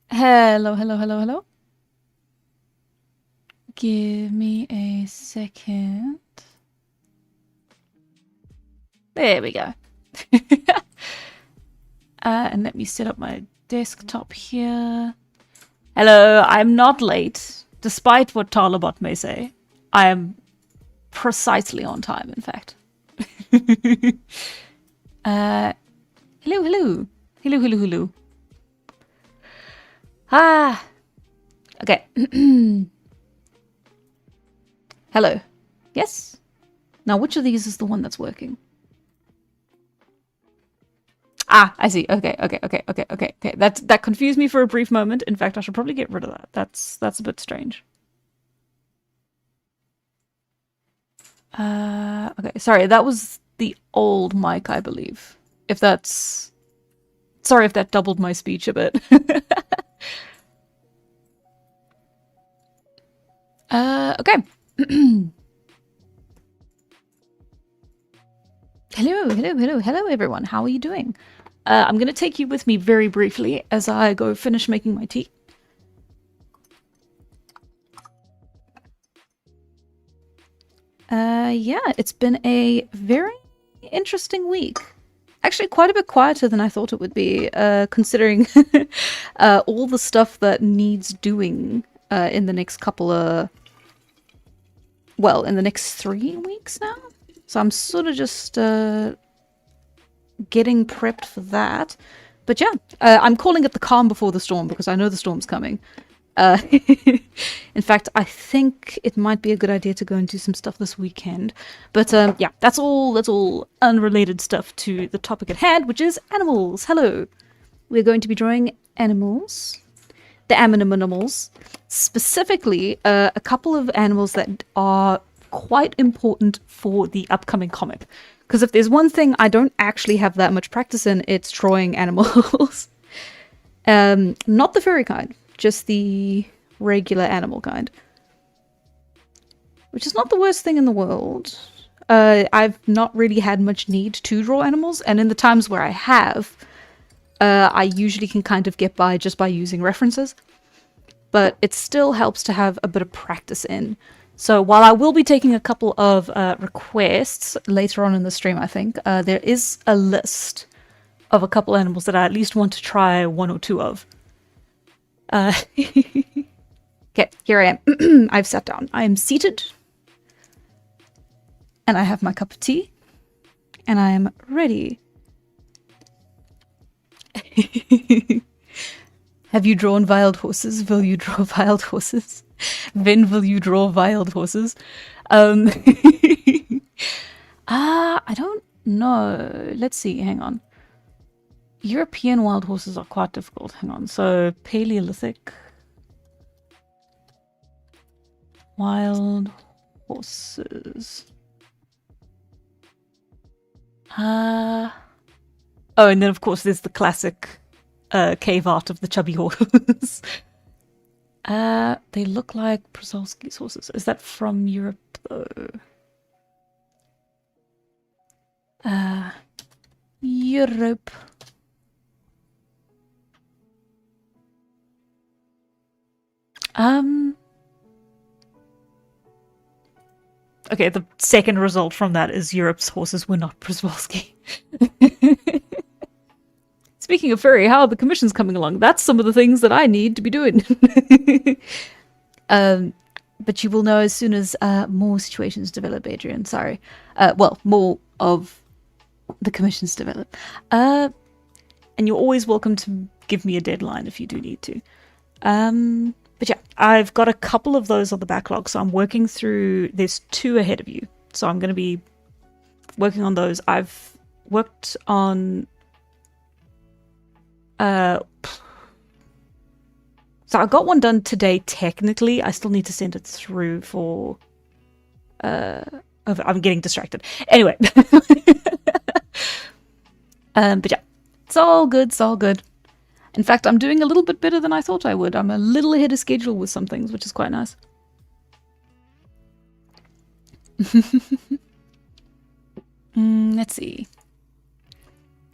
Hello, hello, hello, hello. Give me a second. There we go. And let me set up my desktop here. Hello, I'm not late, despite what Talabot may say. I am precisely on time, in fact. Hello, hello. Hello, hello, hello. Ah. Okay. Hello. Yes? Now, which of these is the one that's working? Ah, I see. Okay. That confused me for a brief moment. In fact, I should probably get rid of that. That's a bit strange. Okay. Sorry, that was the old mic, I believe. If that's... Sorry if that doubled my speech a bit. Okay. Hello, everyone. How are you doing? I'm going to take you with me very briefly as I go finish making my tea. Yeah, it's been a very interesting week. Actually, quite a bit quieter than I thought it would be, considering all the stuff that needs doing in the next couple of... Well, in the next 3 weeks now? So I'm sort of just getting prepped for that. But yeah, I'm calling it the calm before the storm because I know the storm's coming. In fact, I think it might be a good idea to go and do some stuff this weekend. But yeah, that's all unrelated stuff to the topic at hand, which is animals. Hello. We're going to be drawing animals. The animals. Specifically, a couple of animals that are quite important for the upcoming comic. Because if there's one thing I don't actually have that much practice in, it's drawing animals. Not the furry kind, just the regular animal kind. Which is not the worst thing in the world. I've not really had much need to draw animals, and in the times where I have, I usually can kind of get by just by using references. But it still helps to have a bit of practice in. So while I will be taking a couple of requests later on in the stream, I think, there is a list of a couple animals that I at least want to try 1 or 2 of. Okay, here I am. I've sat down. I am seated. And I have my cup of tea. And I am ready. Have you drawn wild horses? Will you draw wild horses? When will you draw wild horses? I don't know. Let's see. Hang on. European wild horses are quite difficult. Hang on. So, Paleolithic. Wild horses. Oh, and then of course there's the classic cave art of the chubby horse. They look like Przolski's horses. Is that from Europe though? Europe. Okay, the second result from that is Europe's horses were not Przolski. Speaking of furry, how are the commissions coming along? That's some of the things that I need to be doing. But you will know as soon as more situations develop, Adrian. Sorry. Well, more of the commissions develop. And you're always welcome to give me a deadline if you do need to. But yeah, I've got a couple of those on the backlog, so I'm working through... There's 2 ahead of you, so I'm going to be working on those. I've worked on... So I got one done today, technically. I still need to send it through for... I'm getting distracted. Anyway. But yeah, it's all good, it's all good. In fact, I'm doing a little bit better than I thought I would. I'm a little ahead of schedule with some things, which is quite nice. Let's see.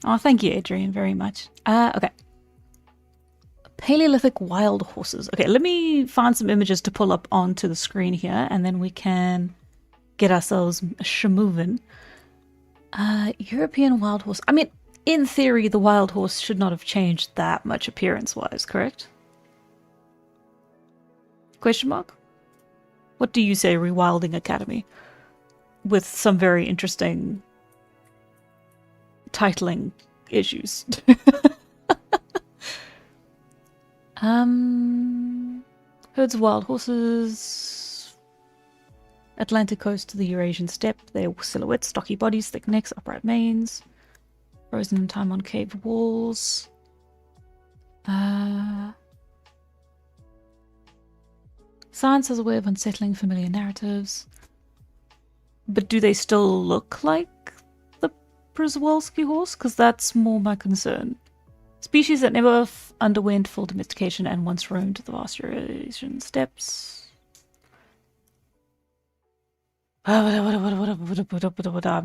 Oh, thank you, Adrian, very much. Okay. Paleolithic wild horses. Okay, let me find some images to pull up onto the screen here, and then we can get ourselves moving. European wild horse. I mean, in theory, the wild horse should not have changed that much appearance-wise, correct? Question mark? What do you say, Rewilding Academy? With some very interesting titling issues. Herds of wild horses. Atlantic coast to the Eurasian steppe. Their silhouettes, stocky bodies, thick necks, upright manes. Frozen in time on cave walls. Science has a way of unsettling familiar narratives. But do they still look like the Przewalski horse? Because that's more my concern. Species that never underwent full domestication and once roamed the vast Eurasian steppes. I'm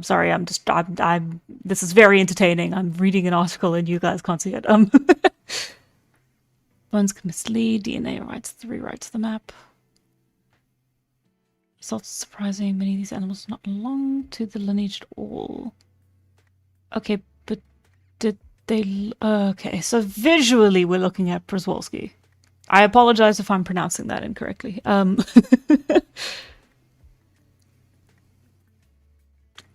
sorry, this is very entertaining. I'm reading an article and you guys can't see it. Bones can mislead, DNA rewrites the map. Results surprising, many of these animals do not belong to the lineage at all. Okay, but did they... okay, so visually we're looking at Przewalski. I apologize if I'm pronouncing that incorrectly.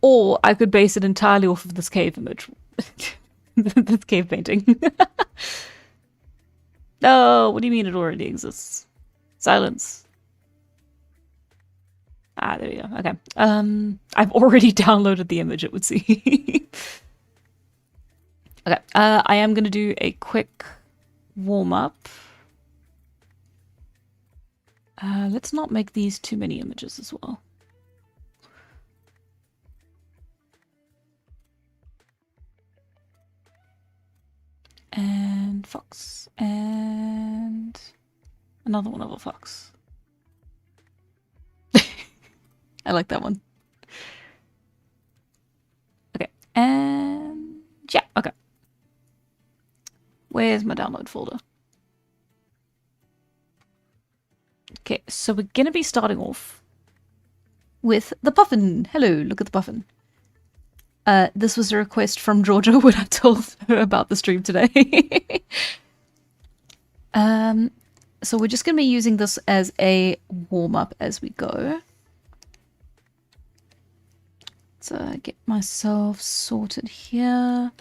Or I could base it entirely off of this cave image. This cave painting. No, what do you mean it already exists? Silence. Ah, there we go. Okay. I've already downloaded the image, it would seem. Okay. I am going to do a quick warm-up. Let's not make these too many images as well. And fox. And another one of a fox. I like that one. Okay, and yeah, okay. Where's my download folder? Okay, so we're gonna be starting off with the puffin. Hello, look at the puffin. This was a request from Georgia when I told her about the stream today. So we're just gonna be using this as a warm-up as we go. So get myself sorted here.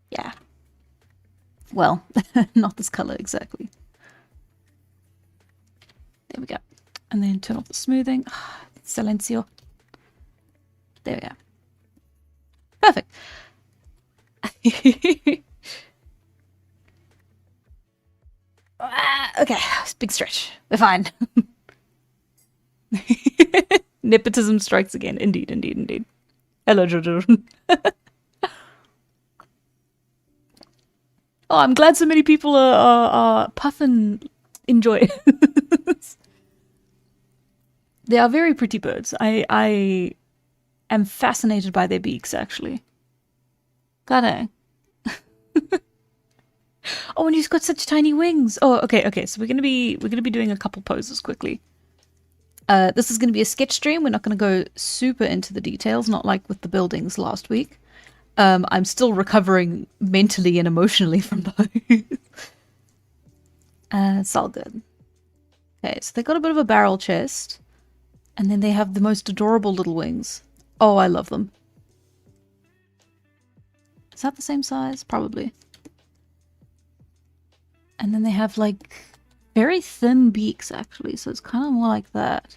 Yeah. Well, not this color exactly. There we go. And then turn off the smoothing. Silencio. There we go. Perfect. Okay, big stretch. We're fine. Nepotism strikes again. Indeed, indeed, indeed. Hello, Jojo. Oh, I'm glad so many people are puffin enjoy it. They are very pretty birds. I am fascinated by their beaks, actually. God, oh, and he's got such tiny wings. Oh, okay. So we're gonna be doing a couple poses quickly. This is going to be a sketch stream. We're not going to go super into the details, not like with the buildings last week. I'm still recovering mentally and emotionally from those. It's all good. Okay, so they got a bit of a barrel chest. And then they have the most adorable little wings. Oh, I love them. Is that the same size? Probably. And then they have like very thin beaks actually, so it's kind of more like that.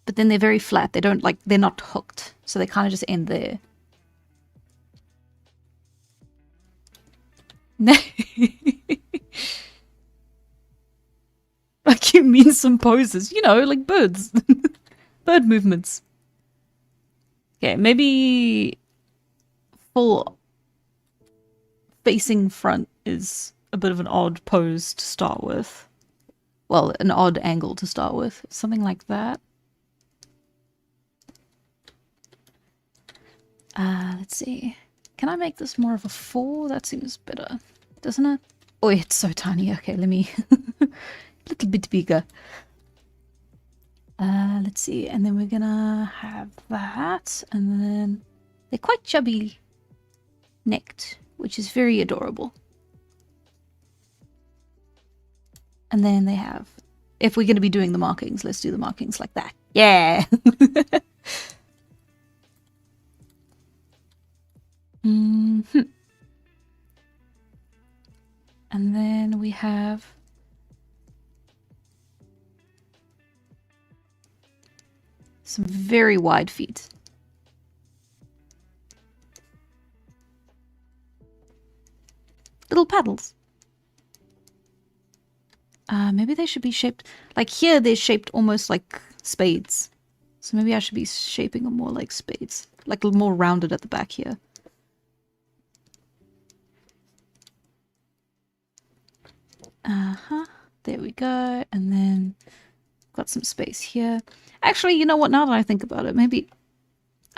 But then they're very flat. They don't like, they're not hooked, so they kind of just end there. Like you mean some poses, you know, like birds. Bird movements. Okay, maybe full facing front is a bit of an odd pose to start with. Well, an odd angle to start with. Something like that. Let's see. Can I make this more of a 4? That seems better, doesn't it? Oh, it's so tiny. Okay, let me... a little bit bigger. Let's see. And then we're gonna have that. And then they're quite chubby necked, which is very adorable. And then they have... If we're going to be doing the markings, let's do the markings like that. Yeah! Mm-hmm. And then we have some very wide feet. Little paddles. Maybe they should be shaped... Like here, they're shaped almost like spades. So maybe I should be shaping them more like spades. Like a little more rounded at the back here. There we go. And then got some space here. Actually, you know what? Now that I think about it, maybe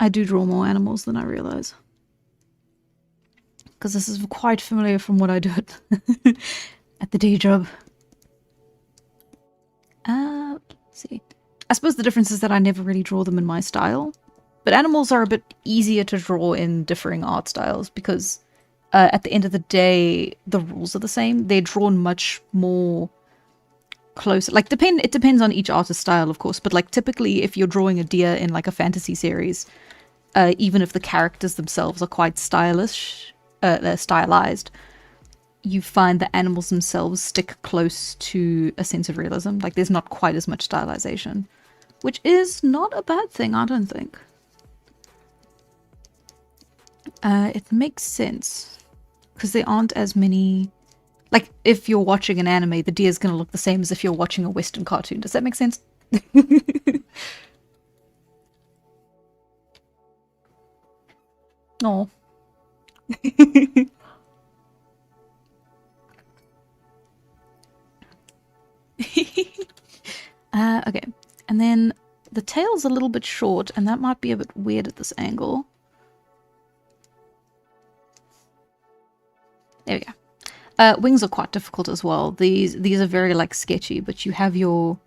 I do draw more animals than I realize. Because this is quite familiar from what I do at the day job. Let's see. I suppose the difference is that I never really draw them in my style. But animals are a bit easier to draw in differing art styles because at the end of the day, the rules are the same. They're drawn much more close. Like, it depends on each artist's style, of course. But like typically, if you're drawing a deer in like a fantasy series, even if the characters themselves are quite stylish, they're stylized, you find the animals themselves stick close to a sense of realism. Like, there's not quite as much stylization, which is not a bad thing, I don't think. It makes sense because there aren't as many... Like, if you're watching an anime, the deer's going to look the same as if you're watching a Western cartoon. Does that make sense? Oh. Okay, and then the tail's a little bit short, and that might be a bit weird at this angle. There we go. Wings are quite difficult as well. These are very like sketchy, but you have your...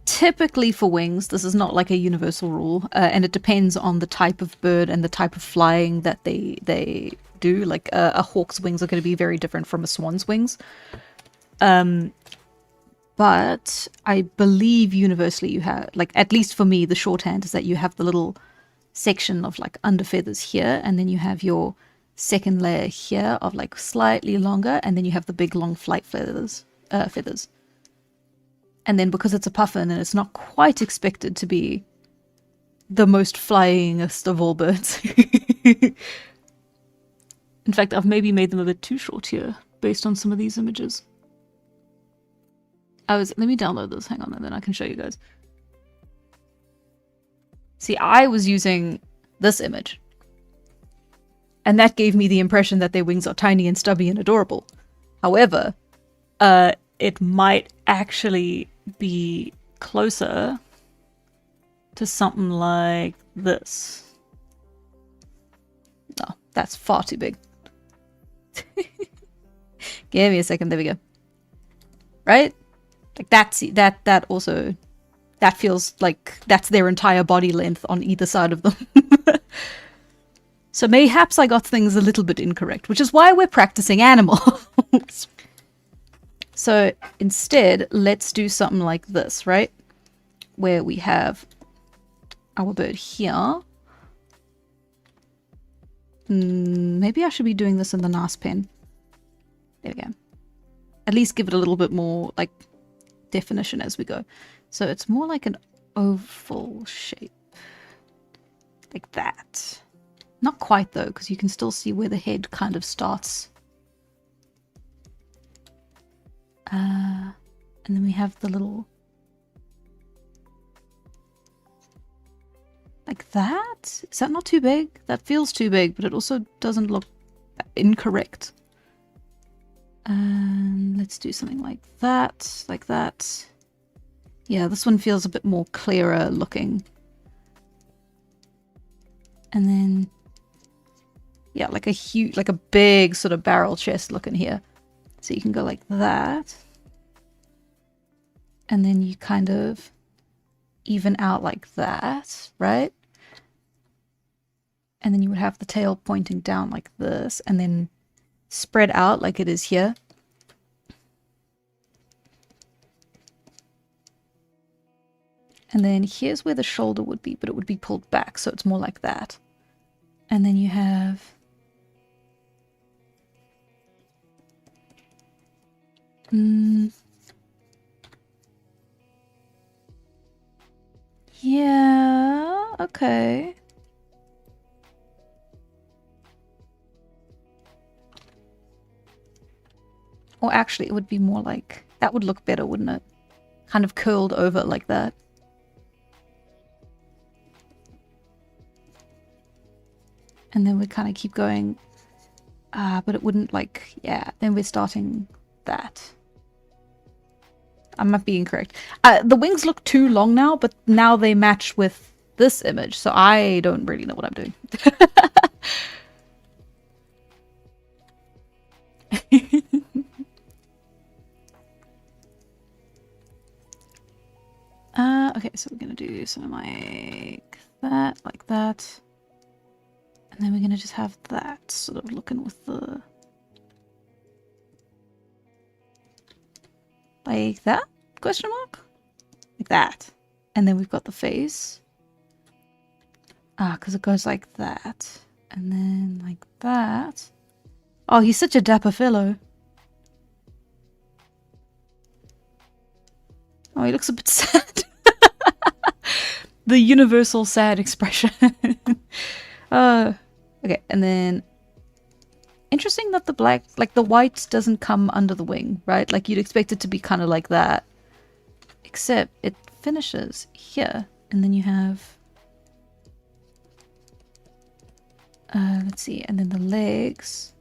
Typically for wings, this is not like a universal rule, and it depends on the type of bird and the type of flying that they do. Like a hawk's wings are going to be very different from a swan's wings. But I believe universally you have, like, at least for me, the shorthand is that you have the little section of like under feathers here, and then you have your second layer here of like slightly longer, and then you have the big long flight feathers. And then because it's a puffin and it's not quite expected to be the most flyingest of all birds. In fact, I've maybe made them a bit too short here based on some of these images. Let me download this, hang on, and then I can show you guys. See, I was using this image. And that gave me the impression that their wings are tiny and stubby and adorable. However, it might actually be closer to something like this. Oh, that's far too big. Give me a second, there we go. Right? Like that also, that feels like that's their entire body length on either side of them. So mayhaps I got things a little bit incorrect, which is why we're practicing animals. So instead, let's do something like this, right? Where we have our bird here. Maybe I should be doing this in the NAS pen. There we go. At least give it a little bit more like definition as we go. So it's more like an oval shape. Like that. Not quite though, because you can still see where the head kind of starts. And then we have the little... Like that? Is that not too big? That feels too big, but it also doesn't look incorrect. And let's do something like that, like that. Yeah, this one feels a bit more clearer looking. And then Yeah, like a huge, like a big sort of barrel chest looking here. So you can go like that. And then you kind of even out like that, right? And then you would have the tail pointing down like this, and then spread out like it is here. And then here's where the shoulder would be, but it would be pulled back, so it's more like that. And then you have... yeah, okay. Or actually, it would be more like... that would look better, wouldn't it? Kind of curled over like that. And then we kind of keep going. But it wouldn't like... yeah, then we're starting that. I might be incorrect. The wings look too long now, but now they match with this image, so I don't really know what I'm doing. Okay, so we're gonna do something like that. And then we're gonna just have that sort of looking with the... like that? Question mark? Like that. And then we've got the face. Because it goes like that. And then like that. Oh, he's such a dapper fellow. Oh, he looks a bit sad. The universal sad expression. Okay, and then... interesting that the black, like the white doesn't come under the wing, right? Like you'd expect it to be kind of like that. Except it finishes here. And then you have... let's see, and then the legs.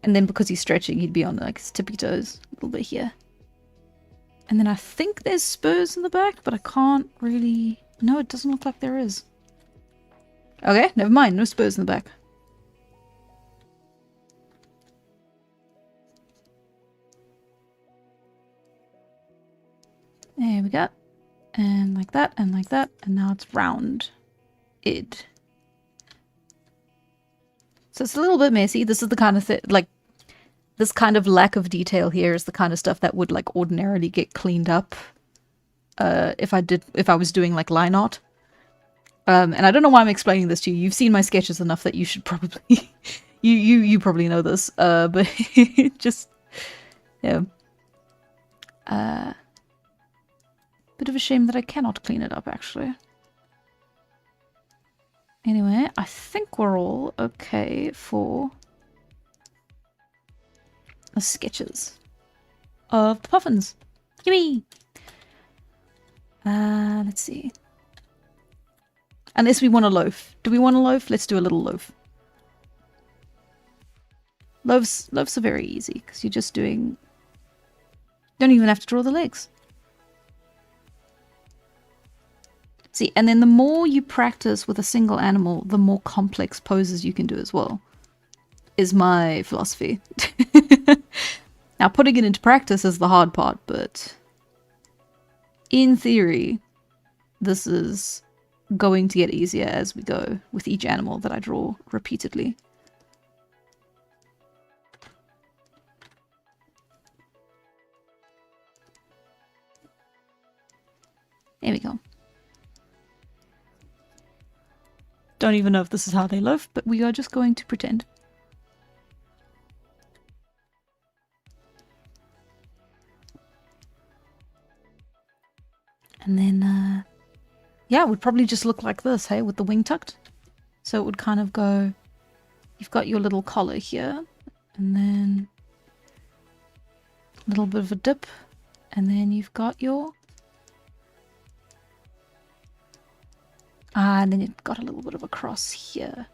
And then because he's stretching, he'd be on like his tippy toes a little bit here. And then I think there's spurs in the back, but I can't really... no, it doesn't look like there is. Okay, never mind. No spurs in the back. There we go. And like that, and like that. And now it's round. Id. So it's a little bit messy. This is the kind of thing, like, this kind of lack of detail here is the kind of stuff that would, like, ordinarily get cleaned up if I was doing, like, line art. And I don't know why I'm explaining this to you. You've seen my sketches enough that you should probably... you probably know this. But just... yeah. Bit of a shame that I cannot clean it up, actually. Anyway, I think we're all okay for the sketches of the puffins. Yippee! Let's see. Unless we want a loaf. Do we want a loaf? Let's do a little loaf. Loaves are very easy because you're just doing... don't even have to draw the legs. See, and then the more you practice with a single animal, the more complex poses you can do as well, is my philosophy. Now, putting it into practice is the hard part, but in theory, this is going to get easier as we go with each animal that I draw repeatedly. There we go. Don't even know if this is how they live, but we are just going to pretend. And then, yeah, it would probably just look like this, hey, with the wing tucked. So it would kind of go, you've got your little collar here, and then a little bit of a dip, and then you've got your... and then you've got a little bit of a cross here.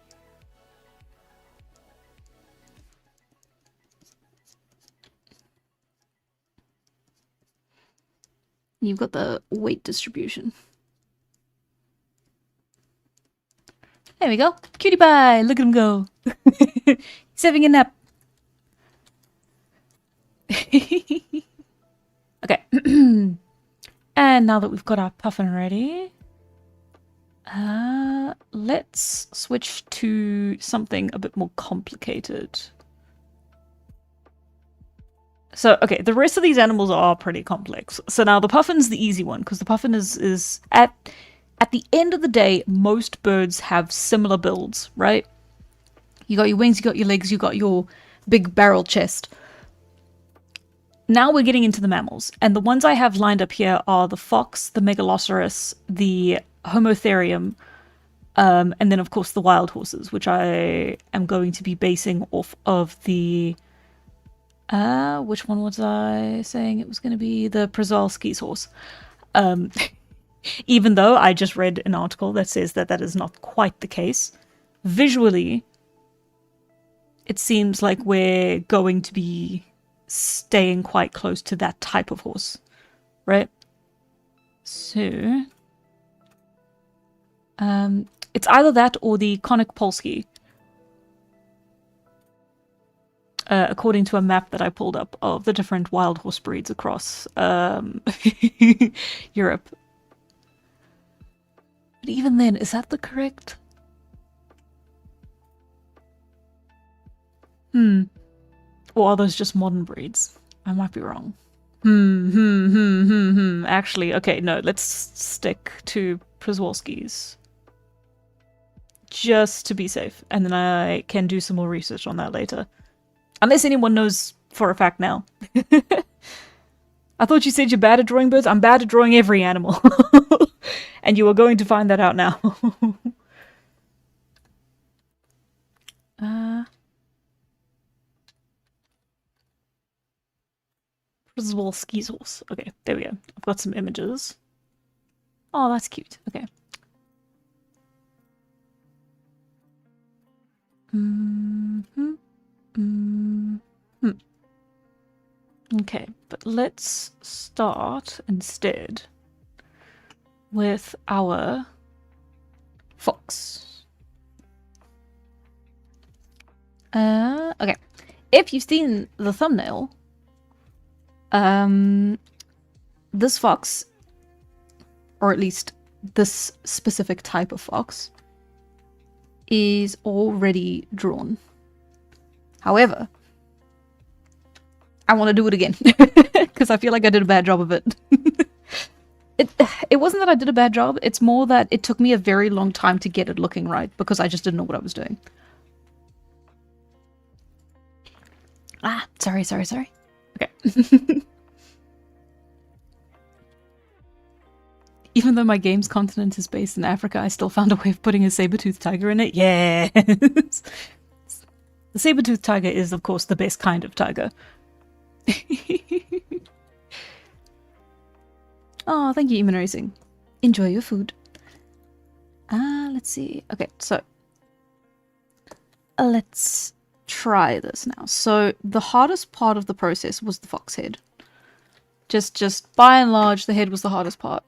You've got the weight distribution. There we go. Cutie pie. Look at him go. He's having a nap. Okay. And now that we've got our puffin ready, let's switch to something a bit more complicated. So, okay, the rest of these animals are pretty complex. So now the puffin's the easy one, because the puffin is at the end of the day, most birds have similar builds, right? You got your wings, you got your legs, you got your big barrel chest. Now we're getting into the mammals, and the ones I have lined up here are the fox, the megaloceros, the homotherium, and then of course the wild horses, which I am going to be basing off of the... which one was I saying it was going to be? The Przewalski's horse. Even though I just read an article that says that that is not quite the case. Visually, it seems like we're going to be staying quite close to that type of horse, right? So, it's either that or the Konik Polski. According to a map that I pulled up of the different wild horse breeds across Europe. But even then, is that the correct? Or are those just modern breeds? I might be wrong. Actually, okay, no, let's stick to Przewalski's. Just to be safe. And then I can do some more research on that later. Unless anyone knows for a fact now. I thought you said you're bad at drawing birds. I'm bad at drawing every animal. And you are going to find that out now. Przewalski's horse. Okay, there we go. I've got some images. Oh, that's cute. Okay. Okay, but let's start instead with our fox. Okay. If you've seen the thumbnail, this fox, or at least this specific type of fox, is already drawn. However, I want to do it again because I feel like I did a bad job of it. It wasn't that I did a bad job, it's more that it took me a very long time to get it looking right because I just didn't know what I was doing. Ah, sorry. Okay. Even though my game's continent is based in Africa, I still found a way of putting a saber-toothed tiger in it. Yes! The saber-toothed tiger is, of course, the best kind of tiger. Oh, thank you, Eamon Racing. Enjoy your food. Let's see. Okay, so let's try this now. So the hardest part of the process was the fox head. Just by and large, the head was the hardest part.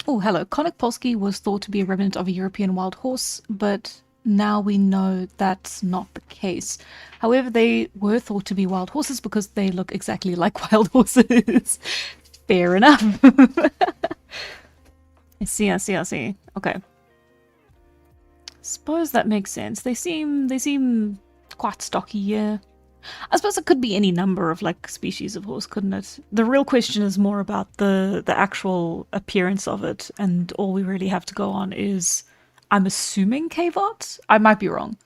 Oh, hello. Konik Polski was thought to be a remnant of a European wild horse, but now we know that's not the case. However, they were thought to be wild horses because they look exactly like wild horses. Fair enough. I see. Okay. Suppose that makes sense. They seem quite stocky, yeah. I suppose it could be any number of like species of horse, couldn't it? The real question is more about the actual appearance of it, and all we really have to go on is, I'm assuming cave art? I might be wrong.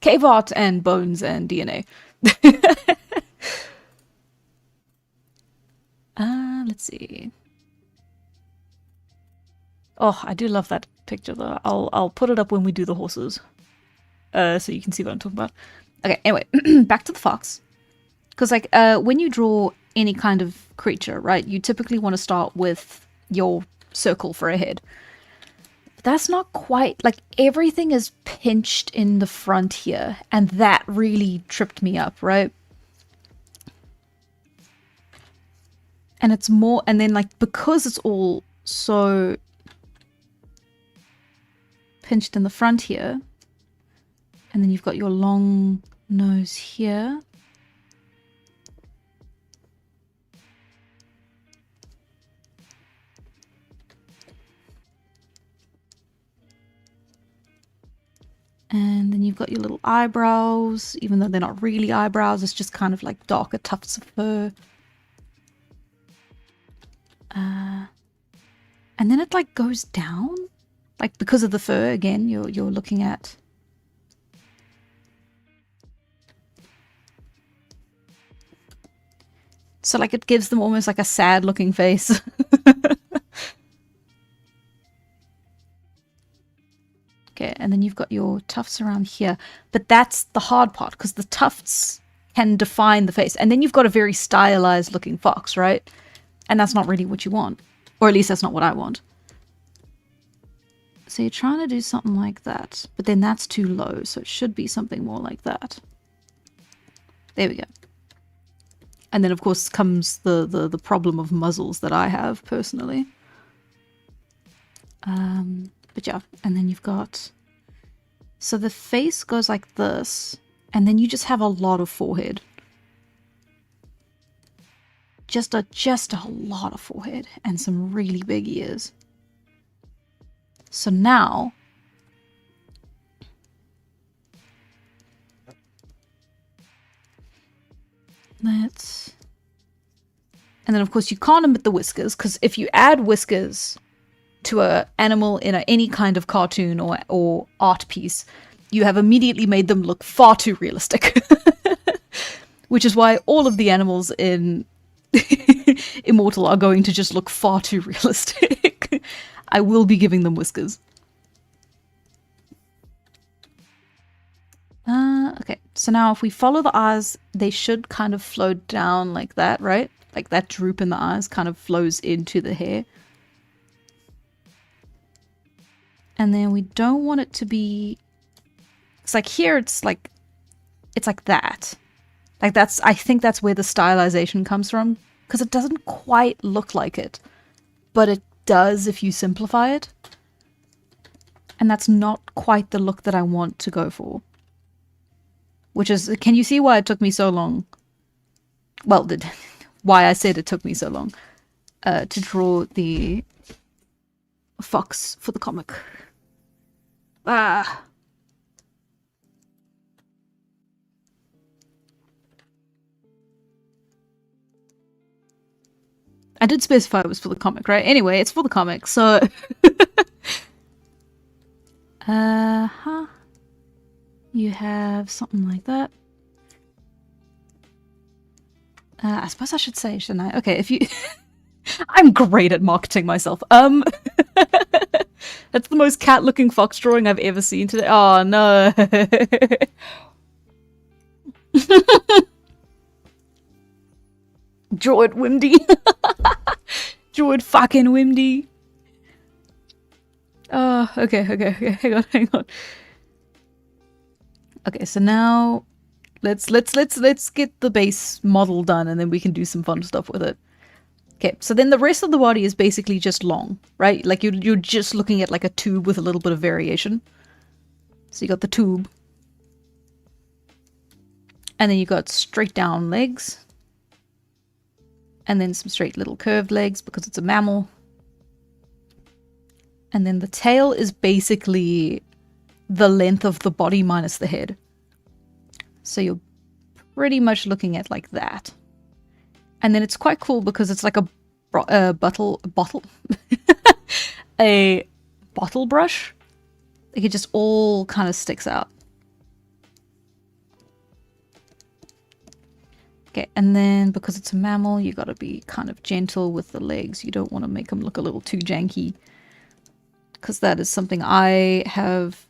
Cave art and bones and DNA. Let's see. Oh, I do love that picture though. I'll put it up when we do the horses. So you can see what I'm talking about. Okay, anyway, back to the fox. Because like when you draw any kind of creature, right, you typically want to start with your circle for a head. That's not quite, like, everything is pinched in the front here, and that really tripped me up, right? And it's more, and then like, because it's all so pinched in the front here. And then you've got your long nose here. And then you've got your little eyebrows, even though they're not really eyebrows, it's just kind of like darker tufts of fur. And then it like goes down, like because of the fur. Again, you're looking at. So like it gives them almost like a sad looking face. Okay, and then you've got your tufts around here. But that's the hard part, because the tufts can define the face. And then you've got a very stylized looking fox, right? And that's not really what you want. Or at least that's not what I want. So you're trying to do something like that. But then that's too low, so it should be something more like that. There we go. And then, of course, comes the problem of muzzles that I have, personally. But yeah, and then you've got... So the face goes like this, and then you just have a lot of forehead. Just a lot of forehead, and some really big ears. So now... Let's... And then, of course, you can't omit the whiskers, because if you add whiskers to an animal in any kind of cartoon or art piece, you have immediately made them look far too realistic. Which is why all of the animals in Immortal are going to just look far too realistic. I will be giving them whiskers. Okay, so now if we follow the eyes, they should kind of flow down like that, right? Like that droop in the eyes kind of flows into the hair. And then we don't want it to be... It's like here it's like that. Like that's... I think that's where the stylization comes from. Because it doesn't quite look like it. But it does if you simplify it. And that's not quite the look that I want to go for. Which is... Can you see why it took me so long? Well, why I said it took me so long. To draw the fox for the comic. Ah. I did specify it was for the comic, right? Anyway, it's for the comic, so... You have something like that. I suppose I should say, shouldn't I? Okay, if you... I'm great at marketing myself. That's the most cat-looking fox drawing I've ever seen today. Oh, no. Draw it, Wimdy. Draw it, fucking Wimdy. Oh, okay. Hang on. Okay, so now let's get the base model done, and then we can do some fun stuff with it. Okay, so then the rest of the body is basically just long, right? Like you're just looking at like a tube with a little bit of variation. So you got the tube. And then you got straight down legs. And then some straight little curved legs because it's a mammal. And then the tail is basically the length of the body minus the head. So you're pretty much looking at like that. And then it's quite cool because it's like a bottle a bottle brush. Like it just all kind of sticks out. Okay, and then because it's a mammal, you gotta be kind of gentle with the legs. You don't want to make them look a little too janky. Because that is something I have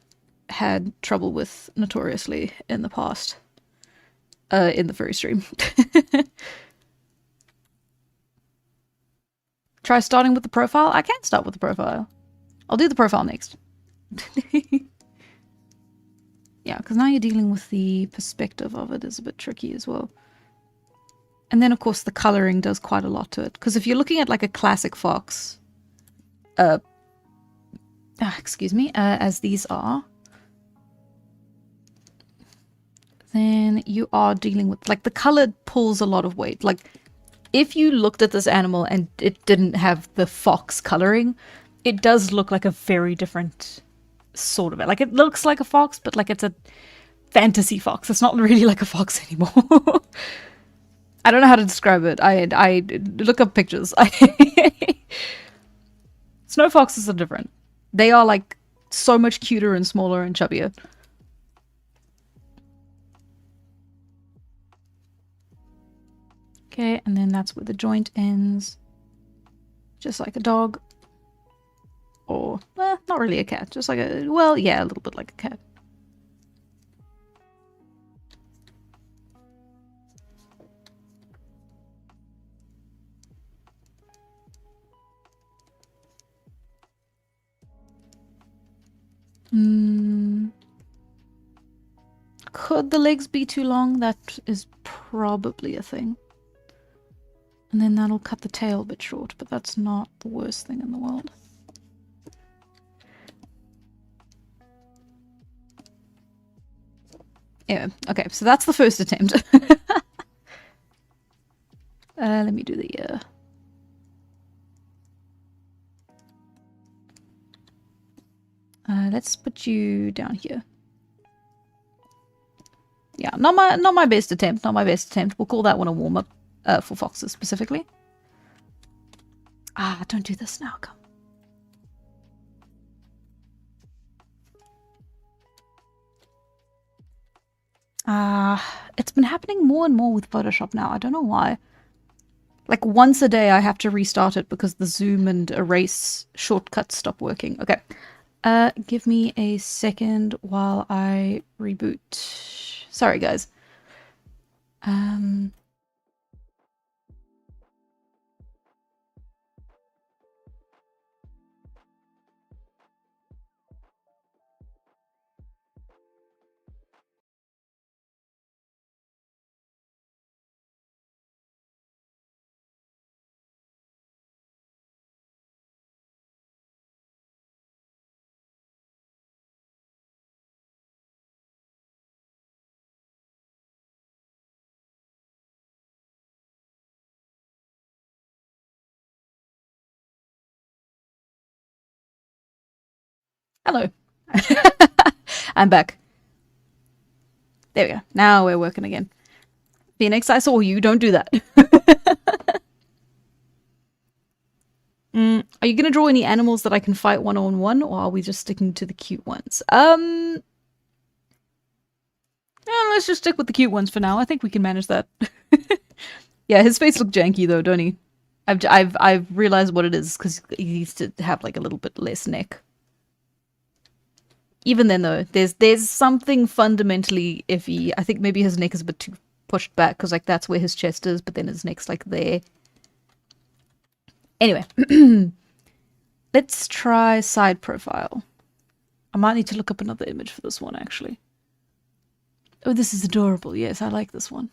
had trouble with notoriously in the past. In the furry stream. Try starting with the profile? I can start with the profile. I'll do the profile next. Yeah, because now you're dealing with the perspective of it is a bit tricky as well. And then, of course, the coloring does quite a lot to it. Because if you're looking at like a classic fox, excuse me, as these are, then you are dealing with, like, the color pulls a lot of weight. Like, if you looked at this animal and it didn't have the fox coloring, it does look like a very different sort of it. Like, it looks like a fox, but like it's a fantasy fox. It's not really like a fox anymore. I don't know how to describe it. I look up pictures. Snow foxes are different. They are like so much cuter and smaller and chubbier. Okay, and then that's where the joint ends. Just like a dog. Or, not really a cat. Just like a, well, yeah, a little bit like a cat. Could the legs be too long? That is probably a thing. And then that'll cut the tail a bit short, but that's not the worst thing in the world. Yeah, okay, so that's the first attempt. Let me do the let's put you down here. Yeah, not my best attempt, not my best attempt. We'll call that one a warm-up for foxes specifically. Ah, don't do this now, come. It's been happening more and more with Photoshop now. I don't know why. Like, once a day I have to restart it because the zoom and erase shortcuts stop working. Okay. Give me a second while I reboot. Sorry, guys. Hello. I'm back. There we go. Now we're working again. Phoenix, I saw you. Don't do that. Are you going to draw any animals that I can fight one-on-one, or are we just sticking to the cute ones? Yeah, let's just stick with the cute ones for now. I think we can manage that. Yeah, his face looked janky though, don't he? I've realized what it is because he needs to have like a little bit less neck. Even then though, there's something fundamentally iffy. I think maybe his neck is a bit too pushed back because like that's where his chest is, but then his neck's like there. Anyway, let's try side profile. I might need to look up another image for this one actually. Oh, this is adorable. Yes, I like this one.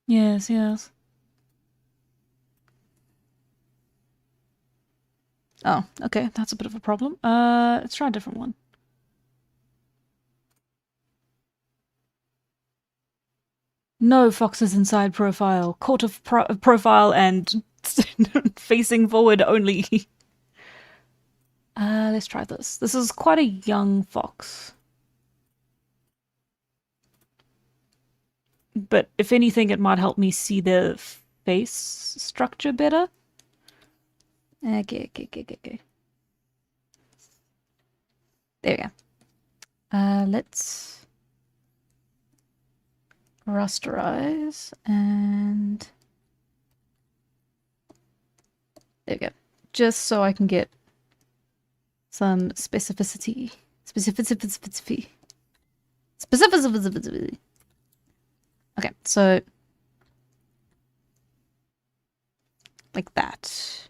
Yes, yes. Oh, okay, that's a bit of a problem. Let's try a different one. No foxes inside profile. Court of profile and facing forward only. Let's try this. This is quite a young fox. But if anything, it might help me see the face structure better. Okay. There we go. Let's rasterize and there we go. Just so I can get some specificity. Okay, so like that.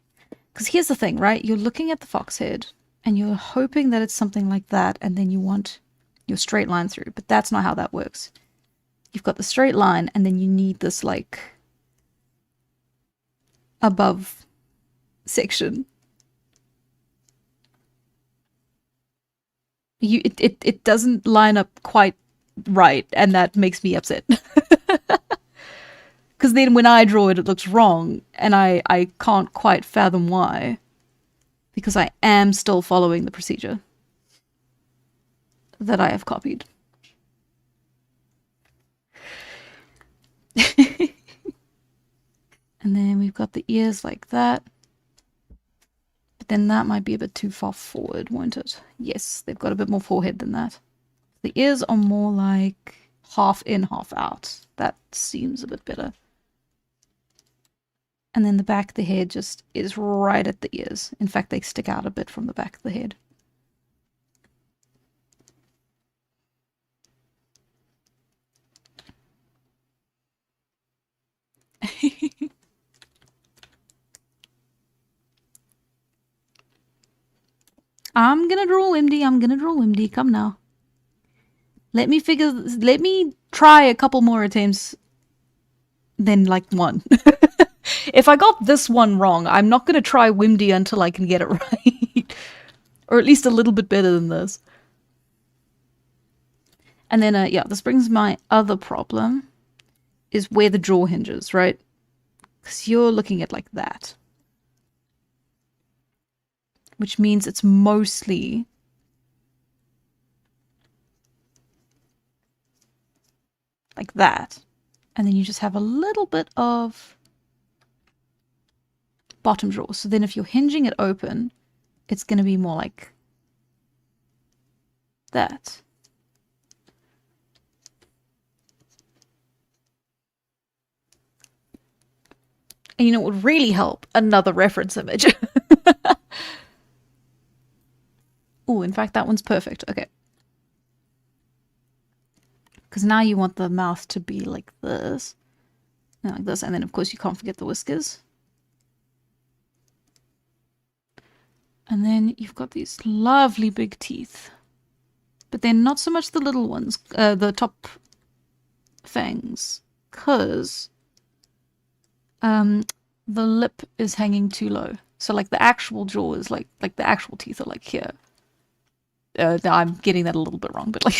Because here's the thing, right? You're looking at the fox head and you're hoping that it's something like that, and then you want your straight line through, but that's not how that works. You've got the straight line and then you need this like above section. It doesn't line up quite right, and that makes me upset. Because then when I draw it, it looks wrong, and I can't quite fathom why. Because I am still following the procedure that I have copied. And then we've got the ears like that. But then that might be a bit too far forward, won't it? Yes, they've got a bit more forehead than that. The ears are more like half in, half out. That seems a bit better. And then the back of the head just is right at the ears. In fact, they stick out a bit from the back of the head. I'm gonna draw Wimdy. I'm gonna draw Wimdy. Come now. Let me try a couple more attempts than like one. If I got this one wrong, I'm not gonna try Wimdy until I can get it right. Or at least a little bit better than this. And then, yeah, this brings my other problem. Is where the jaw hinges, right? Because you're looking at like that. Which means it's mostly like that. And then you just have a little bit of bottom jaw. So then if you're hinging it open, it's going to be more like that. And you know what would really help? Another reference image. Oh, in fact, that one's perfect. Okay. Because now you want the mouth to be like this. Like this. And then, of course, you can't forget the whiskers. And then you've got these lovely big teeth. But then not so much the little ones. The top fangs. Because the lip is hanging too low. So, like, the actual jaw is like the actual teeth are like here. I'm getting that a little bit wrong, but like...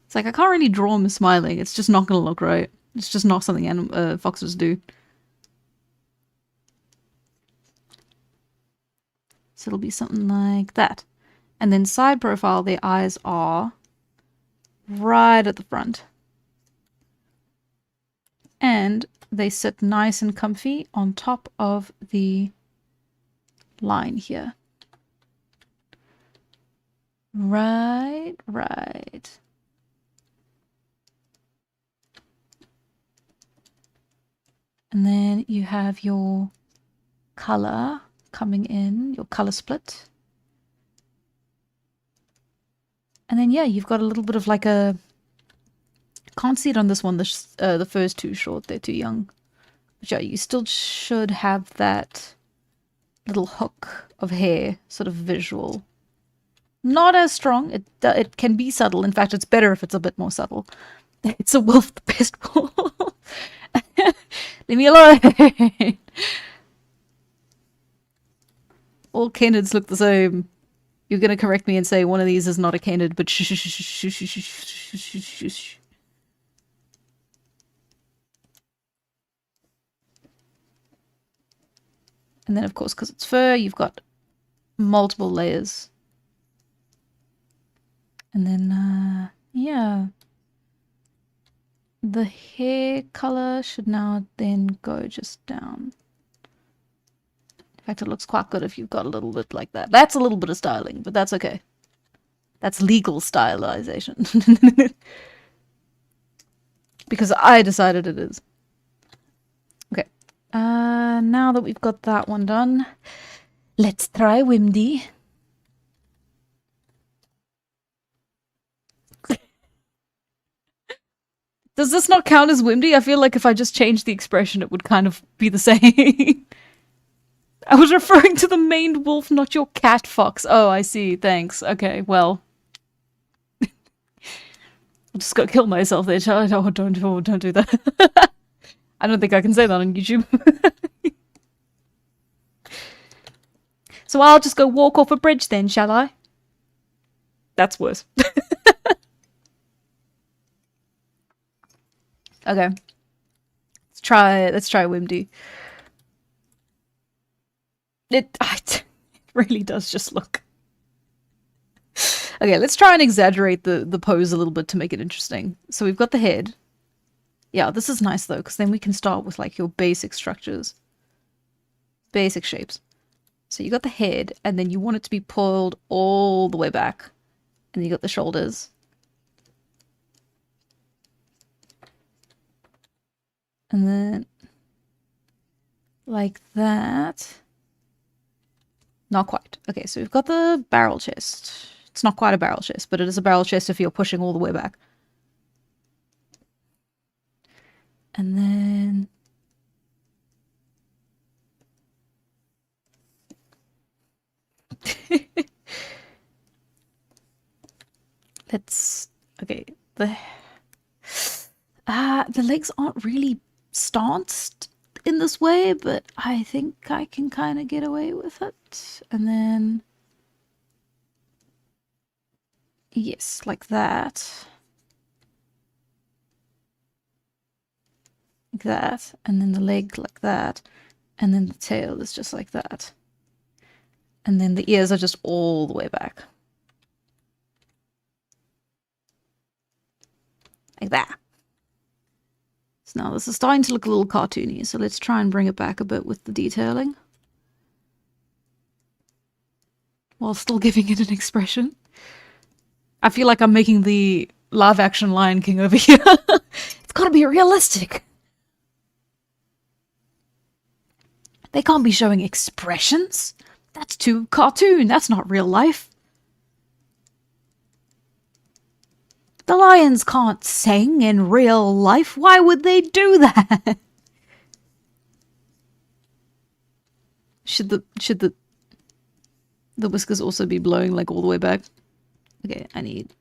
It's like, I can't really draw him smiling. It's just not going to look right. It's just not something foxes do. So it'll be something like that. And then side profile, their eyes are right at the front. And they sit nice and comfy on top of the line here. Right. And then you have your color coming in, your color split. And then, yeah, you've got a little bit of like a... Can't see it on this one, the first two short, they're too young. But yeah, you still should have that little hook of hair sort of visual. Not as strong, it can be subtle. In fact, it's better if it's a bit more subtle. It's a wolf, the best wolf. Leave me alone. All canids look the same. You're gonna correct me and say one of these is not a canid, but shh. And then, of course, because it's fur, you've got multiple layers. And then, yeah. The hair color should now then go just down. In fact, it looks quite good if you've got a little bit like that. That's a little bit of styling, but that's okay. That's legal stylization. Because I decided it is. Okay. Now that we've got that one done, let's try Wimdy. Does this not count as Wimdy? I feel like if I just changed the expression, it would kind of be the same. I was referring to the maned wolf, not your cat fox. Oh, I see. Thanks. Okay, well. I'm just gonna kill myself there, child. Don't do that. I don't think I can say that on YouTube. So I'll just go walk off a bridge then, shall I? That's worse. Okay. Let's try Wimdy. It really does just look. Okay, let's try and exaggerate the pose a little bit to make it interesting. So we've got the head. Yeah, this is nice though, because then we can start with like your basic structures. Basic shapes. So you got the head, and then you want it to be pulled all the way back. And you got the shoulders. And then like that. Not quite. Okay, so we've got the barrel chest. It's not quite a barrel chest, but it is a barrel chest if you're pushing all the way back. And then... Let's... Okay, the legs aren't really stanced in this way, but I think I can kind of get away with it. And then... Yes, like that. Like that. And then the leg like that. And then the tail is just like that. And then the ears are just all the way back. Like that. So now this is starting to look a little cartoony, so let's try and bring it back a bit with the detailing. While still giving it an expression. I feel like I'm making the live action Lion King over here. It's gotta be realistic. They can't be showing expressions. That's too cartoon. That's not real life. The lions can't sing in real life. Why would they do that? Should the whiskers also be blowing like all the way back? Okay, I need...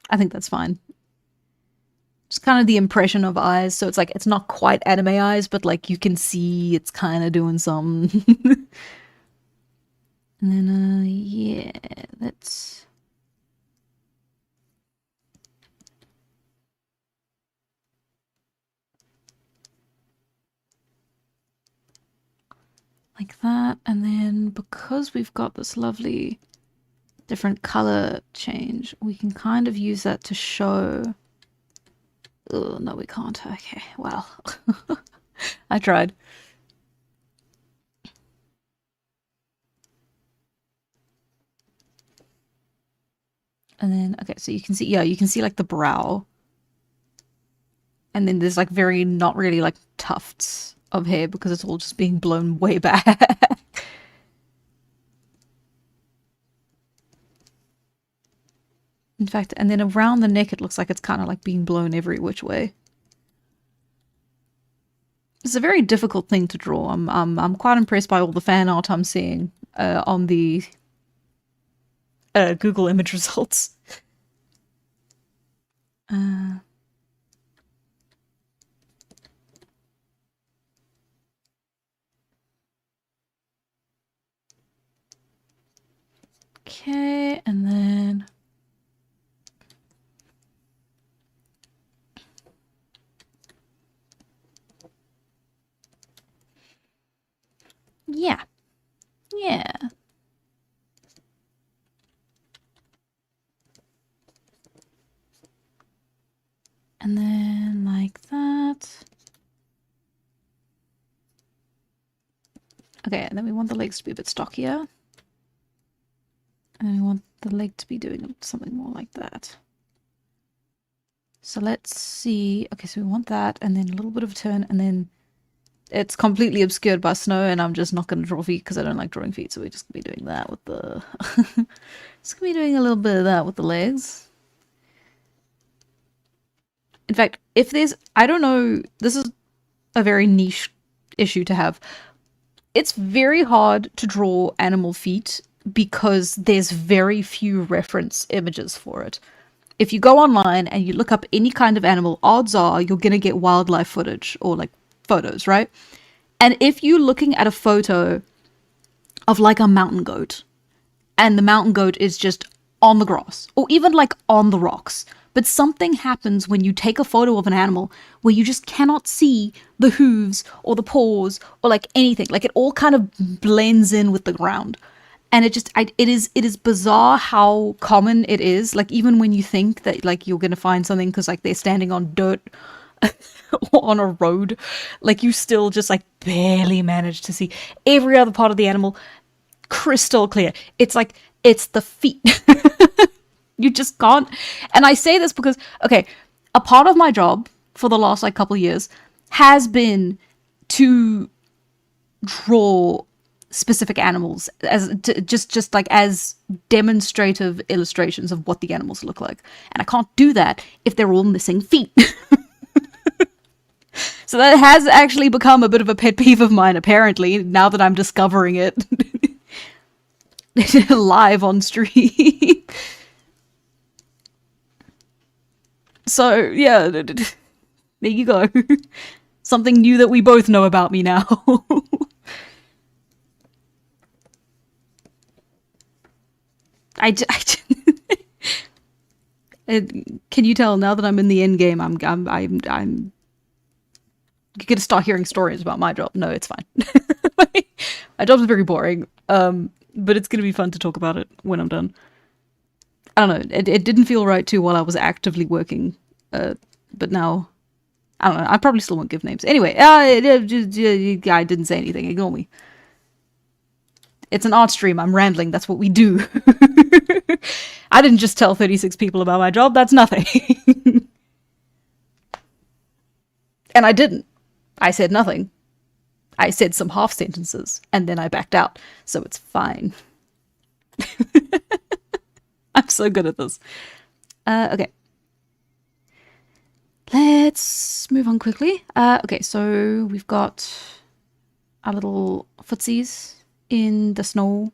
I think that's fine. Just kind of the impression of eyes, so it's like, it's not quite anime eyes, but like you can see it's kind of doing some. And then, yeah, that's... Like that, and then because we've got this lovely different color change, we can kind of use that to show... Oh, no, we can't. Okay, well. I tried. And then, okay, so you can see, yeah, you can see like the brow. And then there's like very, not really like tufts of hair because it's all just being blown way back. In fact, and then around the neck, it looks like it's kind of like being blown every which way. It's a very difficult thing to draw. I'm quite impressed by all the fan art I'm seeing on the Google image results. Okay, and then... Yeah. Yeah. And then like that. Okay, and then we want the legs to be a bit stockier. And then we want the leg to be doing something more like that. So let's see. Okay, so we want that, and then a little bit of a turn, and then it's completely obscured by snow, and I'm just not going to draw feet because I don't like drawing feet, so we're just going to be doing that with the... just going to be doing a little bit of that with the legs. In fact, if there's... I don't know... This is a very niche issue to have. it's very hard to draw animal feet because there's very few reference images for it. If you go online and you look up any kind of animal, odds are you're going to get wildlife footage or like photos, right? And if you're looking at a photo of like a mountain goat and the mountain goat is just on the grass or even like on the rocks, but something happens when you take a photo of an animal where you just cannot see the hooves or the paws or like anything. Like it all kind of blends in with the ground. And it is bizarre how common it is. Like even when you think that like you're going to find something because like they're standing on dirt or on a road, like you still just like barely manage to see every other part of the animal crystal clear. It's like, it's the feet. You just can't. And I say this because, okay, a part of my job for the last like couple years has been to draw specific animals as just like as demonstrative illustrations of what the animals look like. And I can't do that if they're all missing feet. So that has actually become a bit of a pet peeve of mine, apparently, now that I'm discovering it live on stream. So, yeah, there you go. Something new that we both know about me now. Can you tell now that I'm in the end game? I'm you're gonna start hearing stories about my job. No, it's fine. My job's very boring. But it's gonna be fun to talk about it when I'm done. I don't know. It didn't feel right too while I was actively working. But now, I don't know. I probably still won't give names. Anyway, I didn't say anything. Ignore me. It's an art stream. I'm rambling. That's what we do. I didn't just tell 36 people about my job. That's nothing. And I didn't. I said nothing. I said some half sentences and then I backed out. So it's fine. I'm so good at this. Okay. Let's move on quickly. Okay, so we've got our little footsies in the snow.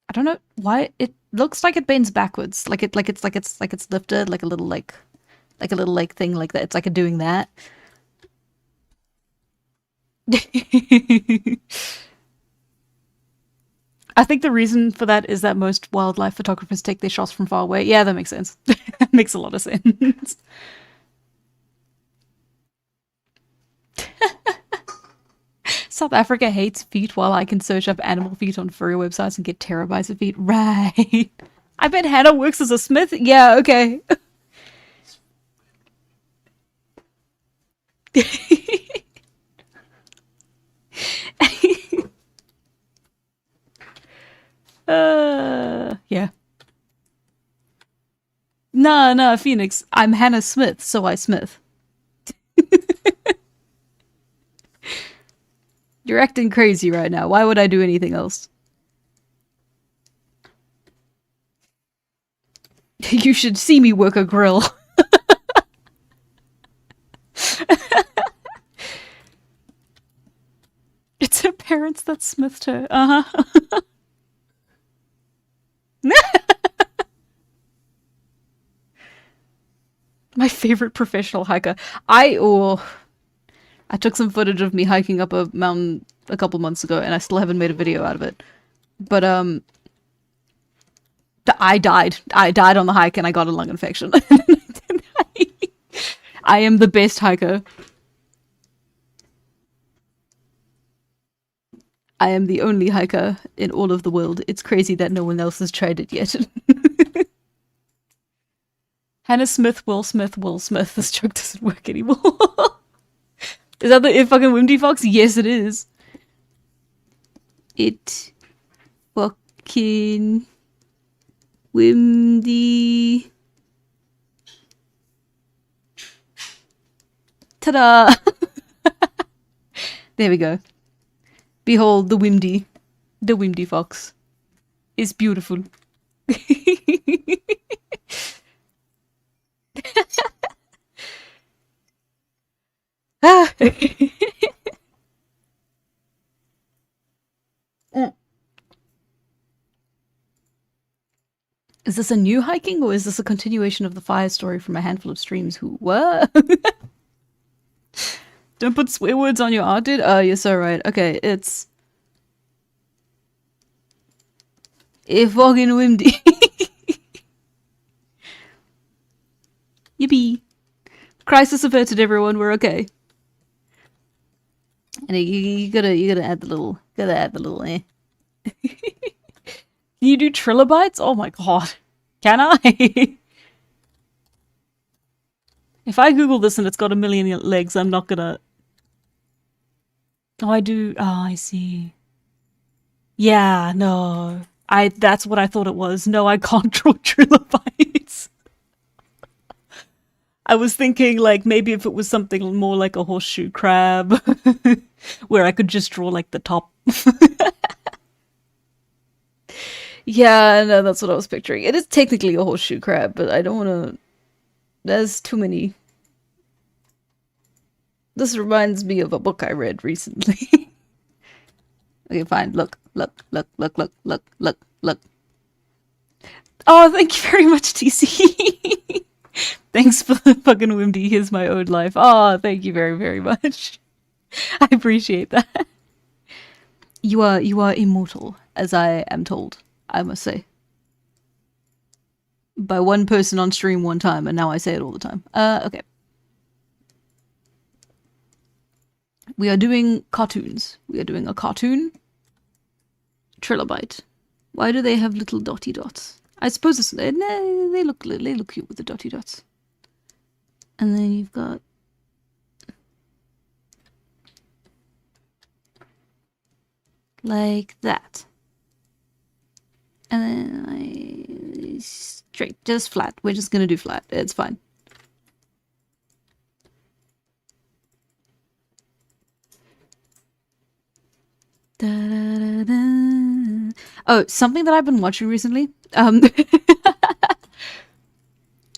I don't know why it looks like it bends backwards. Like it's lifted like a little thing like that. It's like a doing that. I think the reason for that is that most wildlife photographers take their shots from far away. Yeah, that makes sense. That makes a lot of sense. South Africa hates feet while I can search up animal feet on furry websites and get terabytes of feet. Right. I bet Hannah works as a smith. Yeah, okay. Yeah. Nah, Phoenix. I'm Hannah Smith, so I smith. You're acting crazy right now. Why would I do anything else? You should see me work a grill. It's her parents that smithed her. Uh-huh. My favorite professional hiker. I took some footage of me hiking up a mountain a couple months ago, and I still haven't made a video out of it. But I died. I died on the hike, and I got a lung infection. I am the best hiker. I am the only hiker in all of the world. It's crazy that no one else has tried it yet. Hannah Smith, Will Smith, Will Smith. This joke doesn't work anymore. Is that the fucking Windy Fox? Yes, it is. It fucking Windy. Ta-da! There we go. Behold the Windy. The Windy Fox is beautiful. Mm. Is this a new hiking, or is this a continuation of the fire story from a handful of streams who were? Don't put swear words on your art, dude. Oh, you're so right. Okay, it's... fucking windy. Yippee. Crisis averted, everyone. We're okay. And you gotta add the little, eh. Can you do trilobites? Oh my god. Can I? If I Google this and it's got 1 million legs, I'm not gonna... Oh, I do. Oh, I see. Yeah, no. That's what I thought it was. No, I can't draw trilobites. I was thinking, like, maybe if it was something more like a horseshoe crab, where I could just draw, like, the top. Yeah, no, that's what I was picturing. It is technically a horseshoe crab, but I don't want to... There's too many... This reminds me of a book I read recently. Okay, fine. Look. Oh, thank you very much, TC. Thanks for the fucking Wimdy. Here's my own life. Oh, thank you very, very much. I appreciate that. You are immortal, as I am told, I must say. By one person on stream one time, and now I say it all the time. Okay. We are doing cartoons. We are doing a cartoon trilobite. Why do they have little dotty dots? I suppose it's, they look cute with the dotty dots. And then you've got like that. And then straight, just flat. We're just gonna do flat. It's fine. Da, da, da, da. Oh, something that I've been watching recently.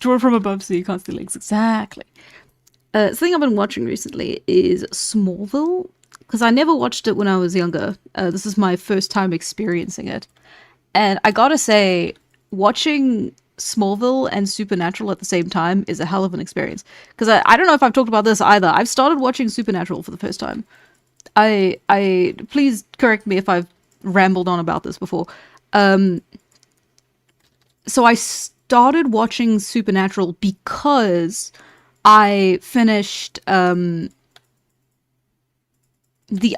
Draw from above so you can't see legs. Exactly. Something I've been watching recently is Smallville, because I never watched it when I was younger. This is my first time experiencing it. And I gotta say, watching Smallville and Supernatural at the same time is a hell of an experience. Because I don't know if I've talked about this either. I've started watching Supernatural for the first time. I please correct me if I've rambled on about this before. So I started watching Supernatural because I finished the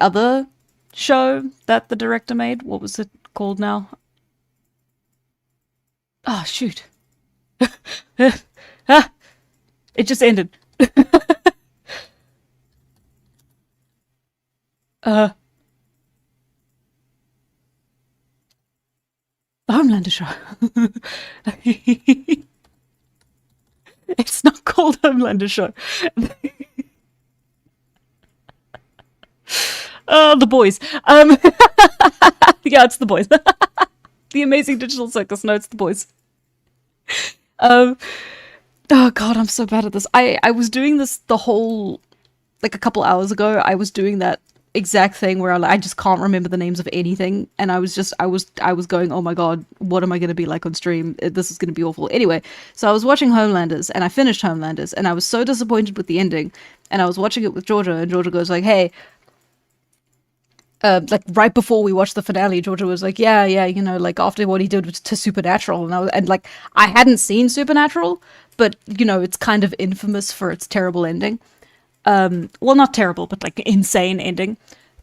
other show that the director made. What was it called now? Oh, shoot. It just ended. The Homelander show. It's not called Homelander show. The Boys. Yeah, it's The Boys. The Amazing Digital Circus. No, it's The Boys. Oh god, I'm so bad at this. I was doing this the whole, like a couple hours ago. I was doing that exact thing where I just can't remember the names of anything, and I was going, oh my god, what am I going to be like on stream? This is going to be awful. Anyway, so I was watching Homelanders, and I finished Homelanders, and I was so disappointed with the ending, and I was watching it with Georgia, and Georgia goes like, hey, like right before we watched the finale, Georgia was like, yeah, you know, like after what he did to Supernatural, and like I hadn't seen Supernatural, but you know, it's kind of infamous for its terrible ending. Well, not terrible, but like insane ending.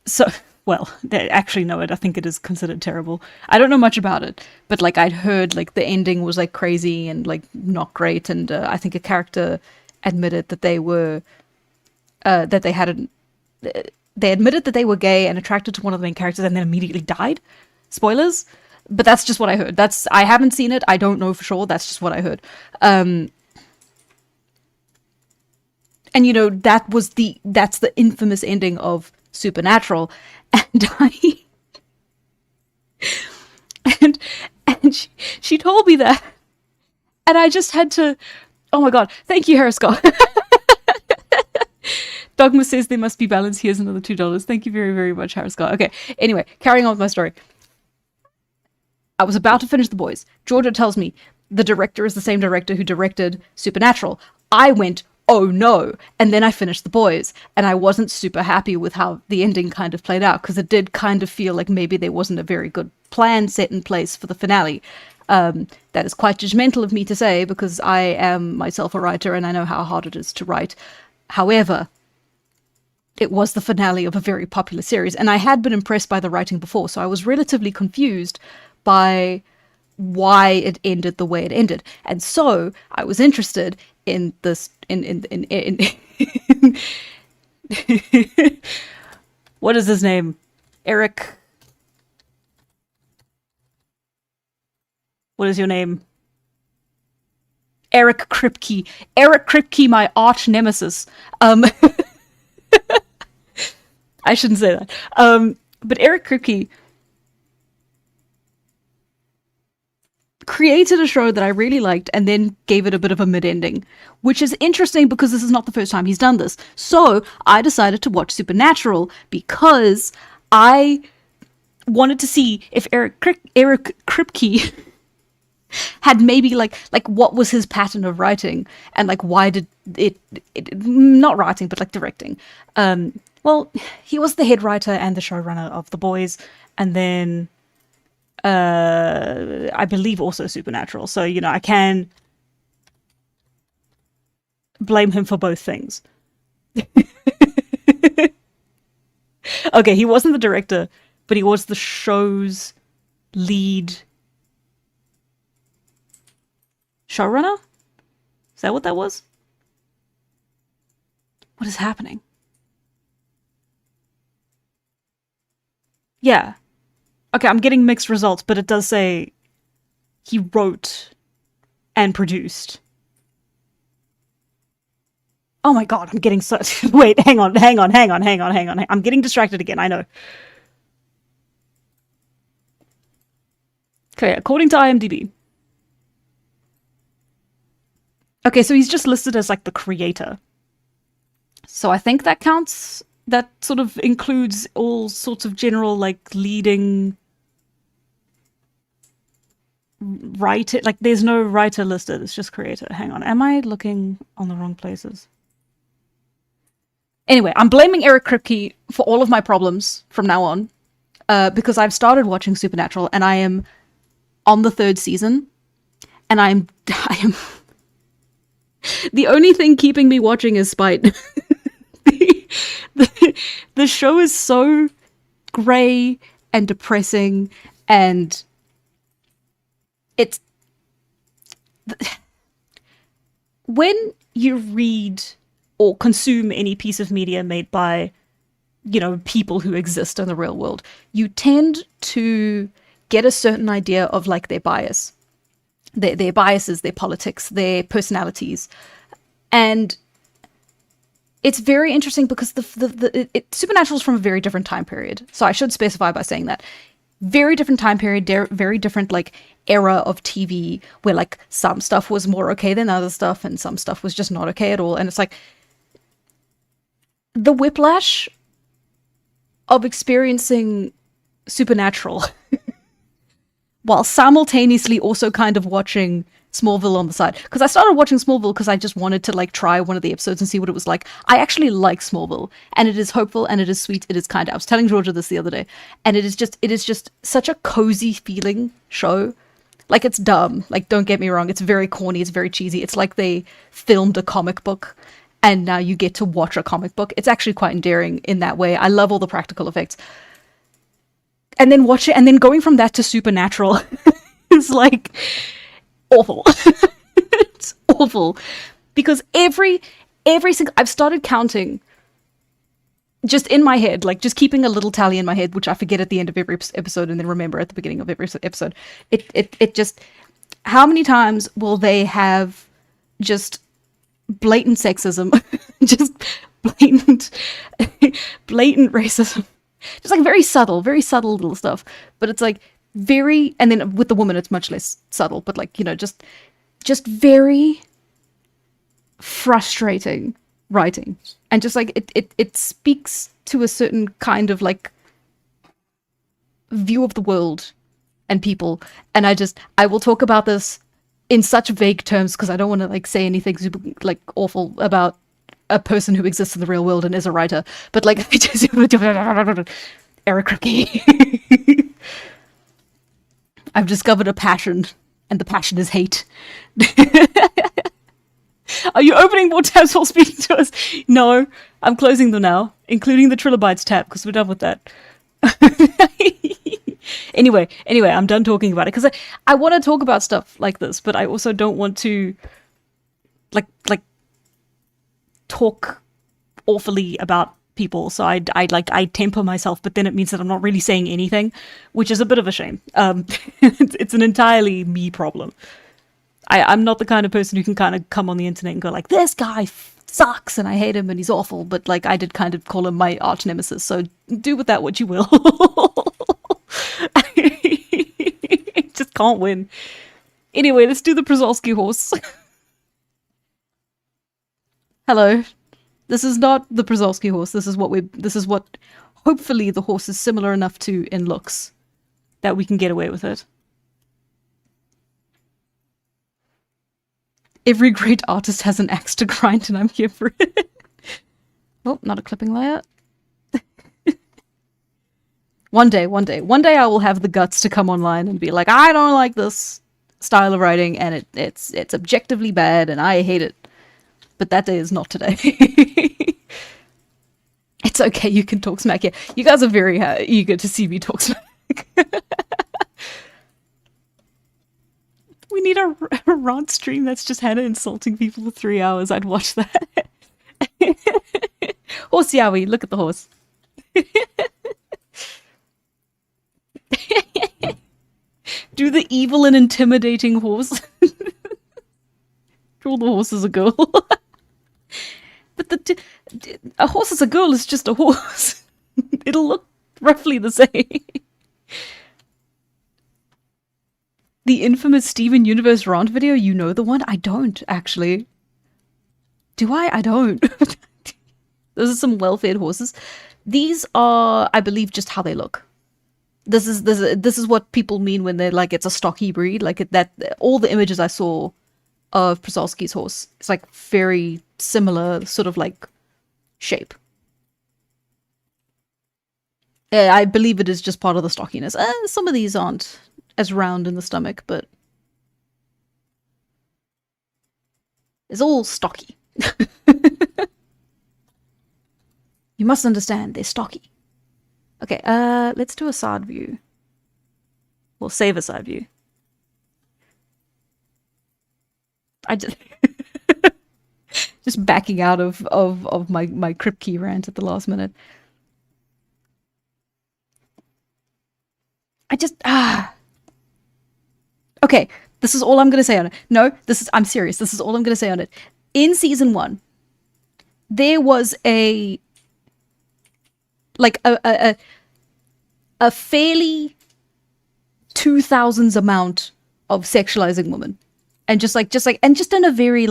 So, well, actually, no, I think it is considered terrible. I don't know much about it, but like I'd heard like the ending was like crazy and like not great, and I think a character admitted that they were, that they had they admitted that they were gay and attracted to one of the main characters, and then immediately died. Spoilers, but that's just what I heard. I haven't seen it. I don't know for sure. That's just what I heard. And, you know, that's the infamous ending of Supernatural. And and she told me that. And I just had to, oh my god, thank you, Harris Scott. Dogma says there must be balance. Here's another $2. Thank you very, very much, Harris Scott. Okay, anyway, carrying on with my story. I was about to finish The Boys. Georgia tells me the director is the same director who directed Supernatural. I went, oh no. And then I finished The Boys, and I wasn't super happy with how the ending kind of played out, because it did kind of feel like maybe there wasn't a very good plan set in place for the finale. That is quite judgmental of me to say, because I am myself a writer and I know how hard it is to write. However, it was the finale of a very popular series, and I had been impressed by the writing before, so I was relatively confused by why it ended the way it ended. And so I was interested in this in what is his name? Eric. What is your name? Eric Kripke. Eric Kripke, my arch nemesis. I shouldn't say that. But Eric Kripke created a show that I really liked and then gave it a bit of a mid-ending, which is interesting because this is not the first time he's done this. So I decided to watch Supernatural because I wanted to see if Eric Kripke had maybe like what was his pattern of writing, and like why did it not writing but like directing. Well, he was the head writer and the showrunner of The Boys, and then I believe also Supernatural. So, you know, I can blame him for both things. Okay, he wasn't the director, but he was the show's lead showrunner? Is that what that was? What is happening? Yeah. Okay, I'm getting mixed results, but it does say he wrote and produced. Oh my god, I'm getting so... Wait, hang on. I'm getting distracted again, I know. Okay, according to IMDb. Okay, so he's just listed as, like, the creator. So I think that counts. That sort of includes all sorts of general, like, leading... writer. Like, there's no writer listed, it's just creator. Hang on, am I looking on the wrong places? Anyway, I'm blaming Eric Kripke for all of my problems from now on, because I've started watching Supernatural, and I am on the 3rd season, and I am the only thing keeping me watching is spite. The show is so grey and depressing, and it's... when you read or consume any piece of media made by, you know, people who exist in the real world, you tend to get a certain idea of, like, their bias. Their biases, their politics, their personalities. And it's very interesting because Supernatural is from a very different time period. So I should specify by saying that. Very different time period, very different, like, era of TV, where, like, some stuff was more okay than other stuff, and some stuff was just not okay at all. And it's like, the whiplash of experiencing Supernatural while simultaneously also kind of watching Smallville on the side. Because I started watching Smallville because I just wanted to, like, try one of the episodes and see what it was like. I actually like Smallville, and it is hopeful, and it is sweet, it is kind. I was telling Georgia this the other day, and it is just such a cozy feeling show. Like, it's dumb. Like, don't get me wrong, it's very corny, it's very cheesy. It's like they filmed a comic book, and now you get to watch a comic book. It's actually quite endearing in that way. I love all the practical effects. And then watch it, and then going from that to Supernatural is, like, awful. It's awful. Because every single... I've started counting just in my head, like, just keeping a little tally in my head, which I forget at the end of every episode and then remember at the beginning of every episode. It just... How many times will they have just blatant sexism, just blatant racism, just like very subtle little stuff, but it's like very, and then with the woman it's much less subtle, but like, you know, just very frustrating writing, and just like it speaks to a certain kind of like view of the world and people. And I will talk about this in such vague terms because I don't want to like say anything super like awful about a person who exists in the real world and is a writer, but like I just Eric Kripke. I've discovered a passion, and the passion is hate. Are you opening more tabs while speaking to us? No, I'm closing them now, including the Trilobites tab, because we're done with that. Anyway, I'm done talking about it, because I want to talk about stuff like this, but I also don't want to, like talk awfully about people, so I temper myself, but then it means that I'm not really saying anything, which is a bit of a shame. It's an entirely me problem. I'm not the kind of person who can kind of come on the internet and go like, this guy sucks and I hate him and he's awful, but like I did kind of call him my arch nemesis, so do with that what you will. Just can't win. Anyway, let's do the Przolski horse. Hello. This is not the Przolski horse. This is what hopefully the horse is similar enough to in looks that we can get away with it. Every great artist has an axe to grind, and I'm here for it. Oh, not a clipping layer. One day I will have the guts to come online and be like, I don't like this style of writing, and it's objectively bad, and I hate it. But that day is not today. It's okay, you can talk smack. Yeah, you guys are very eager to see me talk smack. We need a rant stream that's just Hannah insulting people for 3 hours. I'd watch that. Horse Yowie, look at the horse. Do the evil and intimidating horse. Draw the horse as a girl. But a horse as a girl is just a horse. It'll look roughly the same. The infamous Steven Universe rant video, you know the one? I don't, actually. Do I? I don't. Those are some well-fed horses. These are, I believe, just how they look. This is what people mean when they're like, it's a stocky breed. Like, that, all the images I saw of Przolski's horse, it's like very similar sort of like shape. I believe it is just part of the stockiness. Some of these aren't as round in the stomach, but it's all stocky. You must understand, they're stocky. Okay, let's do a side view. We'll save a side view. I just just backing out of my Kripke rant at the last minute. Okay, this is all I'm gonna say on it. No, I'm serious. This is all I'm gonna say on it. In season 1, there was a fairly 2000s amount of sexualizing women. And just in a very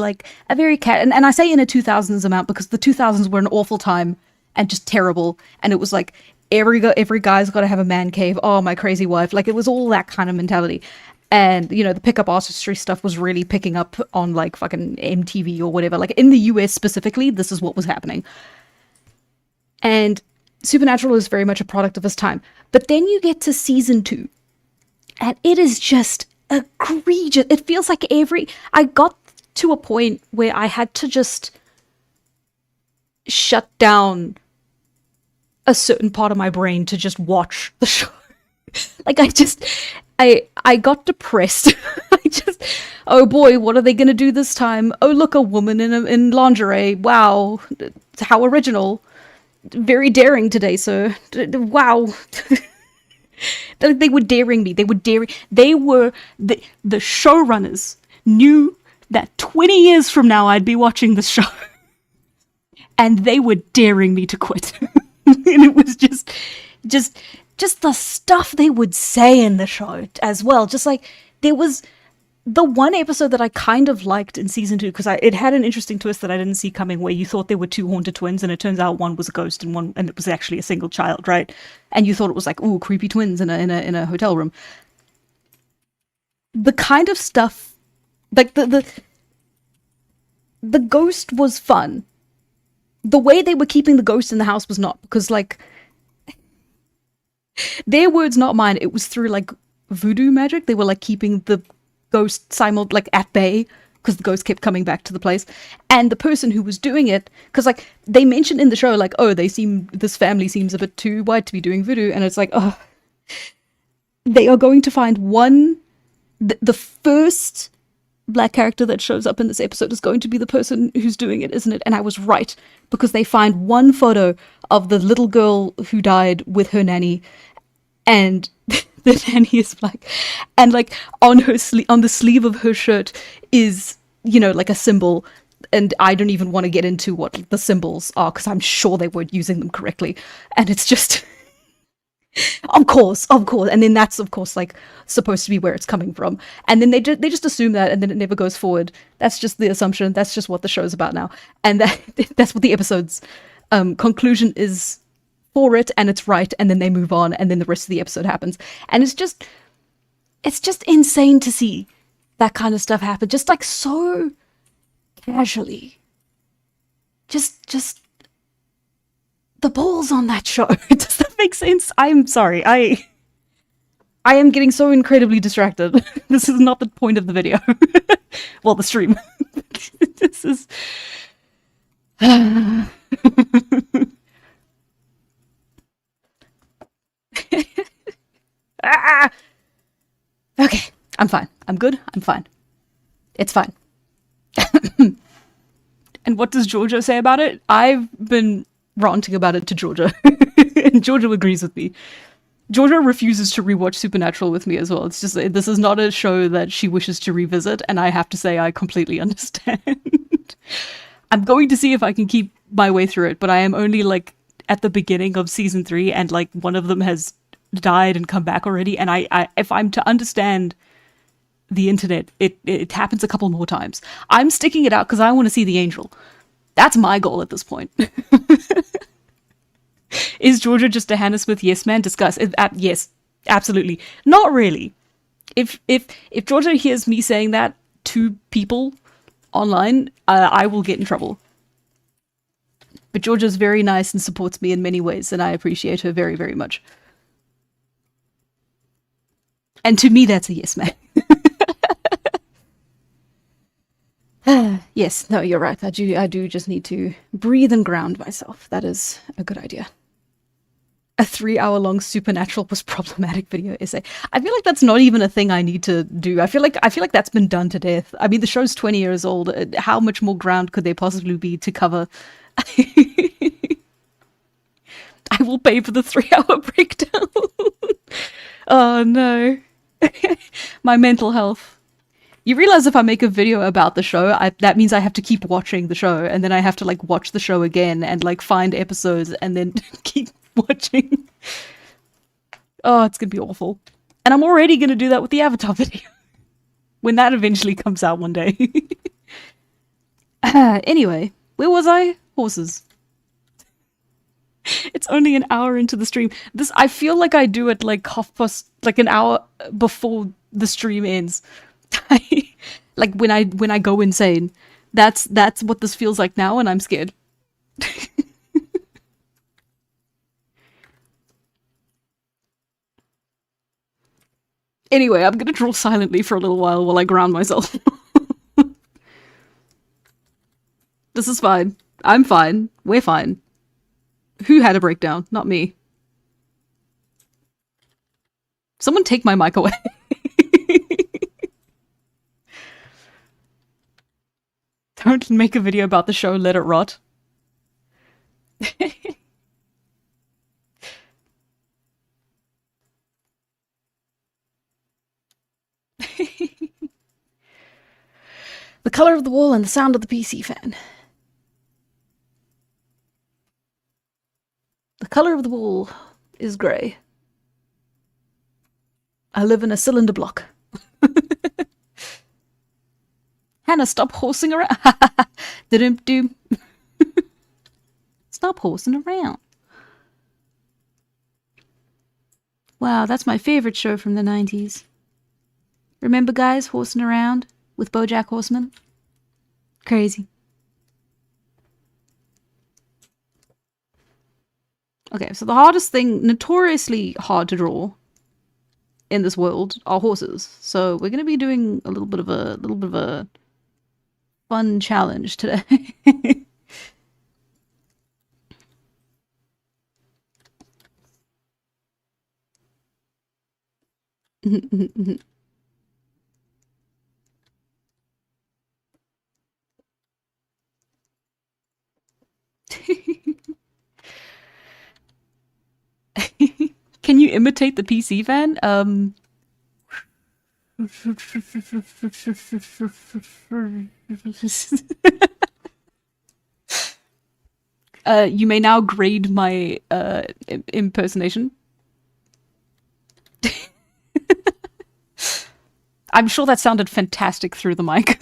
cat, and I say in a 2000s amount because the 2000s were an awful time and just terrible, and it was like every guy's got to have a man cave. Oh, my crazy wife. Like, it was all that kind of mentality. And, you know, the pickup artistry stuff was really picking up on, like, fucking MTV or whatever. Like, in the US specifically, this is what was happening. And Supernatural is very much a product of its time. But then you get to season 2, and it is just egregious. It feels like I got to a point where I had to just shut down a certain part of my brain to just watch the show. Like, I got depressed. Oh boy, what are they gonna do this time? Oh, look, a woman in lingerie. Wow, how original. Very daring today, sir. Wow. They were daring me. They were the showrunners knew that 20 years from now I'd be watching this show. And they were daring me to quit. And it was just the stuff they would say in the show as well. Just like, there was the one episode that I kind of liked in season 2, because it had an interesting twist that I didn't see coming, where you thought there were two haunted twins, and it turns out one was a ghost and it was actually a single child, right? And you thought it was like, ooh, creepy twins in a hotel room. The kind of stuff, like the ghost was fun. The way they were keeping the ghost in the house was not, because like their words, not mine. It was through like voodoo magic. They were like keeping the ghost like at bay, because the ghost kept coming back to the place. And the person who was doing it, because like they mentioned in the show, like, oh, this family seems a bit too white to be doing voodoo, and it's like, oh, they are going to find the first black character that shows up in this episode is going to be the person who's doing it, isn't it? And I was right, because they find one photo of the little girl who died with her nanny, and the nanny is black, and like on the sleeve of her shirt is, you know, like a symbol, and I don't even want to get into what the symbols are, because I'm sure they weren't using them correctly, and it's just of course, and then that's of course like supposed to be where it's coming from, and then they just assume that, and then it never goes forward. That's just the assumption. That's just what the show's about now, and that's what the episode's conclusion is for it, and it's right, and then they move on, and then the rest of the episode happens, and it's just insane to see that kind of stuff happen, just like so casually. Just the balls on that show. Does that make sense? I'm sorry. I am getting so incredibly distracted. This is not the point of the video. Well, the stream. This is... Okay, I'm fine. I'm good. I'm fine. It's fine. And what does Georgia say about it? I've been ranting about it to Georgia, and Georgia agrees with me. Georgia refuses to rewatch Supernatural with me as well. It's just, this is not a show that she wishes to revisit, and I have to say I completely understand. I'm going to see if I can keep my way through it, but I am only like at the beginning of season 3, and like one of them has died and come back already, and I if I'm to understand the internet, it happens a couple more times. I'm sticking it out because I want to see the angel. That's my goal at this point. Is Georgia just a Hannah Smith yes man? Discuss. Yes, absolutely. Not really. If Georgia hears me saying that to people online, I will get in trouble. But Georgia's very nice and supports me in many ways, and I appreciate her very, very much. And to me, that's a yes man. Yes, no, you're right. I do just need to breathe and ground myself. That is a good idea. A 3-hour-long Supernatural was problematic video essay. I feel like that's not even a thing I need to do. I feel like that's been done to death. I mean, the show's 20 years old. How much more ground could there possibly be to cover? I will pay for the 3-hour breakdown. Oh no. My mental health. You realize if I make a video about the show, that means I have to keep watching the show, and then I have to like watch the show again and like find episodes and then keep watching. Oh, it's gonna be awful. And I'm already gonna do that with the Avatar video when that eventually comes out one day. Anyway, where was I? Horses. It's only an hour into the stream. I feel like I do it like like an hour before the stream ends. Like when I go insane. That's what this feels like now, and I'm scared. Anyway, I'm gonna draw silently for a little while I ground myself. This is fine. I'm fine. We're fine. Who had a breakdown? Not me. Someone take my mic away. Don't make a video about the show, let it rot. The color of the wall and the sound of the PC fan. The color of the wall is grey. I live in a cylinder block. Hannah, stop horsing around. Do. Stop horsing around. Wow, that's my favorite show from the 90s. Remember, guys, horsing around with BoJack Horseman? Crazy. Okay, so the hardest thing, notoriously hard to draw in this world, are horses. So we're going to be doing a little bit of a fun challenge today. Can you imitate the PC fan? You may now grade my impersonation. I'm sure that sounded fantastic through the mic.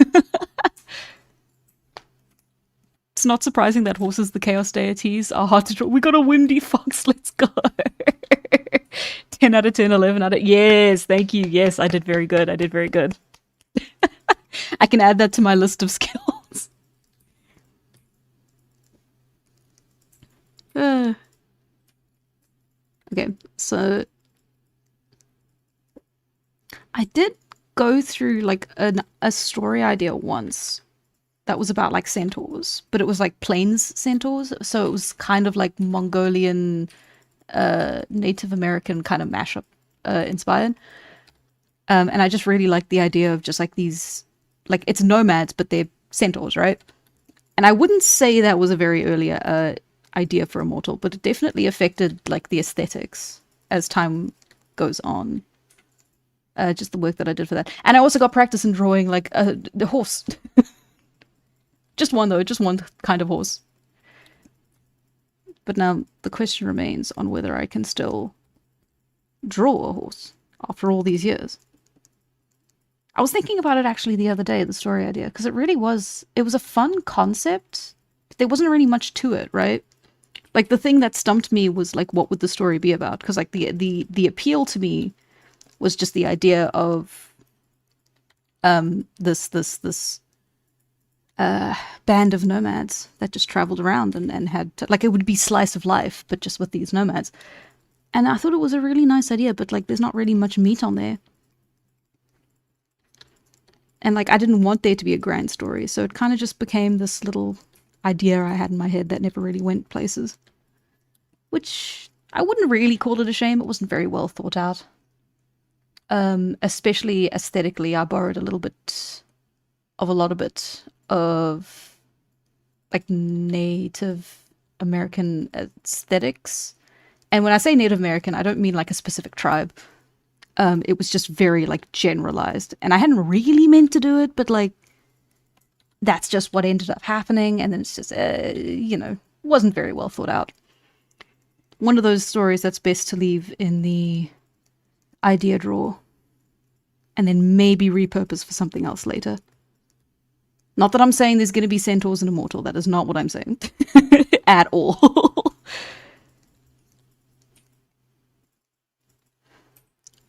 It's not surprising that horses, the chaos deities, are hard to draw. We got a windy fox. Let's go. 10 out of 10, 11 out of... Yes, thank you. Yes, I did very good. I did very good. I can add that to my list of skills. Okay, so... I did go through, like, a story idea once that was about, like, centaurs. But it was, like, plains centaurs. So it was kind of, like, Mongolian... Native American kind of mashup inspired. And I just really like the idea of just like these, like it's nomads, but they're centaurs, right? And I wouldn't say that was a very early idea for Immortal, but it definitely affected like the aesthetics as time goes on. Just the work that I did for that. And I also got practice in drawing like the horse. Just one though, just one kind of horse. But now the question remains on whether I can still draw a horse after all these years. I was thinking about it actually the other day, the story idea, because it was a fun concept. There wasn't really much to it, right? Like the thing that stumped me was like, what would the story be about? Because like the appeal to me was just the idea of this band of nomads that just traveled around and had to, like it would be slice of life, but just with these nomads. And I thought it was a really nice idea, but like there's not really much meat on there. And like I didn't want there to be a grand story, so it kind of just became this little idea I had in my head that never really went places. Which I wouldn't really call it a shame. It wasn't very well thought out. Especially aesthetically, I borrowed a little bit of a lot of it of like Native American aesthetics. And when I say Native American, I don't mean like a specific tribe. It was just very like generalized. And I hadn't really meant to do it, but like that's just what ended up happening. And then it's just, you know, wasn't very well thought out. One of those stories that's best to leave in the idea drawer and then maybe repurpose for something else later. Not that I'm saying there's going to be centaurs in Immortal. That is not what I'm saying. At all.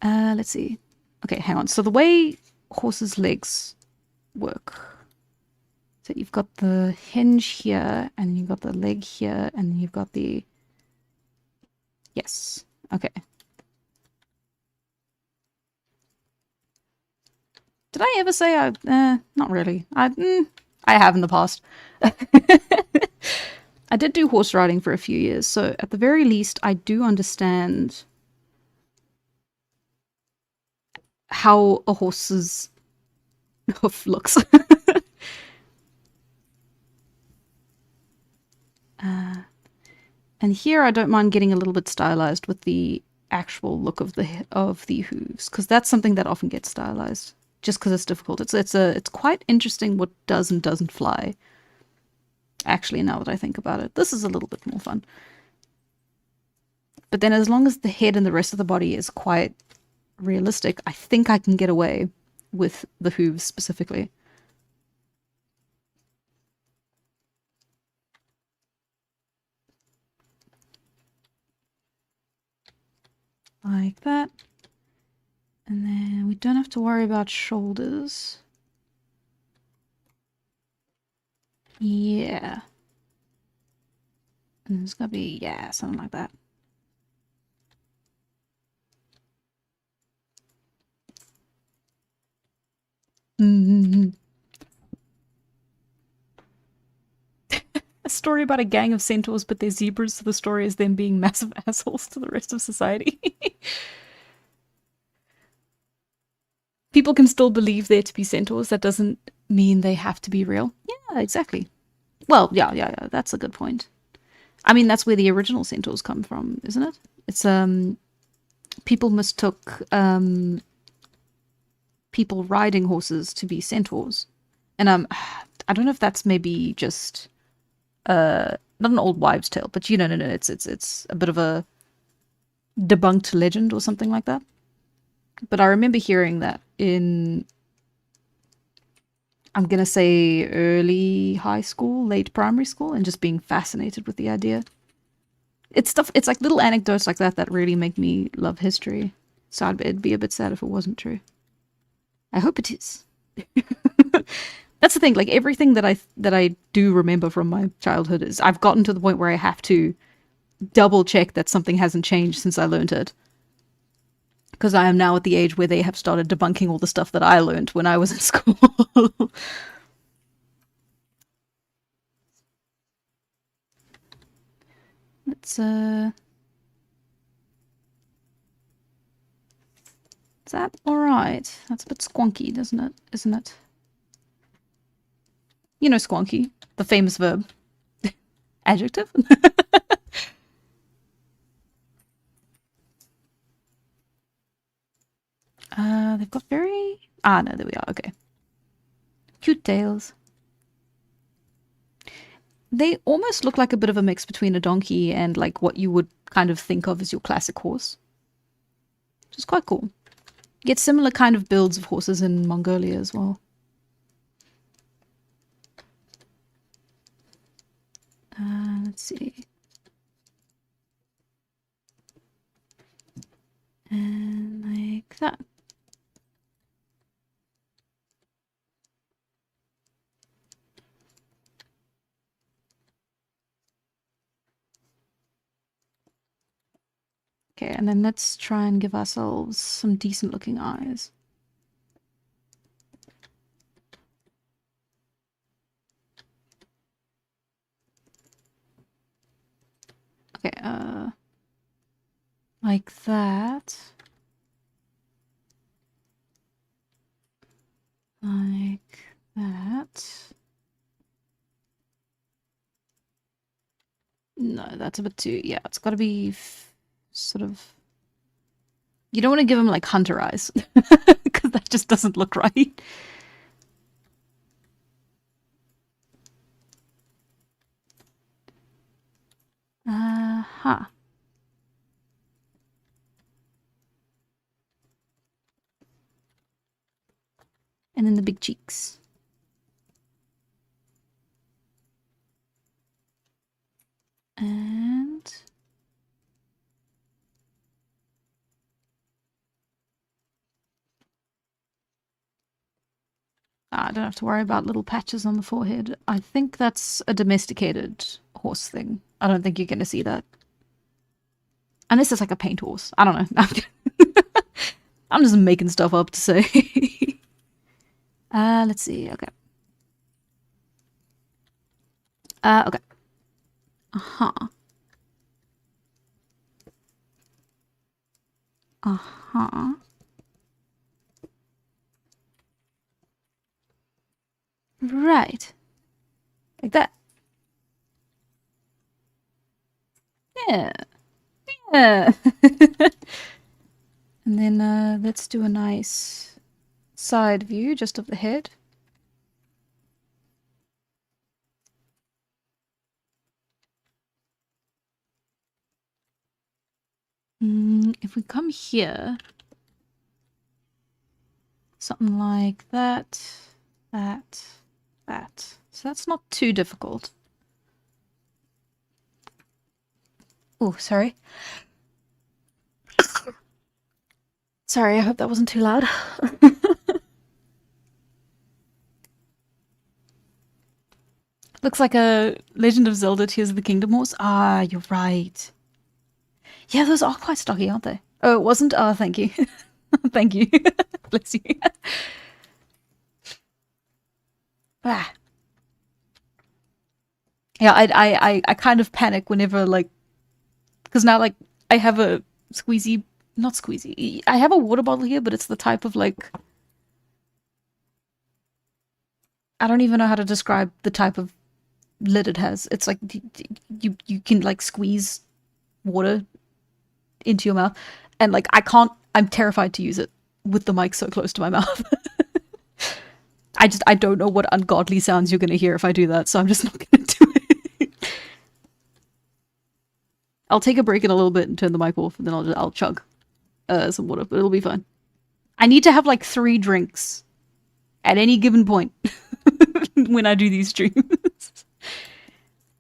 Let's see. Okay, hang on. So the way horses' legs work. So you've got the hinge here, and you've got the leg here, and you've got the... Yes. Okay. Did I ever say I... not really. I have in the past. I did do horse riding for a few years, so at the very least, I do understand how a horse's hoof looks. And here I don't mind getting a little bit stylized with the actual look of the hooves, because that's something that often gets stylized. Just because it's difficult. It's quite interesting what does and doesn't fly. Actually, now that I think about it, this is a little bit more fun. But then as long as the head and the rest of the body is quite realistic, I think I can get away with the hooves specifically. Like that. And then we don't have to worry about shoulders. Yeah. And it's gonna be, yeah, something like that. Mm-hmm. A story about a gang of centaurs, but they're zebras, so the story is them being massive assholes to the rest of society. People can still believe there to be centaurs. That doesn't mean they have to be real. Yeah, exactly. Well, yeah. That's a good point. I mean, that's where the original centaurs come from, isn't it? It's people mistook people riding horses to be centaurs, and I don't know if that's maybe just not an old wives' tale, but no, it's a bit of a debunked legend or something like that. But I remember hearing that in, I'm gonna say, early high school, late primary school, and just being fascinated with the idea. It's stuff. It's like little anecdotes like that that really make me love history. So it'd be a bit sad if it wasn't true. I hope it is. That's the thing. Like everything that I do remember from my childhood is I've gotten to the point where I have to double check that something hasn't changed since I learned it. Because I am now at the age where they have started debunking all the stuff that I learned when I was in school. Let's is that alright? That's a bit squonky, doesn't it? Isn't it? You know squonky, the famous verb. Adjective? They've got very... Ah, no, there we are. Okay. Cute tails. They almost look like a bit of a mix between a donkey and like what you would kind of think of as your classic horse. Which is quite cool. You get similar kind of builds of horses in Mongolia as well. Let's see. And like that. Okay, and then let's try and give ourselves some decent looking eyes. Okay, like that. Like that. No, that's a bit too... Yeah, it's got to be sort of... You don't want to give them like hunter eyes, because that just doesn't look right. Uh-huh. And then the big cheeks. And... I don't have to worry about little patches on the forehead. I think that's a domesticated horse thing. I don't think you're going to see that. Unless it's like a paint horse. I don't know. I'm just making stuff up to say. Let's see. Okay. Okay. Uh-huh. Uh-huh. Right. Like that. Yeah. Yeah. And then let's do a nice side view just of the head. If we come here, something like that, that, that. So that's not too difficult. Oh, sorry. Sorry, I hope that wasn't too loud. Looks like a Legend of Zelda Tears of the Kingdom horse. Ah, you're right. Yeah, those are quite stocky, aren't they? Oh, it wasn't? Oh, thank you. Thank you. Bless you. Ah. Yeah, I kind of panic whenever, like, because now, like, I have a squeezy, not squeezy, I have a water bottle here, but it's the type of, like, I don't even know how to describe the type of lid it has. It's like, you can, like, squeeze water into your mouth, and, like, I'm terrified to use it with the mic so close to my mouth. I don't know what ungodly sounds you're gonna hear if I do that, so I'm just not gonna do it. I'll take a break in a little bit and turn the mic off, and then I'll chug some water, but it'll be fine. I need to have like 3 drinks at any given point when I do these streams.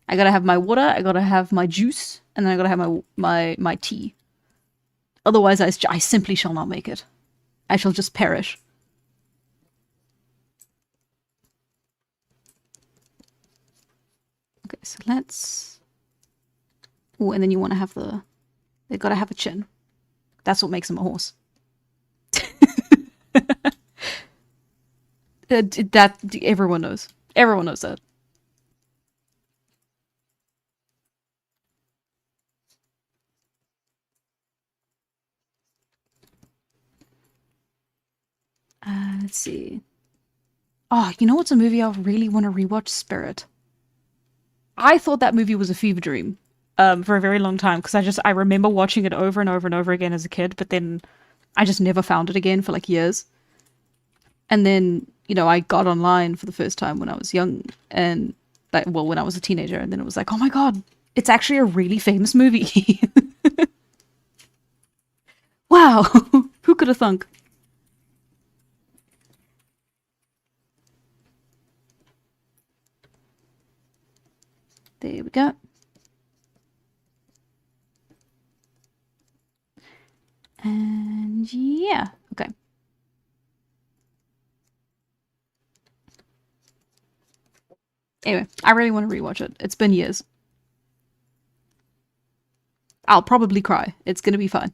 I gotta have my water, I gotta have my juice, and then I gotta have my tea. Otherwise, I simply shall not make it. I shall just perish. Okay, so let's... Oh, and then you want to have the... They gotta have a chin. That's what makes them a horse. That everyone knows. Everyone knows that. Let's see. Oh, you know what's a movie I really want to rewatch? Spirit. I thought that movie was a fever dream for a very long time because I remember watching it over and over and over again as a kid, but then I just never found it again for like years. And then, you know, I got online for the first time when I was young and like, well, when I was a teenager, and then it was like, oh my god, it's actually a really famous movie. Wow, who could have thunk? There we go. And yeah, okay. Anyway, I really want to rewatch it. It's been years. I'll probably cry. It's gonna be fine.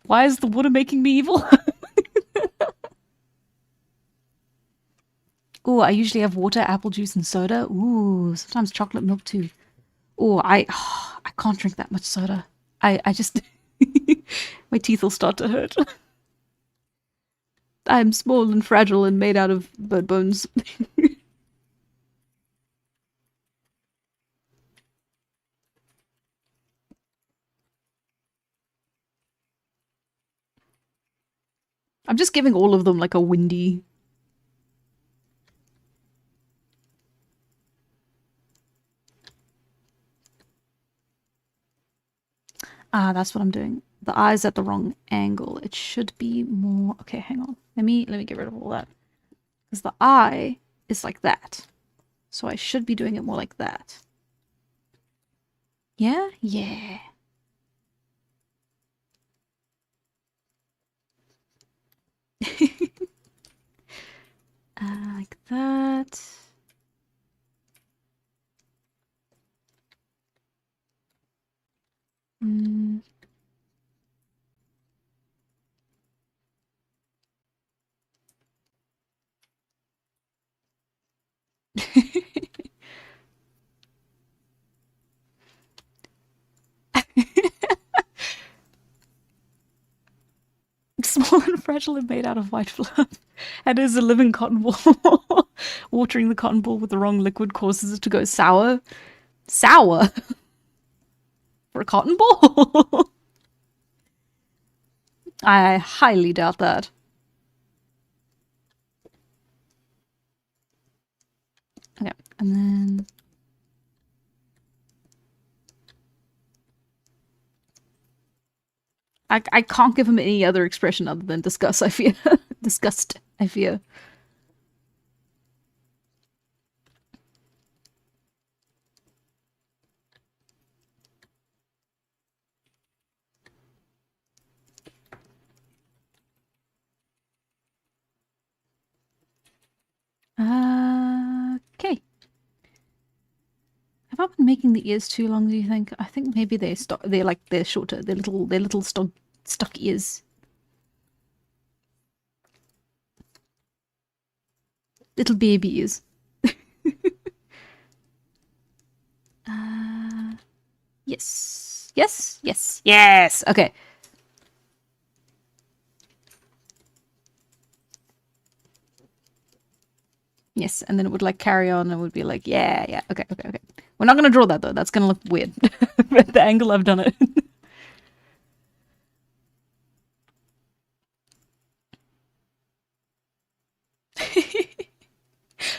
Why is the water making me evil? Ooh, I usually have water, apple juice, and soda. Ooh, sometimes chocolate milk too. Ooh, I can't drink that much soda. I just... my teeth will start to hurt. I'm small and fragile and made out of bird bones. I'm just giving all of them like a windy... Ah, that's what I'm doing. The eye's at the wrong angle. It should be more... Okay, hang on. Let me get rid of all that. Because the eye is like that. So I should be doing it more like that. Yeah? Yeah. Like that. Mm. Small and fragile and made out of white fluff. And is a living cotton ball. Watering the cotton ball with the wrong liquid causes it to go sour. Sour? For a cotton ball? I highly doubt that. Okay, and then... I can't give him any other expression other than disgust, I fear. Disgust, I fear. Have I been making the ears too long, do you think? I think maybe they're shorter. They're little stuck ears. Little baby ears. Yes. Yes. Yes. Yes. Okay. Yes, and then it would like carry on and it would be like, yeah, yeah, okay. We're not gonna draw that though. That's gonna look weird. At the angle I've done it.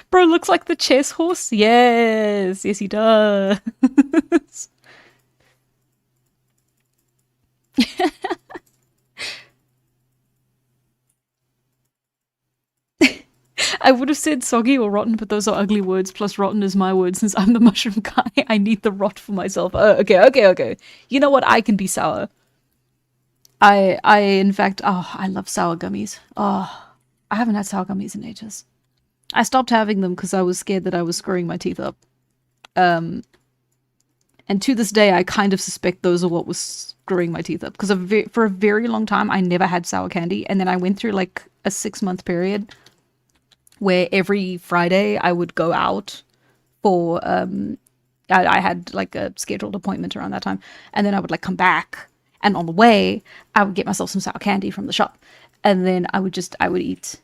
Bro looks like the chess horse. Yes, yes he does. I would have said soggy or rotten, but those are ugly words. Plus, rotten is my word. Since I'm the mushroom guy, I need the rot for myself. Oh, okay. You know what? I can be sour. In fact, oh, I love sour gummies. Oh, I haven't had sour gummies in ages. I stopped having them because I was scared that I was screwing my teeth up. And to this day, I kind of suspect those are what was screwing my teeth up. Because for a very long time, I never had sour candy. And then I went through like a 6-month period where every Friday I would go out for, I had like a scheduled appointment around that time. And then I would like come back. And on the way, I would get myself some sour candy from the shop. And then I would eat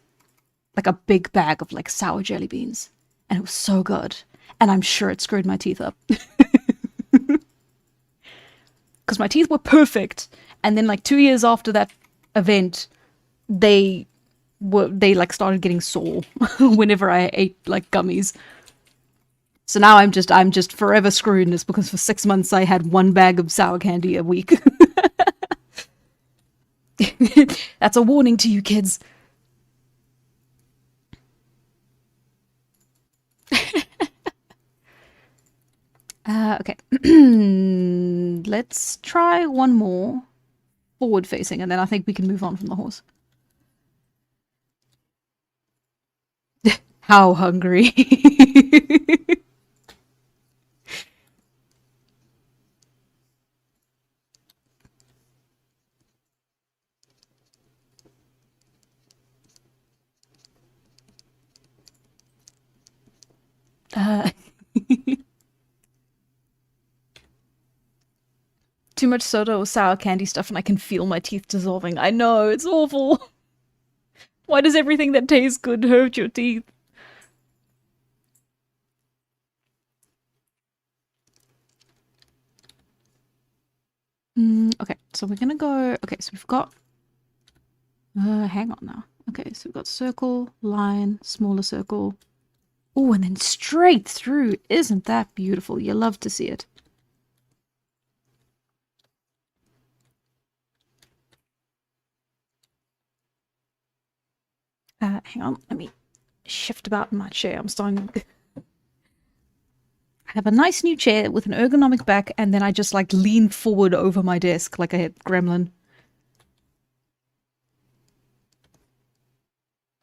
like a big bag of like sour jelly beans. And it was so good. And I'm sure it screwed my teeth up. Because my teeth were perfect. And then like 2 years after that event, they like started getting sore whenever I ate like gummies. So now I'm just forever screwed in this because for 6 months I had one bag of sour candy a week. That's a warning to you kids. Okay. Let's try one more forward facing and then I think we can move on from the horse. How hungry. Too much soda or sour candy stuff and I can feel my teeth dissolving. I know, it's awful. Why does everything that tastes good hurt your teeth? Okay, so we're gonna go... Okay, so we've got... hang on now. Okay, so we've got circle, line, smaller circle. Oh, and then straight through. Isn't that beautiful? You love to see it. Hang on, let me shift about in my chair. I'm starting... I have a nice new chair with an ergonomic back, and then I just like lean forward over my desk like a gremlin.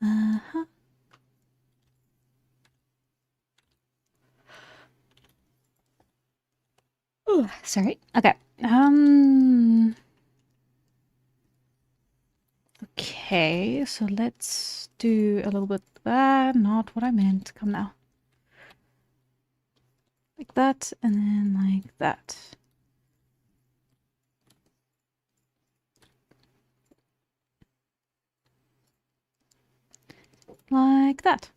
Uh-huh. Ooh, sorry. Okay. Okay, so let's do a little bit... not what I meant. Come now. Like that, and then like that. Like that.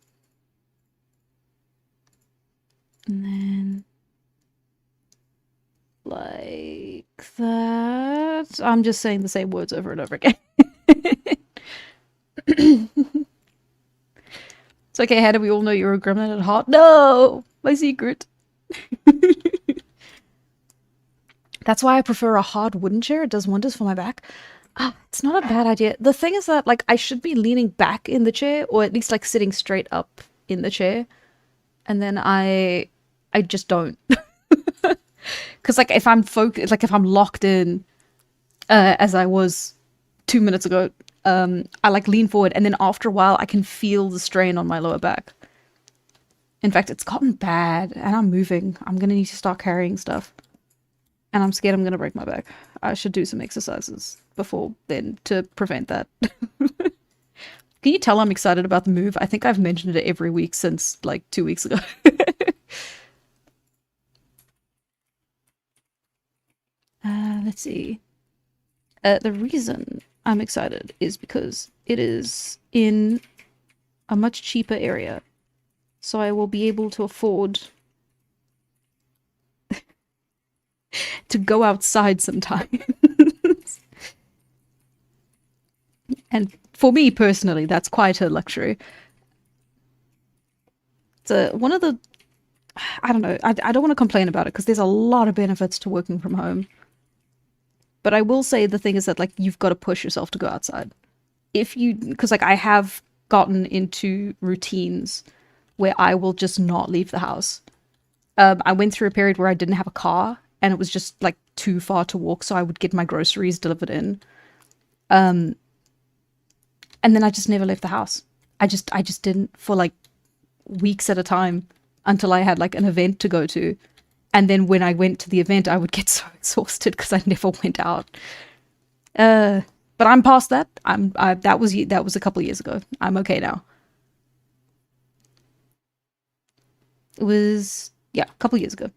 And then... like that. I'm just saying the same words over and over again. It's okay, Hannah, we all know you're a gremlin at heart. No! My secret. That's why I prefer a hard wooden chair. It does wonders for my back. It's not a bad idea. The thing is that, like, I should be leaning back in the chair, or at least, like, sitting straight up in the chair. And then I just don't. Because, like, if I'm focused, like, if I'm locked in, as I was 2 minutes ago, I, like, lean forward, and then after a while, I can feel the strain on my lower back. In fact, it's gotten bad, and I'm moving. I'm gonna need to start carrying stuff. And I'm scared I'm gonna break my back. I should do some exercises before then to prevent that. Can you tell I'm excited about the move? I think I've mentioned it every week since like 2 weeks ago. Let's see. The reason I'm excited is because it is in a much cheaper area. So I will be able to afford to go outside sometimes. And for me personally, that's quite a luxury. It's one of the, I don't know, I don't want to complain about it because there's a lot of benefits to working from home. But I will say the thing is that like you've got to push yourself to go outside. Because like I have gotten into routines where I will just not leave the house. I went through a period where I didn't have a car and it was just like too far to walk, so I would get my groceries delivered in. And then I just never left the house. I just didn't for like weeks at a time until I had like an event to go to. And then when I went to the event, I would get so exhausted because I never went out. But I'm past that. That was a couple of years ago. I'm okay now. It was, yeah, a couple of years ago.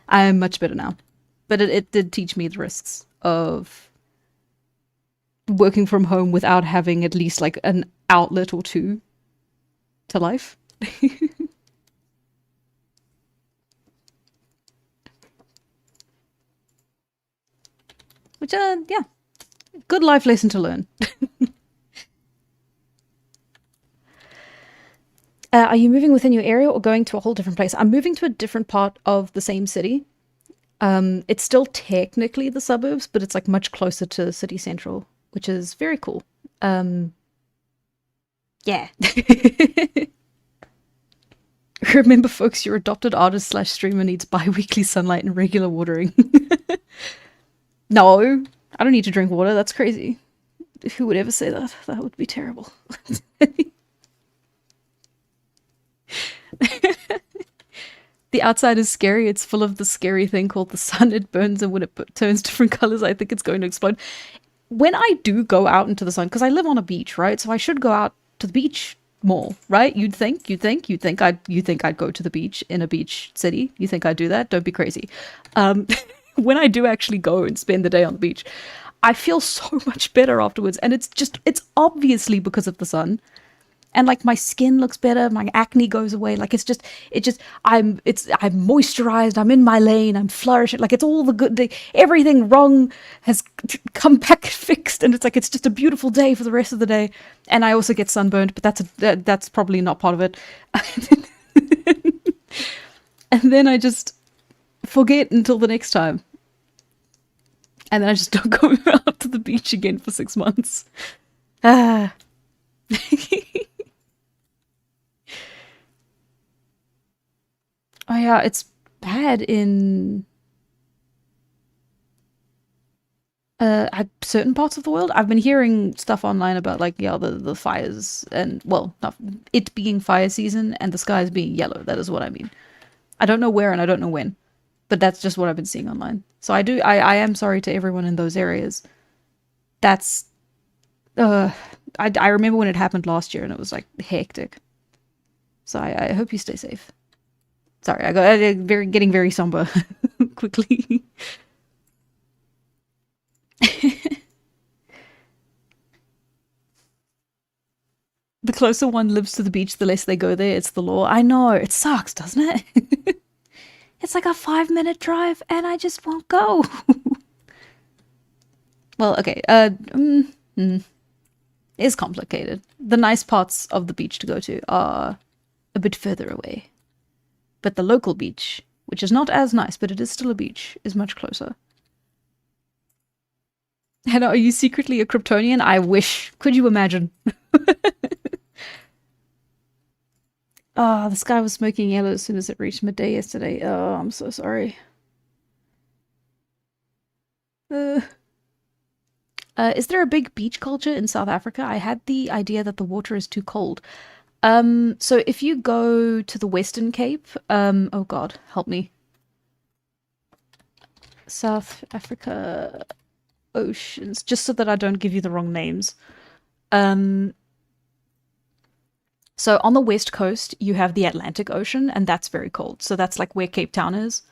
I'm much better now. But it did teach me the risks of working from home without having at least like an outlet or two to life. Which, yeah, good life lesson to learn. Are you moving within your area or going to a whole different place? I'm moving to a different part of the same city. It's still technically the suburbs, but it's like much closer to city central, which is very cool. Yeah. Remember, folks, your adopted artist / streamer needs bi-weekly sunlight and regular watering. No, I don't need to drink water. That's crazy. Who would ever say that? That would be terrible. The outside is scary. It's full of the scary thing called the sun. It burns, and when it turns different colors, I think it's going to explode. When I do go out into the sun, because I live on a beach, right? So I should go out to the beach more, right? You'd think I'd go to the beach in a beach city. You think I'd do that? Don't be crazy. When I do actually go and spend the day on the beach, I feel so much better afterwards. And it's obviously because of the sun. And like my skin looks better, my acne goes away. Like I'm moisturized, I'm in my lane, I'm flourishing. Like it's all the good, everything wrong has come back fixed. And it's like, it's just a beautiful day for the rest of the day. And I also get sunburned, but that's probably not part of it. And then I just forget until the next time. And then I just don't go out to the beach again for 6 months. Oh yeah, it's bad in certain parts of the world. I've been hearing stuff online about like, yeah, the fires and, well, not it being fire season and the skies being yellow. That is what I mean. I don't know where and I don't know when, but that's just what I've been seeing online. So I am sorry to everyone in those areas. That's, I remember when it happened last year and it was like hectic. So I hope you stay safe. Sorry, I got getting very somber quickly. The closer one lives to the beach, the less they go there. It's the law. I know, it sucks, doesn't it? It's like a 5-minute drive and I just won't go. Well, okay. It's complicated. The nice parts of the beach to go to are a bit further away. But the local beach, which is not as nice, but it is still a beach, is much closer. Hannah, are you secretly a Kryptonian? I wish. Could you imagine? Oh, the sky was smoking yellow as soon as it reached midday yesterday. Oh, I'm so sorry. Is there a big beach culture in South Africa? I had the idea that the water is too cold. So if you go to the Western Cape, oh God, help me. South Africa Oceans, just so that I don't give you the wrong names. So on the west coast, you have the Atlantic Ocean, and that's very cold. So that's like where Cape Town is.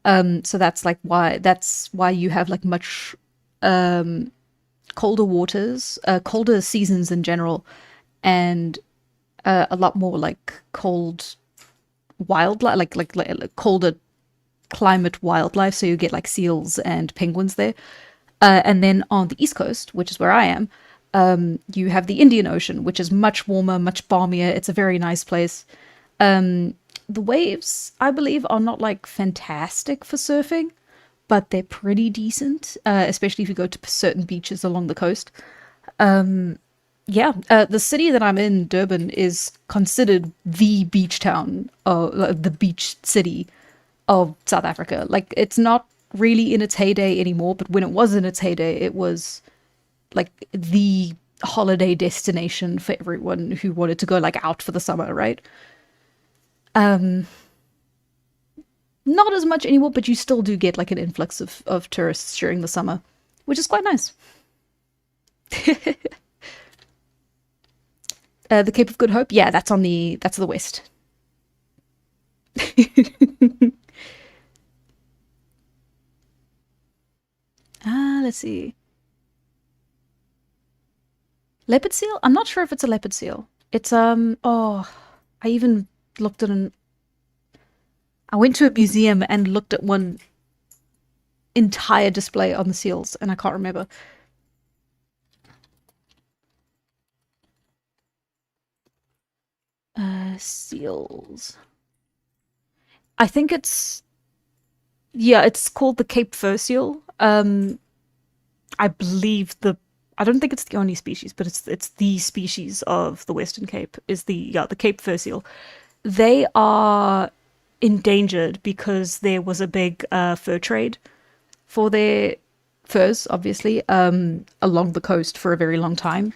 So that's why you have like much colder waters, colder seasons in general, and a lot more like cold wildlife, like colder climate wildlife. So you get like seals and penguins there. And then on the east coast, which is where I am, you have the Indian Ocean, which is much warmer, much balmier. It's a very nice place. The waves, I believe, are not like fantastic for surfing, but they're pretty decent, especially if you go to certain beaches along the coast. The city that I'm in, Durban, is considered the beach town, or the beach city of South Africa. Like, it's not really in its heyday anymore, but when it was in its heyday, it was like the holiday destination for everyone who wanted to go like out for the summer, right? Not as much anymore, but you still do get like an influx of tourists during the summer, which is quite nice. The Cape of Good Hope, yeah, that's the west. Let's see. Leopard seal? I'm not sure if it's a leopard seal. It's I even looked at I went to a museum and looked at one entire display on the seals, and I can't remember. Seals. I think it's called the Cape fur seal. I believe I don't think it's the only species, but it's the species of the Western Cape is the Cape fur seal. They are endangered because there was a big fur trade for their furs, obviously, along the coast for a very long time.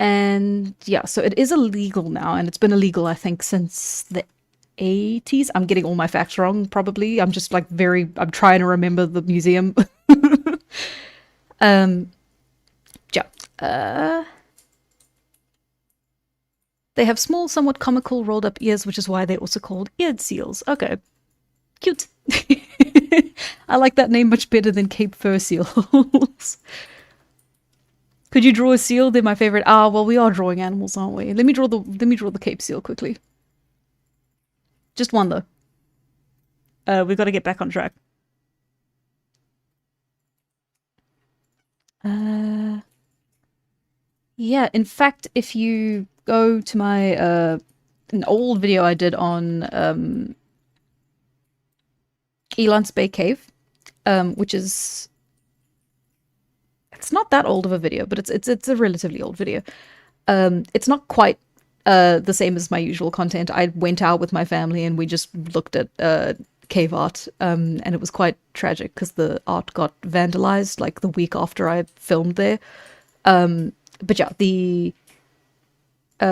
And yeah, so it is illegal now, and it's been illegal, I think, since the 80s. I'm getting all my facts wrong, probably. I'm just like I'm trying to remember the museum. They have small, somewhat comical rolled up ears, which is why they're also called eared seals. Okay. Cute. I like that name much better than Cape fur seals. Could you draw a seal? They're my favorite. Well, we are drawing animals, aren't we? Let me draw the Cape seal quickly. Just one though. We've got to get back on track. Yeah, in fact, if you go to my an old video I did on Eland's Bay Cave, which is it's not that old of a video, but it's a relatively old video. It's not quite the same as my usual content. I went out with my family and we just looked at cave art, and it was quite tragic because the art got vandalized like the week after I filmed there. But yeah,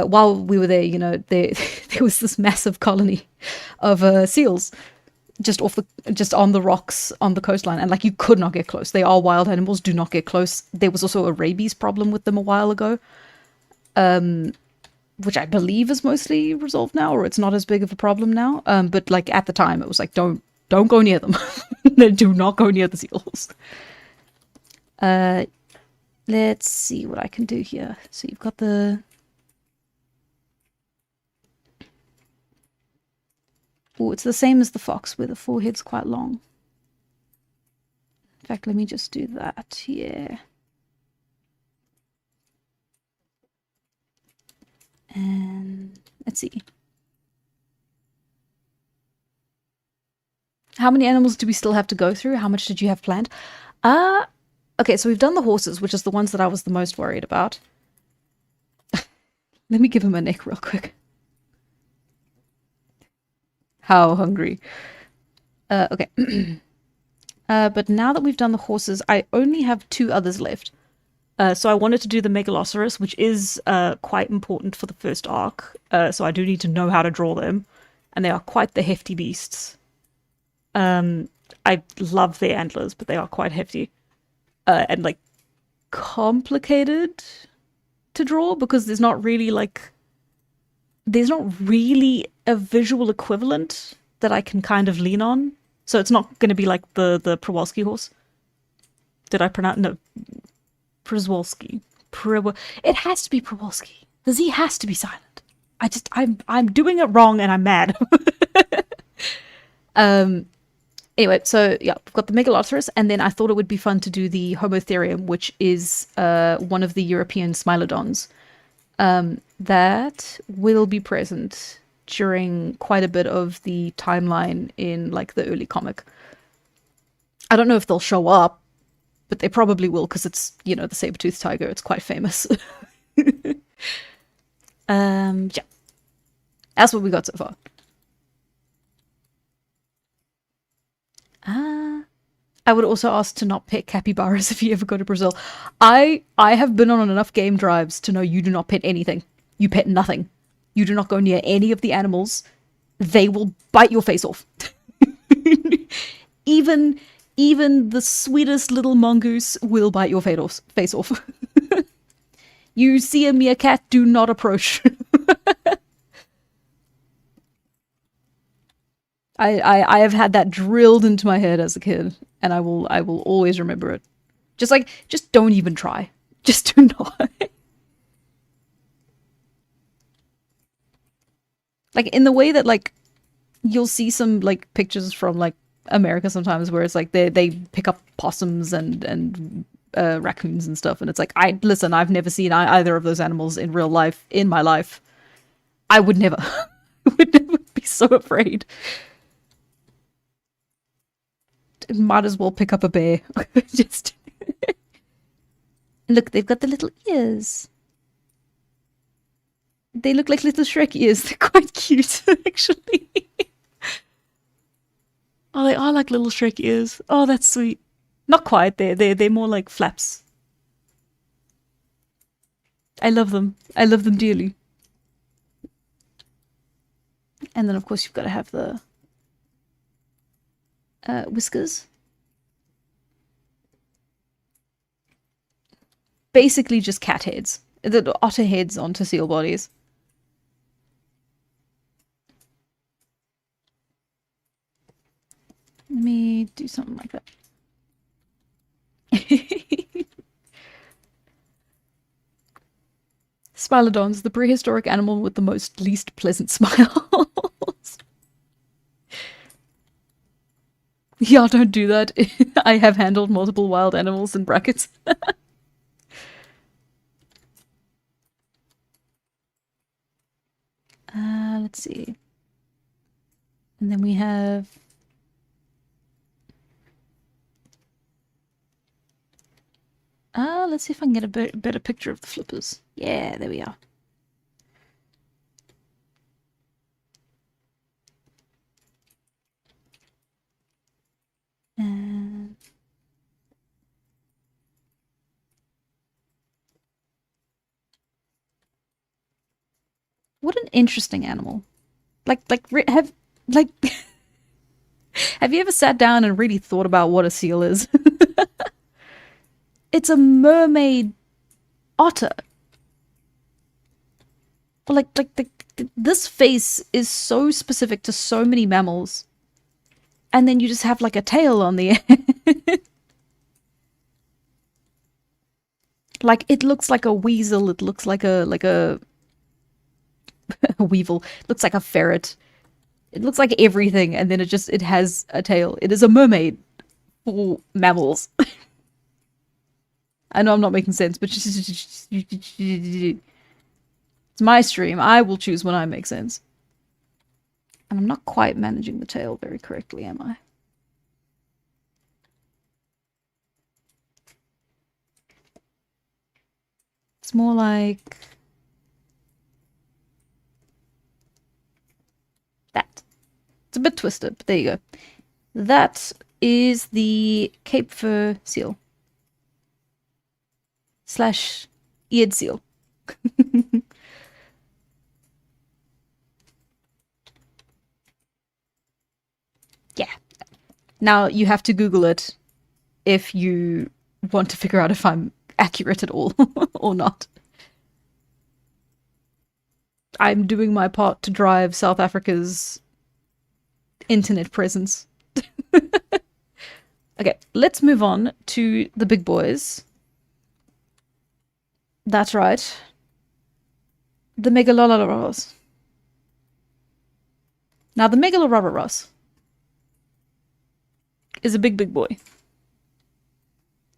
while we were there, you know, there was this massive colony of seals just on the rocks on the coastline, and like you could not get close. They are wild animals, do not get close. There was also a rabies problem with them a while ago, which I believe is mostly resolved now, or it's not as big of a problem now. But like at the time, it was like don't go near them. Do not go near the seals. Let's see what I can do here. So you've got the it's the same as the fox, where the forehead's quite long. In fact, let me just do that here. And let's see. How many animals do we still have to go through? How much did you have planned? Okay, so we've done the horses, which is the ones that I was the most worried about. Let me give him a neck real quick. How hungry. Okay. But now that we've done the horses, I only have 2 others left. So I wanted to do the Megaloceros, which is quite important for the first arc. So I do need to know how to draw them. And they are quite the hefty beasts. I love their antlers, but they are quite hefty. And like complicated to draw because there's not really a visual equivalent that I can kind of lean on. So it's not going to be like the Przewalski horse. Did I pronounce? No. Przewalski. It has to be Przewalski. The Z has to be silent. I'm doing it wrong and I'm mad. Anyway, so yeah, we've got the Megaloceros, and then I thought it would be fun to do the Homotherium, which is one of the European Smilodons. That will be present during quite a bit of the timeline in like the early comic. I don't know if they'll show up, but they probably will because it's, you know, the saber-toothed tiger. It's quite famous. Yeah. That's what we got so far. I would also ask to not pet capybaras if you ever go to Brazil. I have been on enough game drives to know you do not pet anything. You pet nothing. You do not go near any of the animals. They will bite your face off. Even the sweetest little mongoose will bite your face off. You see a meerkat, do not approach. I have had that drilled into my head as a kid, and I will always remember it. Just don't even try. Just do not. Like in the way that like you'll see some like pictures from like America sometimes where it's like they pick up possums and raccoons and stuff, and it's like I've never seen either of those animals in real life in my life. I would never. I would never be so afraid. Might as well pick up a bear. Just look, they've got the little ears. They look like little Shrek ears. They're quite cute, actually. Oh, they are like little Shrek ears. Oh, that's sweet. Not quite. They're more like flaps. I love them. I love them dearly. And then, of course, you've got to have the whiskers. Basically just cat heads. The otter heads onto seal bodies. Let me do something like that. Smilodons, the prehistoric animal with the most least pleasant smiles. Yeah, don't do that. I have handled multiple wild animals in brackets. Let's see. And then we have... let's see if I can get a better picture of the flippers. Yeah, there we are. And... what an interesting animal. Have you ever sat down and really thought about what a seal is? It's a mermaid otter. This face is so specific to so many mammals. And then you just have like a tail on the end. Like it looks like a weasel, it looks like a a weevil, it looks like a ferret. It looks like everything, and then it has a tail. It is a mermaid for mammals. I know I'm not making sense, but it's my stream. I will choose when I make sense. And I'm not quite managing the tail very correctly, am I? It's more like that. It's a bit twisted, but there you go. That is the Cape Fur seal. slash eared seal. Yeah. Now you have to Google it if you want to figure out if I'm accurate at all or not. I'm doing my part to drive South Africa's internet presence. Okay, let's move on to the big boys. That's right. The Megaloloros. Now, the Megaloloros is a big boy.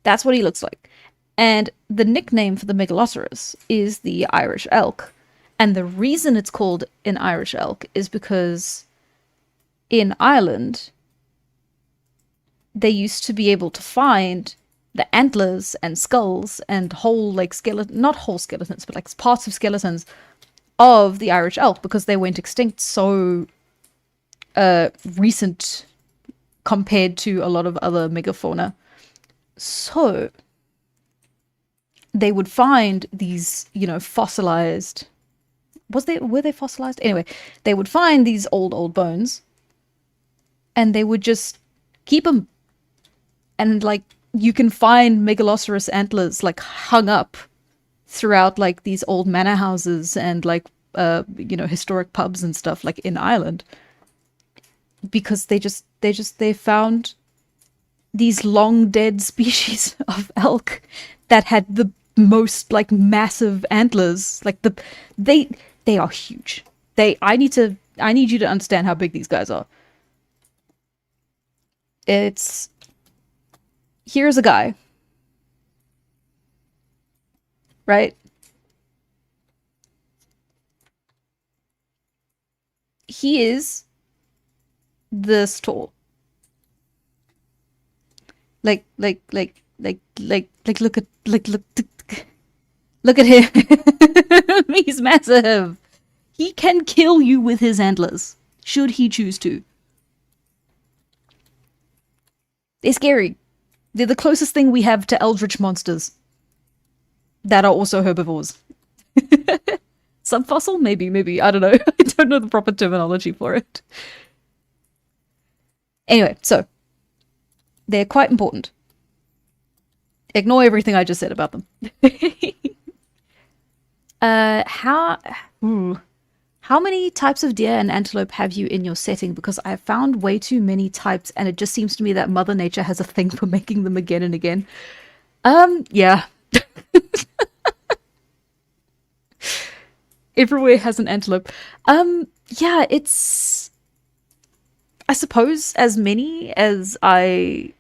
That's what he looks like. And the nickname for the Megalosaurus is the Irish elk. And the reason it's called an Irish elk is because in Ireland, they used to be able to find the antlers and skulls and whole, like, skeleton, not whole skeletons, but like parts of skeletons of the Irish elk because they went extinct so recent compared to a lot of other megafauna. So they would find these, you know, fossilized. Were they fossilized? Anyway, they would find these old bones, and they would just keep them. And like you can find Megalosaurus antlers like hung up throughout like these old manor houses and like you know, historic pubs and stuff like in Ireland, because they found these long dead species of elk that had the most like massive antlers. Like they are huge. I need you to understand how big these guys are. Here's a guy, right? He is this tall. Like look at him. He's massive. He can kill you with his antlers, should he choose to. They're scary. They're the closest thing we have to eldritch monsters that are also herbivores. Subfossil? Maybe. I don't know. I don't know the proper terminology for it. Anyway, so they're quite important. Ignore everything I just said about them. How many types of deer and antelope have you in your setting? Because I have found way too many types, and it just seems to me that Mother Nature has a thing for making them again and again. Yeah. Everywhere has an antelope. Yeah, it's, I suppose, as many as I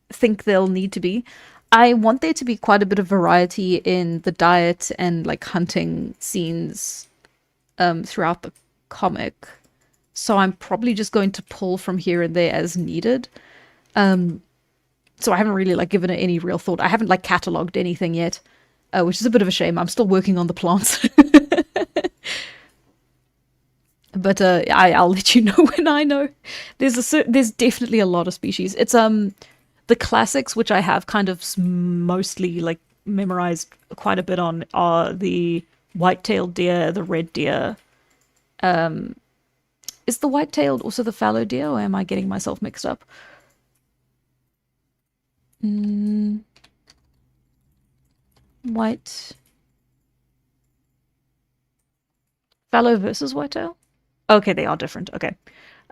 think they'll need to be. I want there to be quite a bit of variety in the diet and like hunting scenes throughout the comic. So I'm probably just going to pull from here and there as needed. So I haven't really like given it any real thought. I haven't like catalogued anything yet, which is a bit of a shame. I'm still working on the plants. But I'll let you know when I know. There's definitely a lot of species. It's the classics, which I have kind of mostly like memorized quite a bit on, are the white-tailed deer, the red deer. Is the white-tailed also the fallow deer, or am I getting myself mixed up? White fallow versus whitetail? Okay, they are different. Okay.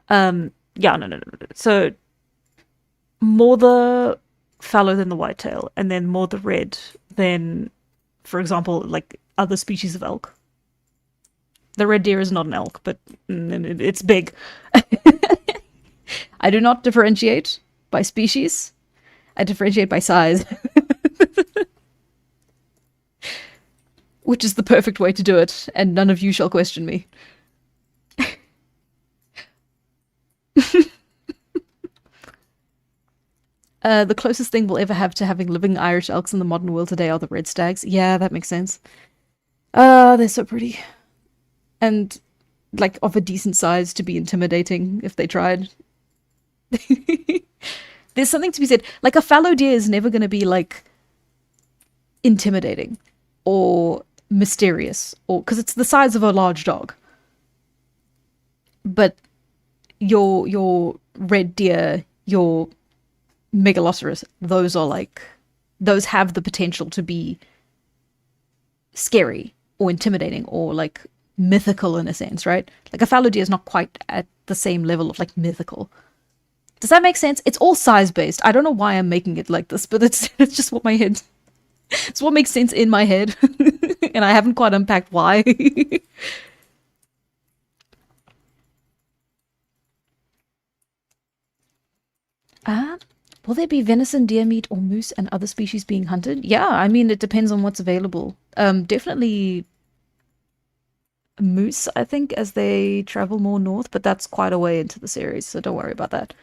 Yeah, no. So more the fallow than the whitetail, and then more the red than, for example, like other species of elk. The red deer is not an elk, but it's big. I do not differentiate by species. I differentiate by size. Which is the perfect way to do it, and none of you shall question me. The closest thing we'll ever have to having living Irish elks in the modern world today are the red stags. Yeah, that makes sense. They're so pretty. And, like, of a decent size to be intimidating if they tried. There's something to be said. Like, a fallow deer is never going to be, like... intimidating or mysterious, or because it's the size of a large dog. But your red deer, your megaloceros, those have the potential to be scary or intimidating or like mythical in a sense, right? Like a fallow deer is not quite at the same level of like mythical. Does that make sense? It's all size based. I don't know why I'm making it like this, but it's just what my head. It's what makes sense in my head, and I haven't quite unpacked why. Ah, will there be venison, deer meat, or moose and other species being hunted? Yeah, I mean it depends on what's available. Definitely moose, I think, as they travel more north, but that's quite a way into the series, so don't worry about that.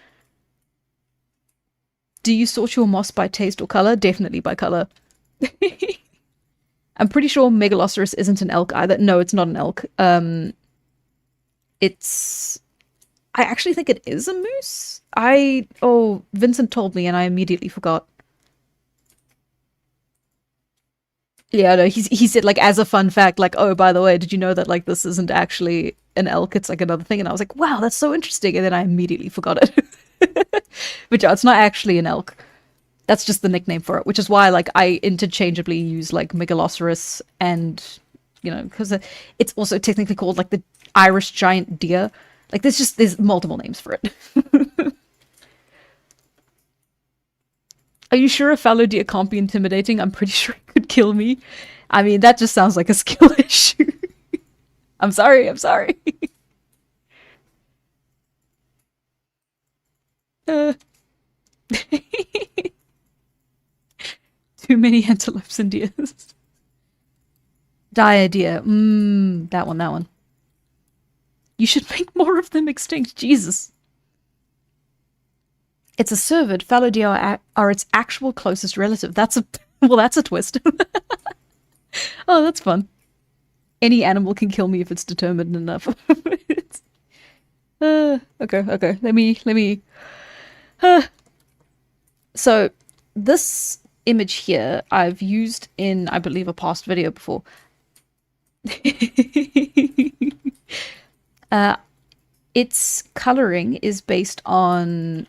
Do you sort your moss by taste or color? Definitely by color. I'm pretty sure Megaloceros isn't an elk either. No, it's not an elk. It's... I actually think it is a moose. Oh, Vincent told me and I immediately forgot. Yeah, no, he said, like, as a fun fact, like, oh, by the way, did you know that, like, this isn't actually an elk, it's like another thing? And I was like, wow, that's so interesting. And then I immediately forgot it. But yeah, it's not actually an elk. That's just the nickname for it, which is why, like, I interchangeably use, like, Megaloceros and, you know, because it's also technically called, like, the Irish giant deer. Like, there's multiple names for it. Are you sure a fallow deer can't be intimidating? I'm pretty sure it could kill me. I mean, that just sounds like a skill issue. I'm sorry, I'm sorry. uh. Too many antelopes and deers. Dire deer. That one. You should make more of them extinct. Jesus. It's a cervid. Fallow deer are its actual closest relative. That's a... Well, that's a twist. Oh, that's fun. Any animal can kill me if it's determined enough. Okay. Let me... So, this image here I've used in, I believe, a past video before. Its coloring is based on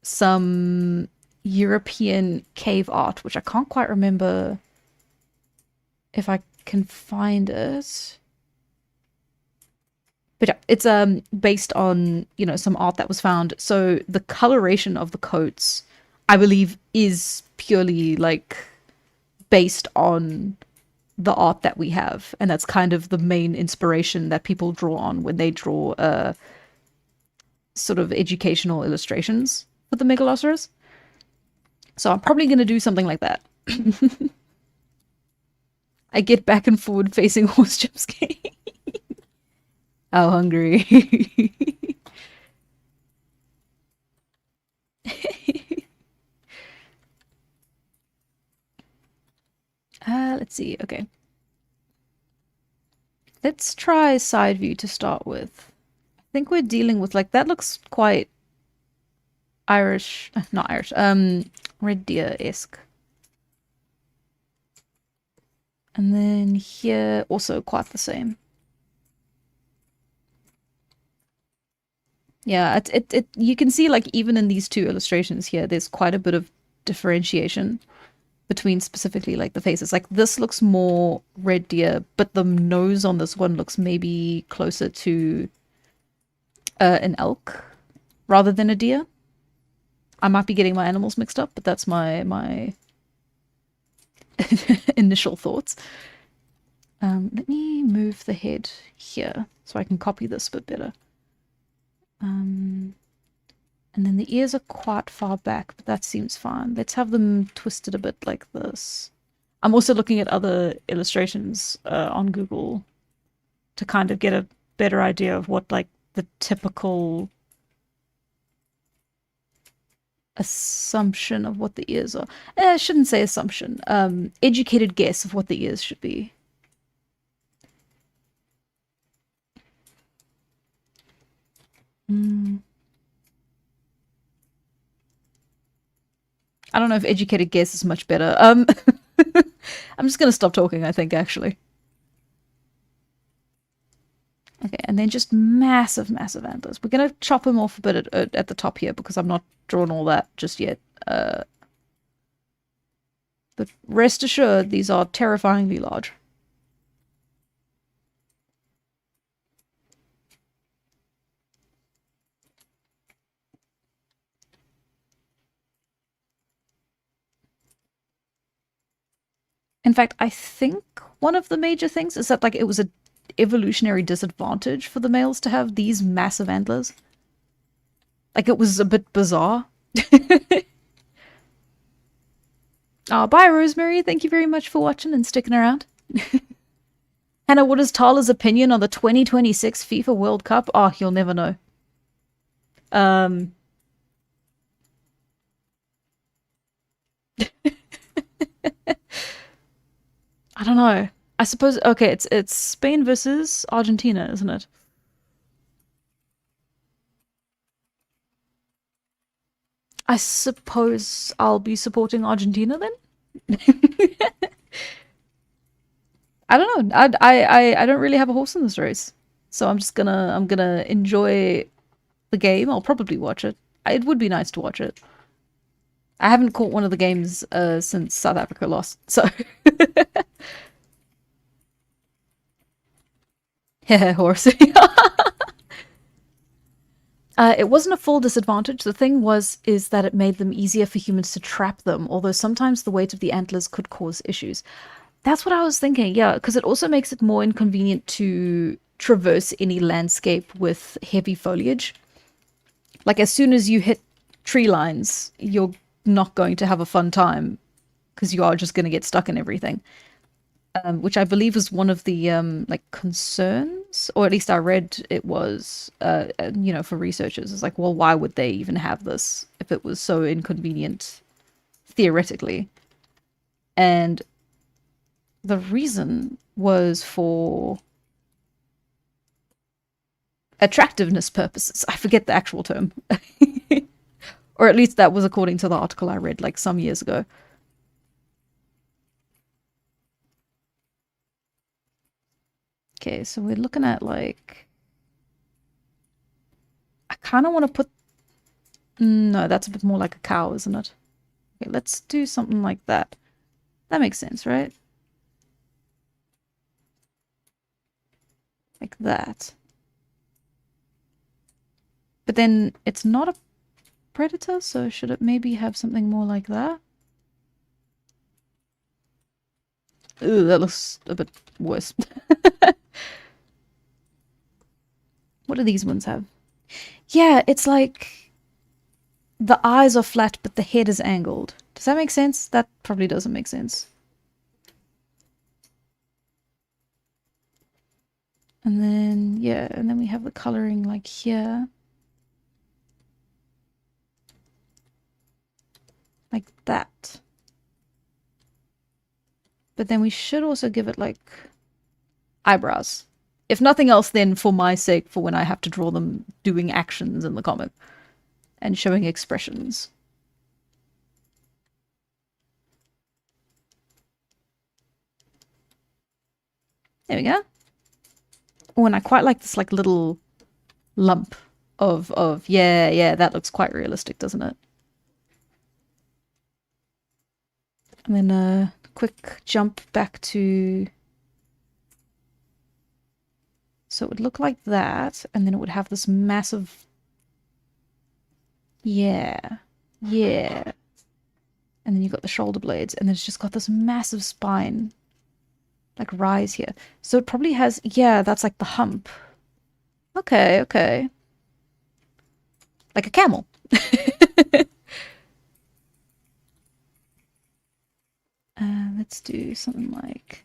some European cave art, which I can't quite remember if I can find it. But yeah, it's based on, you know, some art that was found. So the coloration of the coats, I believe, is purely like based on the art that we have, and that's kind of the main inspiration that people draw on when they draw sort of educational illustrations for the Megaloceros. So I'm probably going to do something like that. I get back and forward facing horse chips. How hungry. Let's see. Okay. Let's try side view to start with. I think we're dealing with, like, that looks quite Irish, not Irish, Red Deer-esque. And then here, also quite the same. Yeah, you can see, like, even in these two illustrations here, there's quite a bit of differentiation between specifically, like, the faces. Like, this looks more red deer, but the nose on this one looks maybe closer to an elk rather than a deer. I might be getting my animals mixed up, but that's my initial thoughts. Let me move the head here so I can copy this a bit better. And then the ears are quite far back, but that seems fine. Let's have them twisted a bit like this. I'm also looking at other illustrations on Google to kind of get a better idea of what, like, the typical assumption of what the ears are. I shouldn't say assumption. Educated guess of what the ears should be. I don't know if educated guess is much better. I'm just gonna stop talking, I think, actually. Okay, and then just massive, massive antlers. We're gonna chop them off a bit at the top here because I'm not drawing all that just yet. But rest assured, these are terrifyingly large. In fact, I think one of the major things is that like it was a evolutionary disadvantage for the males to have these massive antlers. Like it was a bit bizarre. Oh, bye, Rosemary. Thank you very much for watching and sticking around. Hannah, what is Tala's opinion on the 2026 FIFA World Cup? Oh, you'll never know. I don't know. I suppose okay, it's Spain versus Argentina, isn't it? I suppose I'll be supporting Argentina then. I don't know. I don't really have a horse in this race, so I'm gonna enjoy the game. I'll probably watch it. It would be nice to watch it. I haven't caught one of the games since South Africa lost, so yeah, horse. It wasn't a full disadvantage. The thing is that it made them easier for humans to trap them, although sometimes the weight of the antlers could cause issues. That's what I was thinking, yeah, because it also makes it more inconvenient to traverse any landscape with heavy foliage. Like, as soon as you hit tree lines, you're not going to have a fun time, because you are just going to get stuck in everything. Which I believe was one of the like concerns, or at least I read it was, you know, for researchers. It's like, well, why would they even have this if it was so inconvenient, theoretically? And the reason was for attractiveness purposes. I forget the actual term, or at least that was according to the article I read like some years ago. Okay, so we're looking at like, I kind of want to put, no, that's a bit more like a cow, isn't it? Okay, let's do something like that. That makes sense, right? Like that. But then it's not a predator, so should it maybe have something more like that? Ooh, that looks a bit worse. What do these ones have? Yeah, it's like the eyes are flat, but the head is angled. Does that make sense? That probably doesn't make sense. And then, yeah, and then we have the coloring like here. Like that. But then we should also give it like eyebrows. If nothing else, then for my sake, for when I have to draw them doing actions in the comic and showing expressions. There we go. Oh, and I quite like this like little lump of yeah, that looks quite realistic, doesn't it? And then a quick jump back to, so it would look like that, and then it would have this massive, yeah, and then you've got the shoulder blades, and then it's just got this massive spine, like rise here. So it probably has, yeah, that's like the hump. Okay. Like a camel. Let's do something like,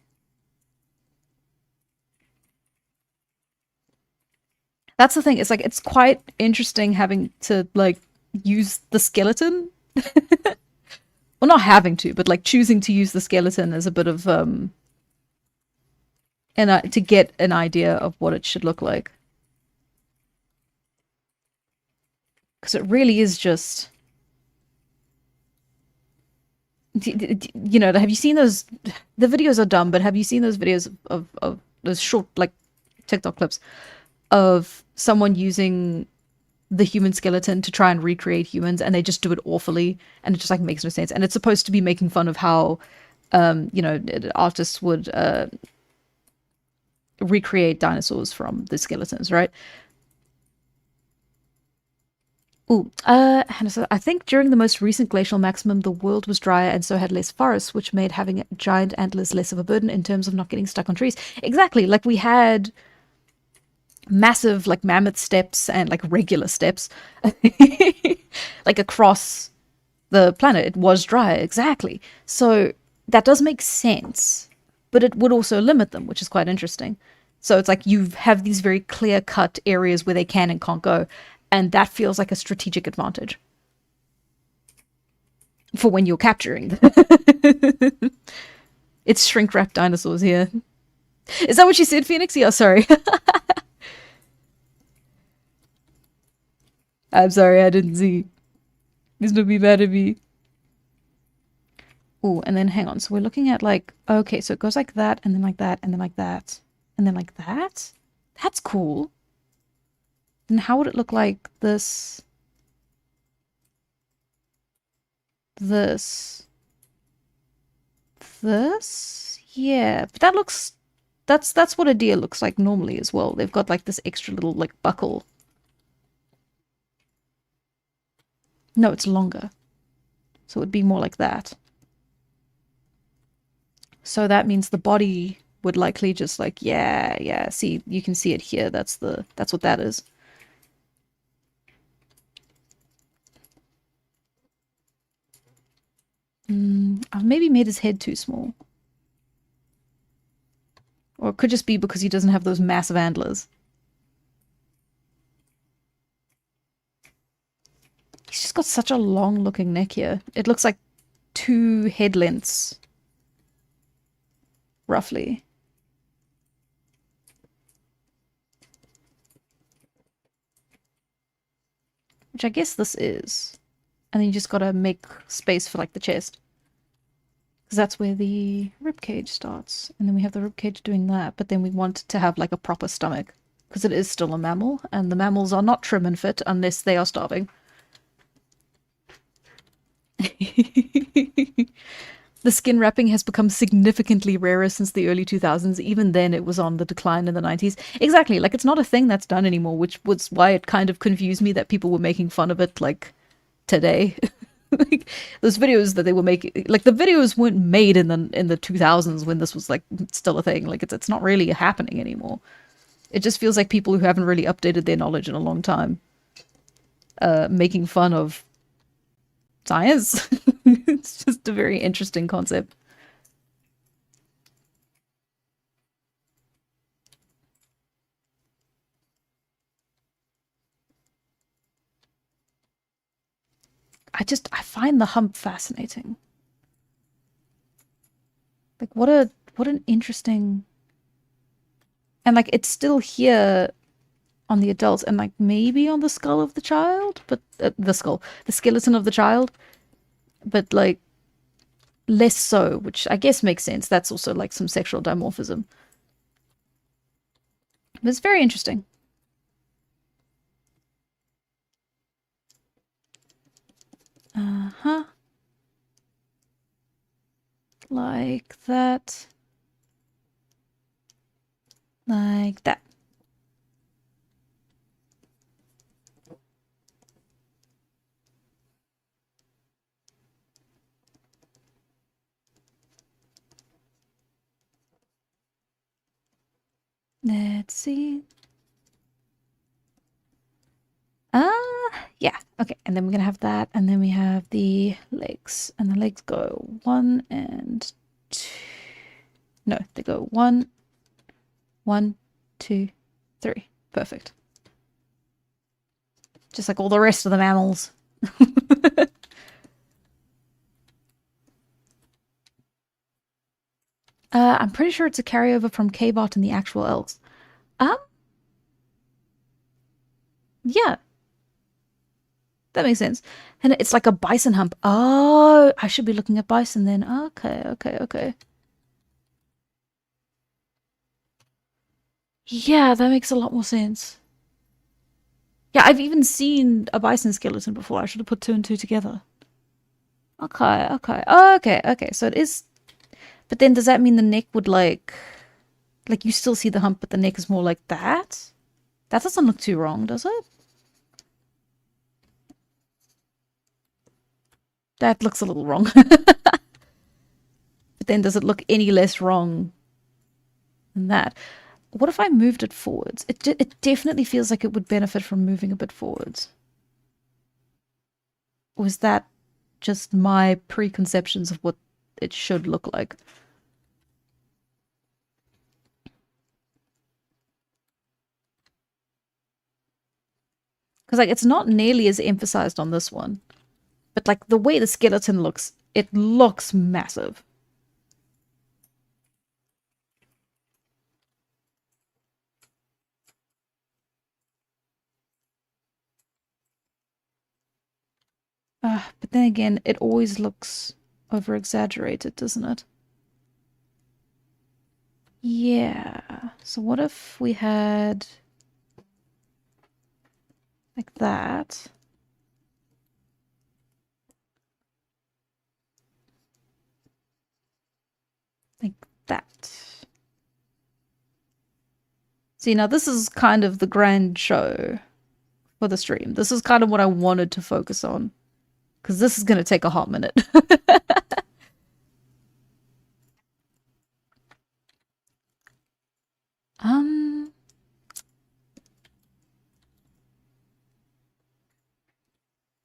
that's the thing, it's like it's quite interesting having to like use the skeleton. Well, not having to, but like choosing to use the skeleton as a bit of and to get an idea of what it should look like, because it really is just You know, have you seen those? The videos are dumb, but have you seen those videos of those short, like, TikTok clips of someone using the human skeleton to try and recreate humans, and they just do it awfully, and it just, like, makes no sense. And it's supposed to be making fun of how, you know, artists would recreate dinosaurs from the skeletons, right? Ooh, Hannah said, I think during the most recent glacial maximum, the world was drier and so had less forests, which made having giant antlers less of a burden in terms of not getting stuck on trees. Exactly. Like, we had massive, like, mammoth steppes and, like, regular steppes, like, across the planet. It was drier. Exactly. So that does make sense, but it would also limit them, which is quite interesting. So it's like you have these very clear cut areas where they can and can't go. And that feels like a strategic advantage for when you're capturing. It's shrink wrap dinosaurs here. Is that what you said, Phoenix? Yeah, sorry. I'm sorry, I didn't see. Please don't be mad at me. Oh, and then hang on. So we're looking at, like, okay, so it goes like that, and then like that, and then like that, and then like that. That's cool. And how would it look like this? This. This? Yeah, but that looks... That's what a deer looks like normally as well. They've got, like, this extra little, like, buckle. No, it's longer. So it would be more like that. So that means the body would likely just, like, yeah, see, you can see it here. That's what that is. I've maybe made his head too small. Or it could just be because he doesn't have those massive antlers. He's just got such a long looking neck here. It looks like 2 head lengths. Roughly. Which I guess this is. And then you just gotta make space for, like, the chest. Because that's where the ribcage starts. And then we have the ribcage doing that. But then we want to have, like, a proper stomach. Because it is still a mammal. And the mammals are not trim and fit unless they are starving. The skin wrapping has become significantly rarer since the early 2000s. Even then, it was on the decline in the 90s. Exactly. Like, it's not a thing that's done anymore, which was why it kind of confused me that people were making fun of it, like, today. Like, those videos that they were making, like, the videos weren't made in the 2000s when this was, like, still a thing. Like, it's not really happening anymore. It just feels like people who haven't really updated their knowledge in a long time, making fun of science. It's just a very interesting concept. I find the hump fascinating. Like, what an interesting... And, like, it's still here on the adults and, like, maybe on the skull of the child, but the skeleton of the child, but, like, less so, which I guess makes sense. That's also, like, some sexual dimorphism. But it's very interesting. Uh-huh. Like that. Like that. Let's see. Yeah. Okay, and then we're gonna have that, and then we have the legs, and the legs go 1 and 2. No, they go 1, 1, 2, 3. Perfect. Just like all the rest of the mammals. I'm pretty sure it's a carryover from K-Bot and the actual elves. Um, yeah. That makes sense. And it's like a bison hump. Oh, I should be looking at bison then. Okay, okay, okay. Yeah, that makes a lot more sense. Yeah, I've even seen a bison skeleton before. I should have put two and two together. Okay, okay. Oh, okay, okay. So it is. But then does that mean the neck would like you still see the hump, but the neck is more like that? That doesn't look too wrong, does it? That looks a little wrong. But then does it look any less wrong than that? What if I moved it forwards? It definitely feels like it would benefit from moving a bit forwards. Or is that just my preconceptions of what it should look like? Because like it's not nearly as emphasized on this one. But like the way the skeleton looks, it looks massive. But then again, it always looks over exaggerated, doesn't it? Yeah. So what if we had like that? Like that. See, now this is kind of the grand show for the stream. This is kind of what I wanted to focus on. Because this is going to take a hot minute. um...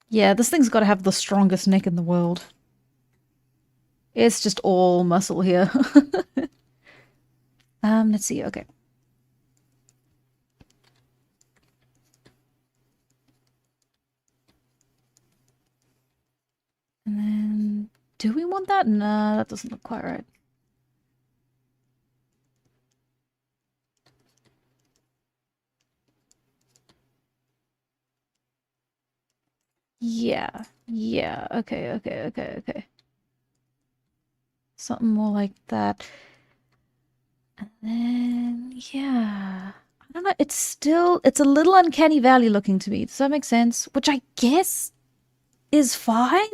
Yeah, this thing's got to have the strongest neck in the world. It's just all muscle here. Let's see. Okay. And then, do we want that? No, that doesn't look quite right. Yeah. Yeah. Okay, okay, okay, okay. Something more like that. And then, yeah. I don't know. It's a little uncanny valley looking to me. Does that make sense? Which I guess is fine.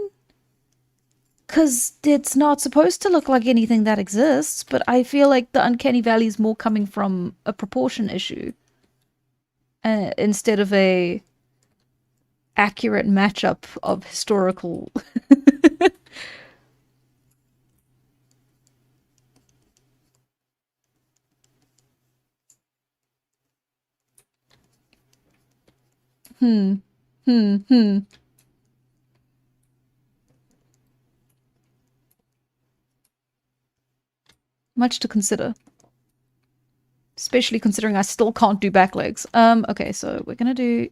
Because it's not supposed to look like anything that exists, but I feel like the uncanny valley is more coming from a proportion issue instead of a accurate matchup of historical. Hmm. Hmm. Hmm. Much to consider. Especially considering I still can't do back legs. Okay, so we're gonna do...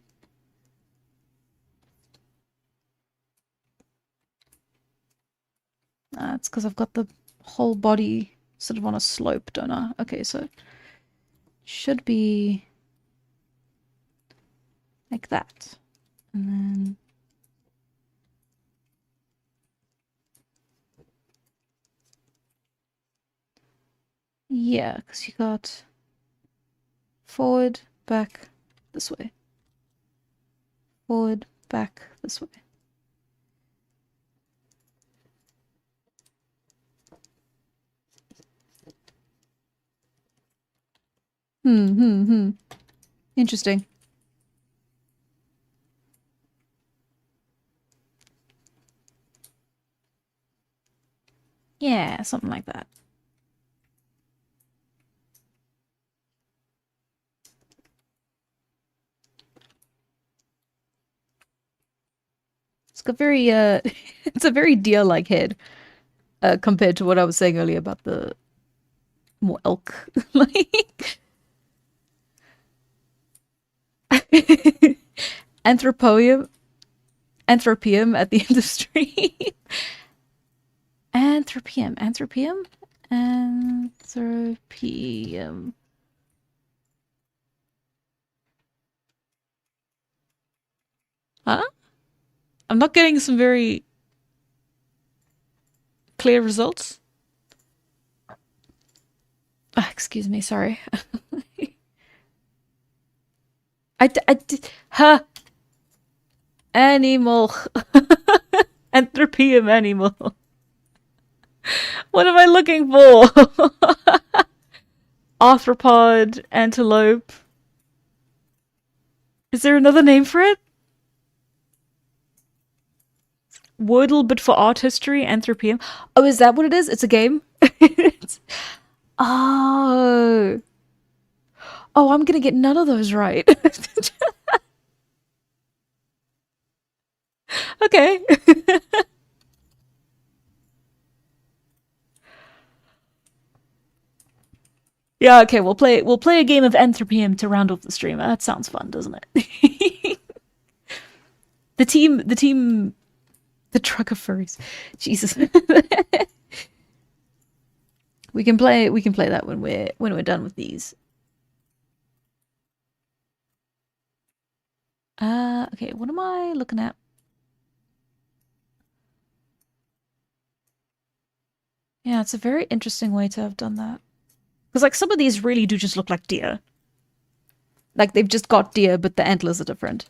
it's because I've got the whole body sort of on a slope, don't I? Okay, so... should be... like that. And then... yeah, because you got... forward, back, this way. Forward, back, this way. Interesting. Yeah, something like that. It's got very, it's a very deer-like head, compared to what I was saying earlier about the more elk, like... Anthropoeum at the end of stream. Anthropium. Huh? I'm not getting some very clear results. Oh, excuse me, sorry. I did, huh? Animal. Anthropium animal. What am I looking for? Arthropod, antelope. Is there another name for it? Wordle, but for art history, Anthropium. Oh, is that what it is? It's a game? Oh. Oh, I'm gonna get none of those right. Okay. Yeah, okay, we'll play a game of Anthropium to round off the stream. That sounds fun, doesn't it? The truck of furries. Jesus. we can play that when we're done with these. Okay, what am I looking at? Yeah, it's a very interesting way to have done that. Because, like, some of these really do just look like deer. Like, they've just got deer, but the antlers are different.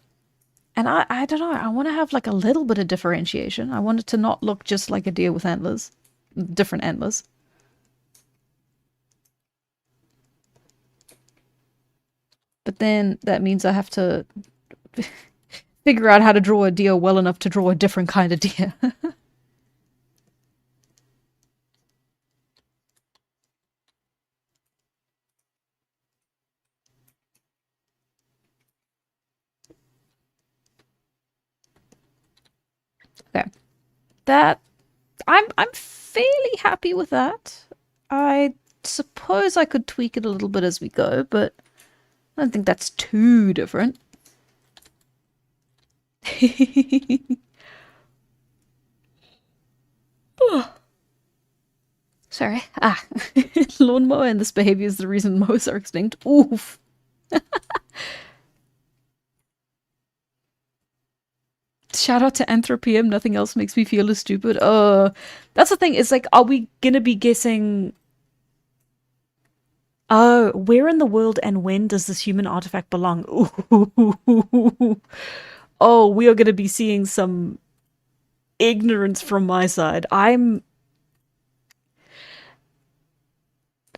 And I don't know, I want to have, like, a little bit of differentiation. I want it to not look just like a deer with antlers. Different antlers. But then that means I have to figure out how to draw a deer well enough to draw a different kind of deer. Okay. That I'm fairly happy with that. I suppose I could tweak it a little bit as we go, but I don't think that's too different. Sorry. Lawnmower and this behavior is the reason mows are extinct. Oof. Shout out to Anthropium. Nothing else makes me feel as stupid. That's the thing. It's like, are we gonna be guessing? Oh, where in the world and when does this human artifact belong? Ooh. Oh, we are gonna be seeing some ignorance from my side. I'm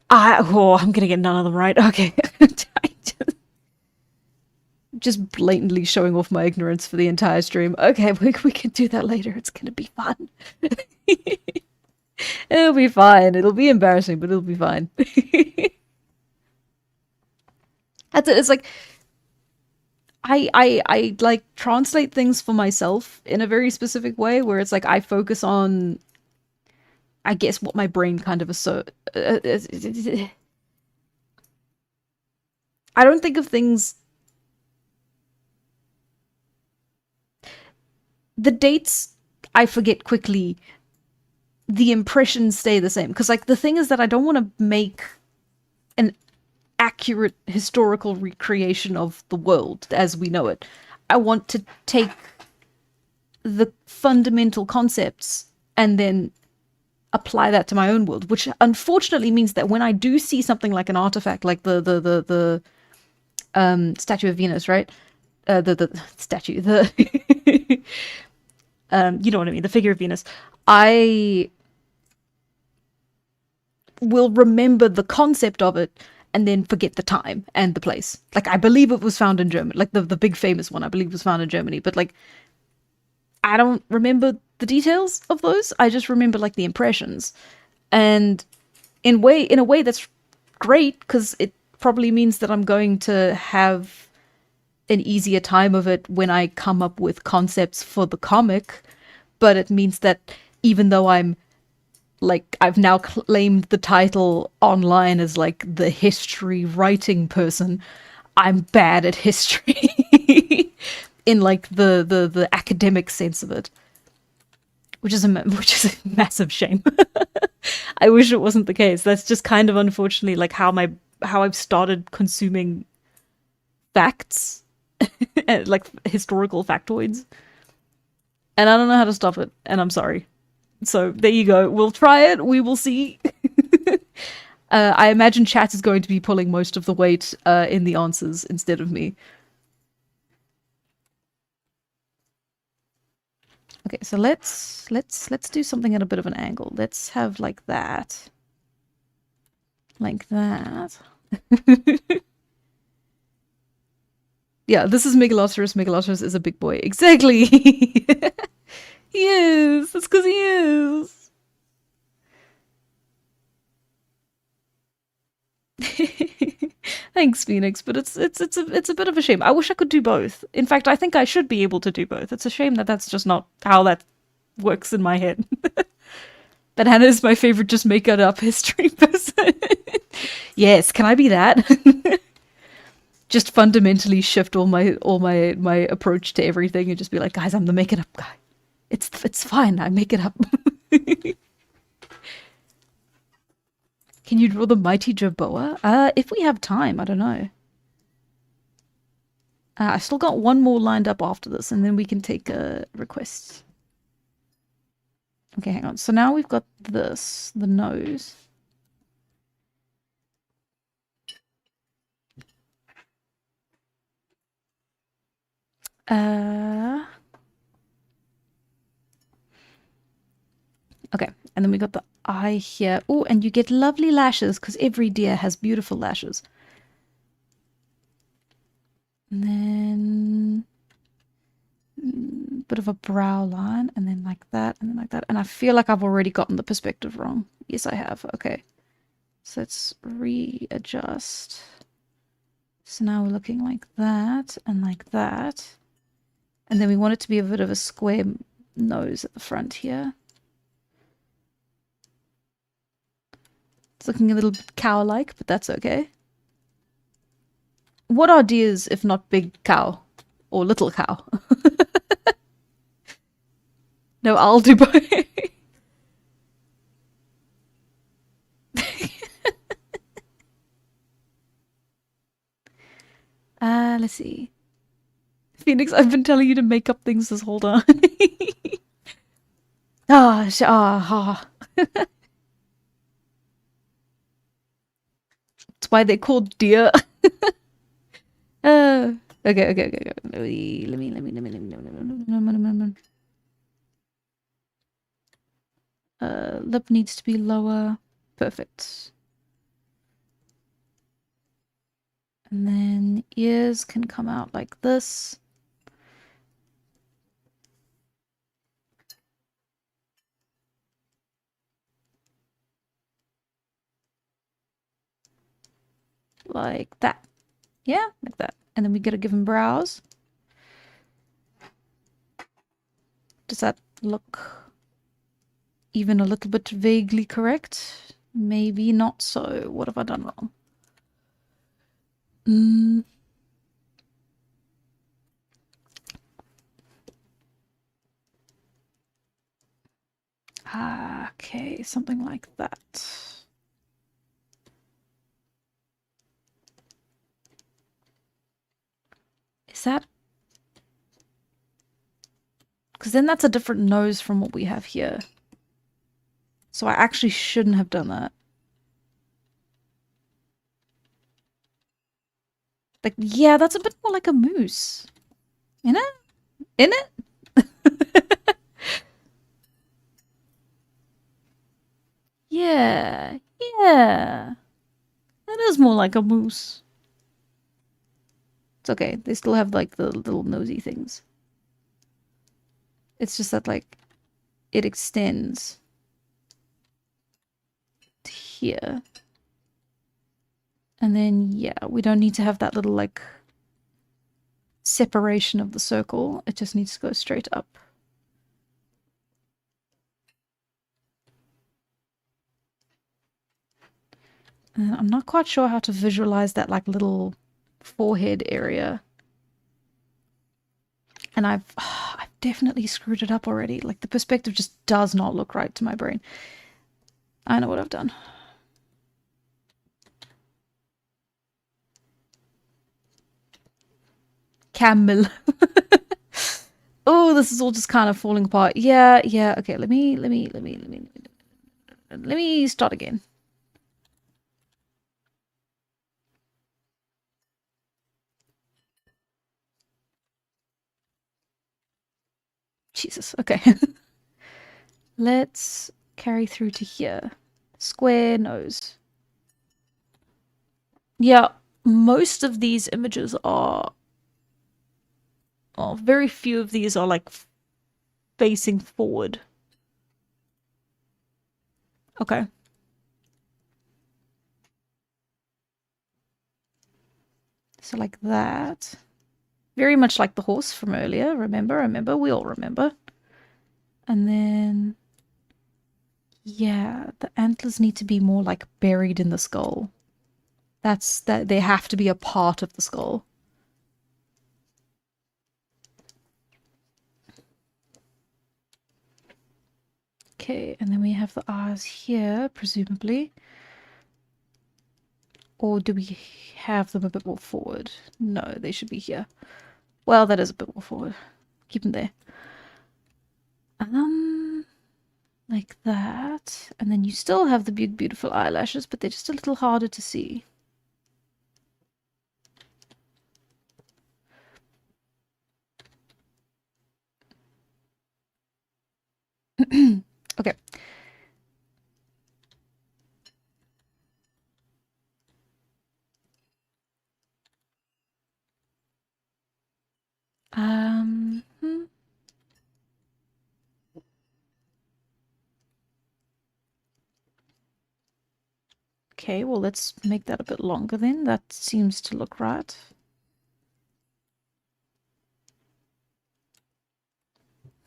gonna get none of them right. Okay. Just blatantly showing off my ignorance for the entire stream. Okay, we can do that later. It's gonna be fun. It'll be fine. It'll be embarrassing, but it'll be fine. That's it. It's like I like translate things for myself in a very specific way where it's like I focus on, I guess, what my brain kind of I don't think of things. The dates I forget quickly. The impressions stay the same. Because, like, the thing is that I don't want to make an accurate historical recreation of the world as we know it. I want to take the fundamental concepts and then apply that to my own world, which unfortunately means that when I do see something like an artifact, like the statue of Venus, right? The statue, you know what I mean, the figure of Venus. I will remember the concept of it and then forget the time and the place. Like, I believe it was found in Germany. Like, the big famous one, I believe was found in Germany. But, like, I don't remember the details of those. I just remember, like, the impressions. And in a way that's great, because it probably means that I'm going to have an easier time of it when I come up with concepts for the comic. But it means that even though I'm, like, I've now claimed the title online as, like, the history writing person, I'm bad at history in, like, the academic sense of it, which is a massive shame. I wish it wasn't the case. That's just kind of unfortunately like how I've started consuming facts, like historical factoids. And I don't know how to stop it, and I'm sorry. So there you go. We'll try it. We will see. I imagine chat is going to be pulling most of the weight in the answers instead of me. Okay, so let's do something at a bit of an angle. Let's have like that. Like that. Yeah, this is Megalosaurus. Megalosaurus is a big boy. Exactly. He is. That's because he is. Thanks, Phoenix, but it's a bit of a shame. I wish I could do both. In fact, I think I should be able to do both. It's a shame that that's just not how that works in my head. That Hannah is my favorite just make it up history person. Yes, can I be that? Just fundamentally shift all my approach to everything and just be like, guys, I'm the make it up guy. It's fine, I make it up. Can you draw the mighty Jerboa? If we have time, I don't know. I still got one more lined up after this, and then we can take requests. Okay, hang on. So now we've got this, the nose. Okay, and then we got the eye here. Oh, and you get lovely lashes, because every deer has beautiful lashes. And then bit of a brow line, and then like that, and then like that. And I feel like I've already gotten the perspective wrong. Yes, I have. Okay. So let's readjust. So now we're looking like that, and like that. And then we want it to be a bit of a square nose at the front here. It's looking a little bit cow-like, but that's okay. What are deers if not big cow? Or little cow? No, I'll do both. Let's see. Phoenix, I've been telling you to make up things this whole time. That's why they're called deer. Okay. Let me. Lip needs to be lower. Perfect. And then ears can come out like this. Like that. Yeah, like that. And then we gotta give him brows. Does that look even a little bit vaguely correct? Maybe not so. What have I done wrong? Okay, something like that. Is that... Because then that's a different nose from what we have here. So I actually shouldn't have done that. Like, yeah, that's a bit more like a moose. In it? In it? Yeah. Yeah. That is more like a moose. It's okay. They still have, like, the little nosy things. It's just that, like, it extends to here. And then, yeah, we don't need to have that little, like, separation of the circle. It just needs to go straight up. And I'm not quite sure how to visualize that, like, little forehead area. And I've definitely screwed it up already. Like, the perspective just does not look right to my brain. I know what I've done. Camel. Oh, this is all just kind of falling apart. Yeah, yeah. Okay, let me start again. Jesus. Okay. Let's carry through to here. Square nose. Yeah, most of these images are... Oh, very few of these are like facing forward. Okay. So like that. Very much like the horse from earlier. Remember? We all remember. And then... Yeah, the antlers need to be more like buried in the skull. That they have to be a part of the skull. Okay, and then we have the eyes here, presumably. Or do we have them a bit more forward? No, they should be here. Well, that is a bit more forward. Keep them there. Like that. And then you still have the big, beautiful eyelashes, but they're just a little harder to see. Okay. Okay, well, let's make that a bit longer then. That seems to look right.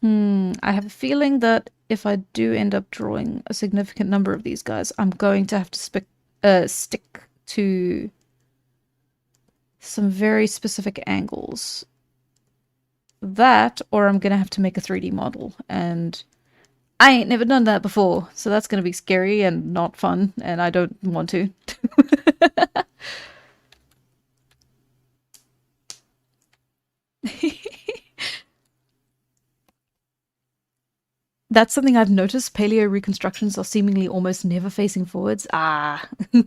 I have a feeling that if I do end up drawing a significant number of these guys, I'm going to have to stick to some very specific angles. That, or I'm going to have to make a 3D model, and I ain't never done that before, so that's going to be scary and not fun, and I don't want to. That's something I've noticed. Paleo reconstructions are seemingly almost never facing forwards. Ah. Okay.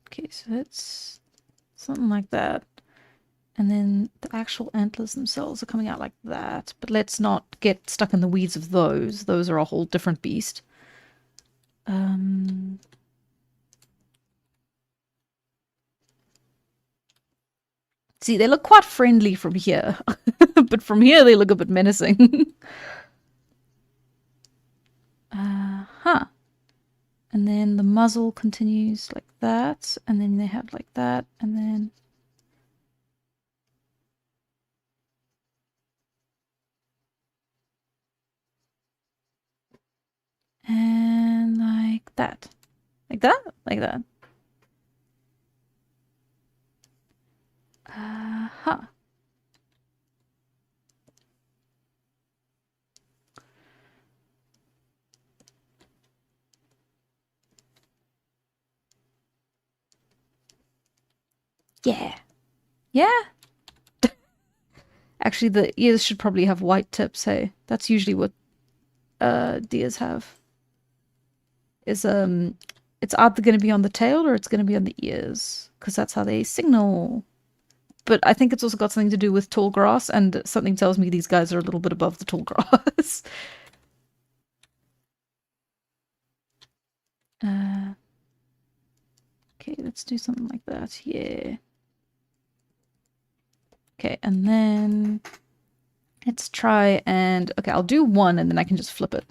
Okay, so it's something like that. And then the actual antlers themselves are coming out like that. But let's not get stuck in the weeds of those. Those are a whole different beast. See, they look quite friendly from here. But from here, they look a bit menacing. Huh. And then the muzzle continues like that. And then they have like that. And then... And like that. Like that? Like that. Huh. Yeah. Yeah. Actually, the ears should probably have white tips, hey? That's usually what deers have. Is it's either going to be on the tail or it's going to be on the ears, because that's how they signal. But I think it's also got something to do with tall grass, and something tells me these guys are a little bit above the tall grass. Okay, let's do something like that. Yeah. Okay, and then let's try and... Okay, I'll do one and then I can just flip it.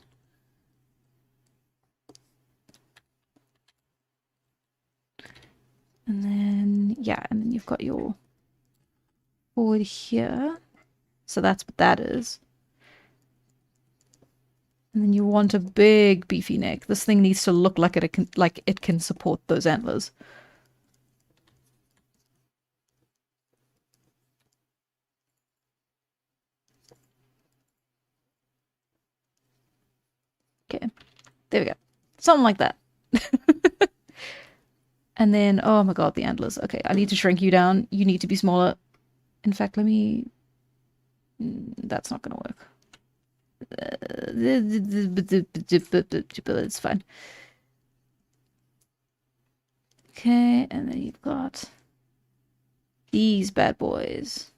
And then, yeah, and then you've got your forward here. So that's what that is. And then you want a big beefy neck. This thing needs to look like it can support those antlers. There we go. Something like that. And then, oh my god, the antlers. Okay, I need to shrink you down. You need to be smaller. In fact, let me... That's not going to work. It's fine. Okay, and then you've got these bad boys.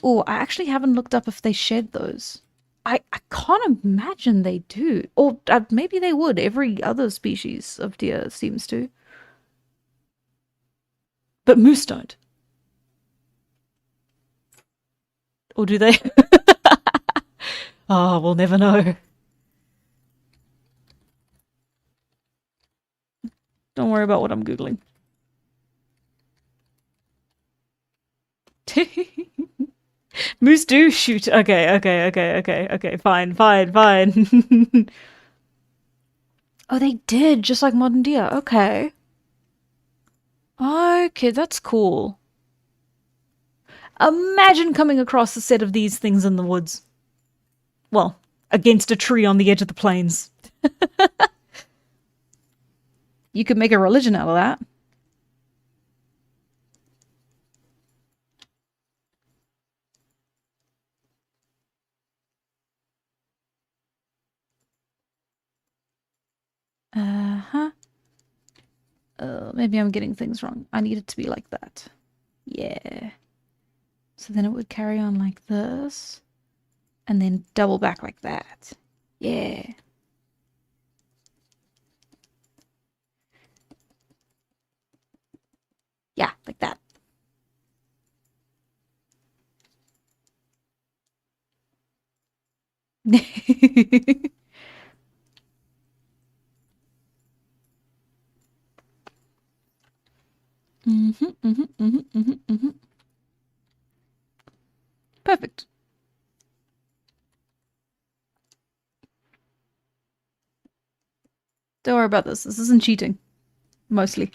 Oh, I actually haven't looked up if they shed those. I can't imagine they do. Or maybe they would. Every other species of deer seems to. But moose don't. Or do they? Oh, we'll never know. Don't worry about what I'm Googling. Moose do shoot. Okay. Fine. Oh, they did, just like modern deer. Okay. Okay, that's cool. Imagine coming across a set of these things in the woods. Well, against a tree on the edge of the plains. You could make a religion out of that. Uh-huh. Maybe I'm getting things wrong. I need it to be like that. Yeah. So then it would carry on like this. And then double back like that. Yeah. Yeah, like that. Perfect. Don't worry about this. This isn't cheating. Mostly.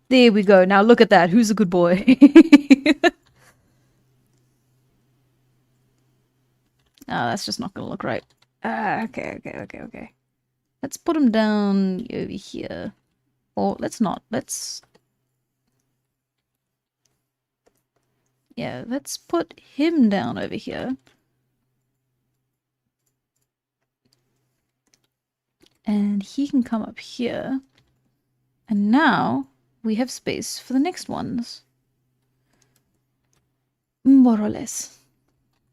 There we go. Now look at that. Who's a good boy? Oh, that's just not going to look right. Okay. Let's put him down over here. Or let's not. Yeah, let's put him down over here. And he can come up here. And now we have space for the next ones. More or less.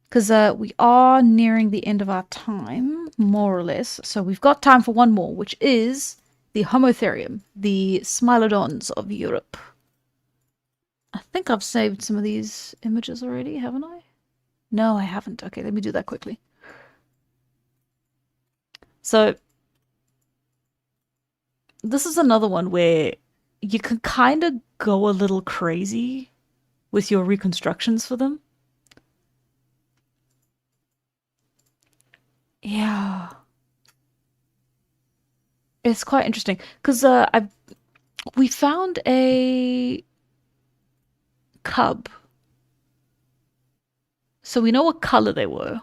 Because we are nearing the end of our time, more or less. So we've got time for one more, which is the Homotherium, the Smilodons of Europe. I think I've saved some of these images already, haven't I? No, I haven't. Okay, let me do that quickly. So this is another one where you can kind of go a little crazy with your reconstructions for them. Yeah. It's quite interesting because we found a cub. So we know what color they were.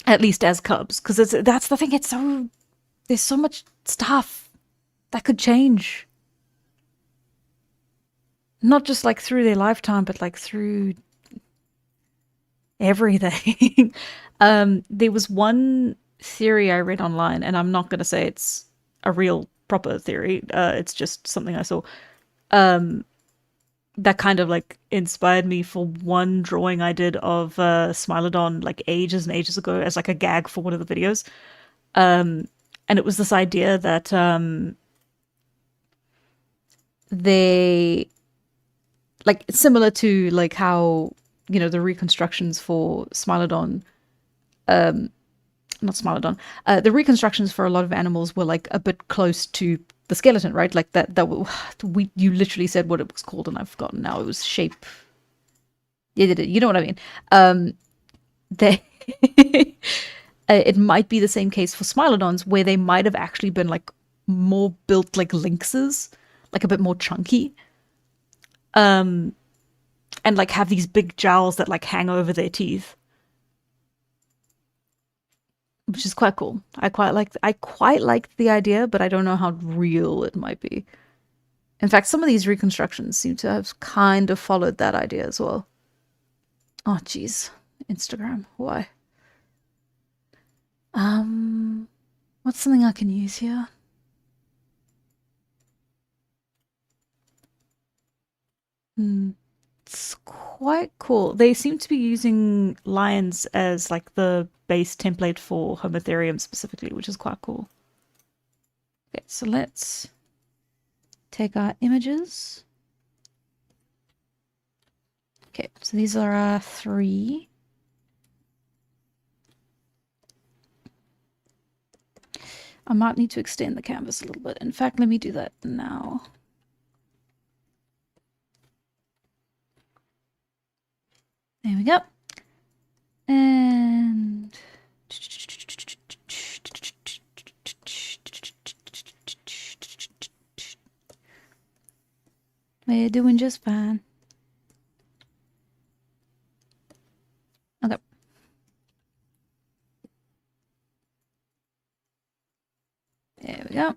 At least as cubs, because that's the thing, there's so much stuff that could change. Not just like through their lifetime, but like through everything. There was one theory I read online, and I'm not going to say it's a real proper theory. It's just something I saw. That kind of like inspired me for one drawing I did of Smilodon like ages and ages ago as like a gag for one of the videos. And it was this idea that they like similar to like how, you know, the reconstructions for Smilodon, not Smilodon, the reconstructions for a lot of animals were like a bit close to the skeleton, right? Like you literally said what it was called and I've forgotten now. It was shape. Yeah, you know what I mean. It might be the same case for Smilodons, where they might have actually been like more built like lynxes, like a bit more chunky. and like have these big jowls that like hang over their teeth, which is quite cool. I quite like the idea, but I don't know how real it might be. In fact, some of these reconstructions seem to have kind of followed that idea as well. Oh, jeez. Instagram. Why? What's something I can use here? It's quite cool. They seem to be using lions as like the base template for Homotherium specifically, which is quite cool. Okay, so let's take our images. Okay, so these are our 3. I might need to extend the canvas a little bit. In fact, let me do that now. There we go. And we're doing just fine. Okay. There we go.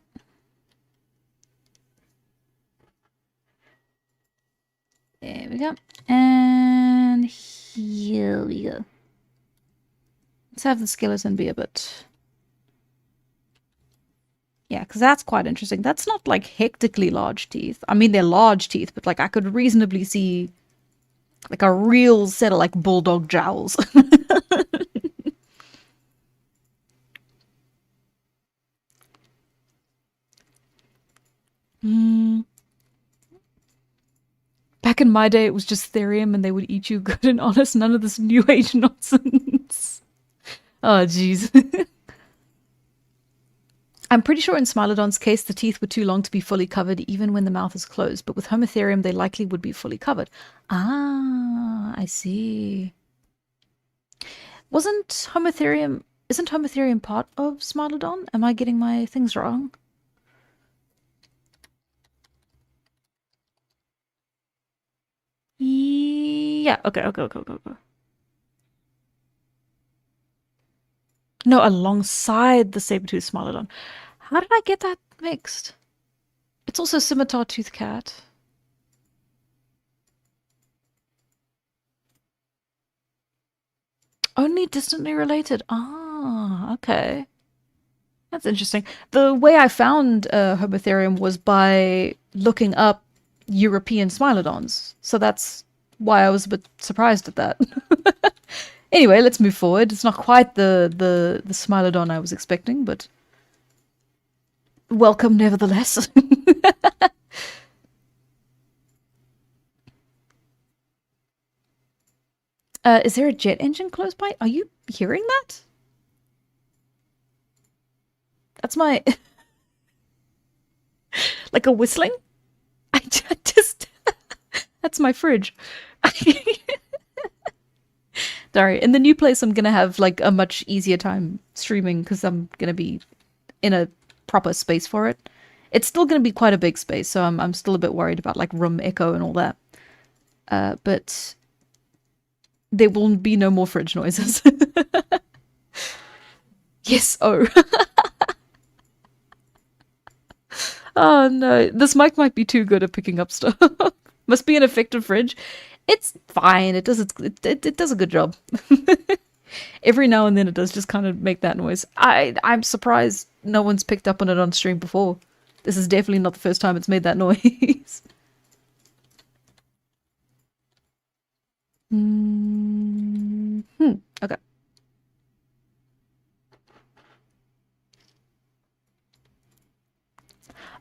There we go. And here we go. Let's have the skeleton be a bit... Yeah, because that's quite interesting. That's not like hectically large teeth. I mean, they're large teeth, but like I could reasonably see like a real set of like bulldog jowls. Back in my day, it was just therium and they would eat you good and honest. None of this new age nonsense. Oh, jeez. I'm pretty sure in Smilodon's case, the teeth were too long to be fully covered even when the mouth is closed. But with Homotherium, they likely would be fully covered. Ah, I see. Isn't Homotherium part of Smilodon? Am I getting my things wrong? Yeah, okay. No, alongside the saber-tooth Smilodon. How did I get that mixed? It's also scimitar-tooth cat. Only distantly related. Ah, okay. That's interesting. The way I found Homotherium was by looking up European Smilodons. So that's why I was a bit surprised at that. Anyway, let's move forward. It's not quite the Smilodon I was expecting, but welcome nevertheless. Is there a jet engine close by? Are you hearing that? That's my... like a whistling? I just... That's my fridge. Sorry, in the new place I'm gonna have like a much easier time streaming because I'm gonna be in a proper space for it. It's still gonna be quite a big space, so I'm still a bit worried about like room echo and all that. But there will be no more fridge noises. Yes, oh. Oh no, this mic might be too good at picking up stuff. Must be an effective fridge. It's fine. It does it does a good job. Every now and then it does just kind of make that noise. I'm surprised no one's picked up on it on stream before. This is definitely not the first time it's made that noise. Okay.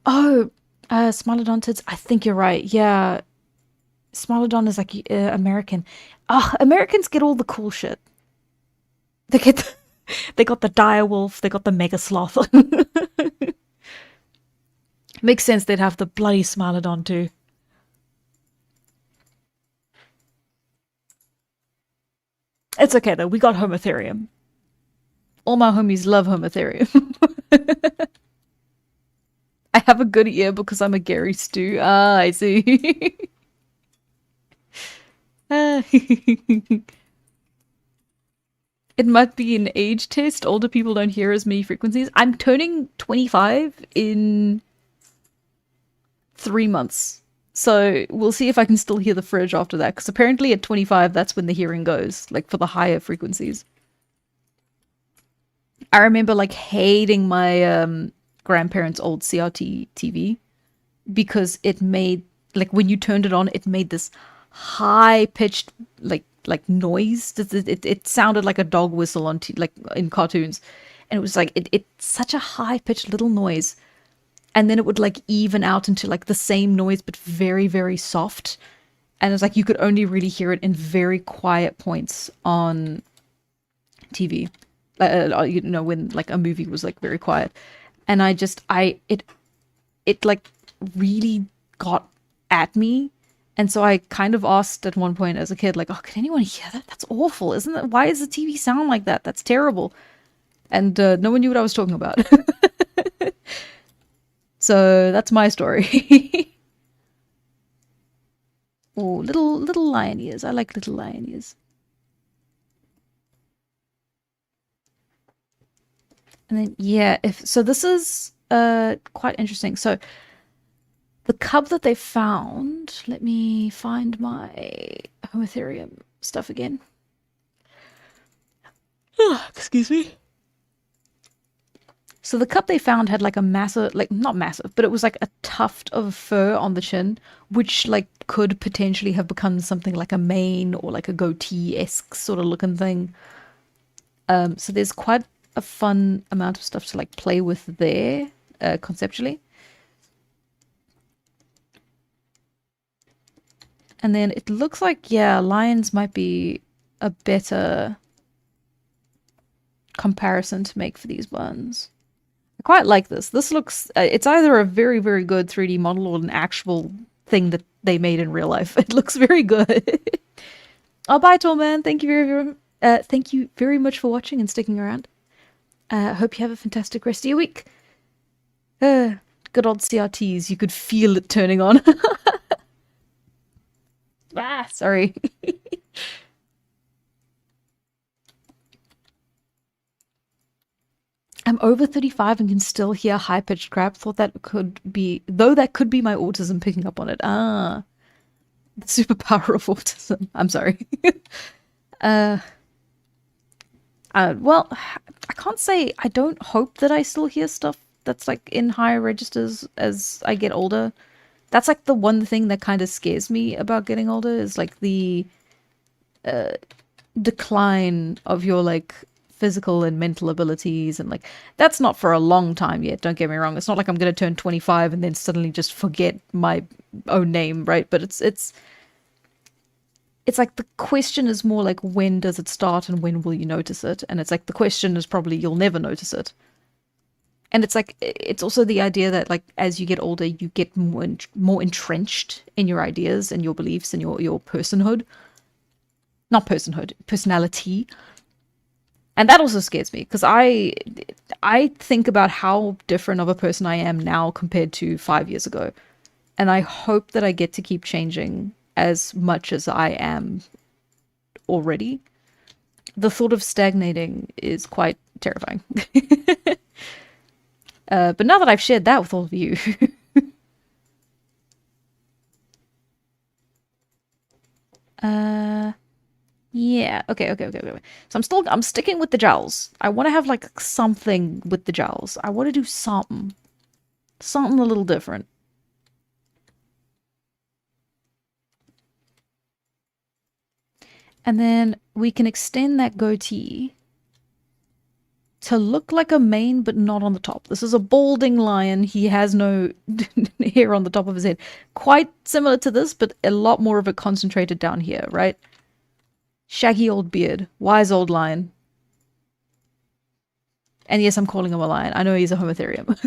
Oh, Smilodontids. I think you're right. Yeah. Smilodon is like American. Ah, Americans get all the cool shit. They get they got the direwolf, they got the mega sloth. Makes sense they'd have the bloody Smilodon too. It's okay though, we got Homotherium. All my homies love Homotherium. I have a good ear because I'm a Gary Stew. Ah, I see. It might be an age test. Older people don't hear as many frequencies. I'm turning 25 in 3 months. So we'll see if I can still hear the fridge after that. Because apparently at 25, that's when the hearing goes. Like for the higher frequencies. I remember like hating my grandparents' old CRT TV. Because it made, like when you turned it on, it made this high-pitched like noise. It sounded like a dog whistle on like in cartoons. And it was like it's such a high-pitched little noise. And then it would like even out into like the same noise but very, very soft. And it's like you could only really hear it in very quiet points on TV. You know, when like a movie was like very quiet. And it like really got at me. And so I kind of asked at one point as a kid, like, oh, can anyone hear that? That's awful, isn't it? Why does the TV sound like that? That's terrible. And no one knew what I was talking about. So that's my story. Oh, little lion ears. I like little lion ears. And then yeah, so this is quite interesting. So the cub that they found, let me find my Homotherium stuff again. Excuse me. So the cub they found had like a massive, like not massive, but it was like a tuft of fur on the chin, which like could potentially have become something like a mane or like a goatee-esque sort of looking thing. So there's quite a fun amount of stuff to like play with there, conceptually. And then it looks like, yeah, lions might be a better comparison to make for these buns. I quite like this. This looks, it's either a very, very good 3D model or an actual thing that they made in real life. It looks very good. Oh, bye, tall man. Thank you very much for watching and sticking around. Hope you have a fantastic rest of your week. Good old CRTs. You could feel it turning on. Sorry. I'm over 35 and can still hear high-pitched crap. Thought that could be, though that could be my autism picking up on it. The superpower of autism. I'm sorry. Well, I can't say, I don't hope that I still hear stuff that's like in higher registers as I get older. That's like the one thing that kind of scares me about getting older is like the decline of your like physical and mental abilities, and like that's not for a long time yet, don't get me wrong. It's not like I'm going to turn 25 and then suddenly just forget my own name, right? But it's like the question is more like when does it start and when will you notice it? And it's like the question is probably you'll never notice it. And it's like, it's also the idea that like as you get older, you get more entrenched in your ideas and your beliefs and your personhood. Not personhood, personality. And that also scares me because I think about how different of a person I am now compared to 5 years ago. And I hope that I get to keep changing as much as I am already. The thought of stagnating is quite terrifying. But now that I've shared that with all of you. Yeah, okay. So I'm sticking with the jowls. I want to have like something with the jowls. I want to do something. Something a little different. And then we can extend that goatee to look like a mane, but not on the top. This is a balding lion. He has no hair on the top of his head. Quite similar to this, but a lot more of it concentrated down here, right? Shaggy old beard. Wise old lion. And yes, I'm calling him a lion. I know he's a homotherium.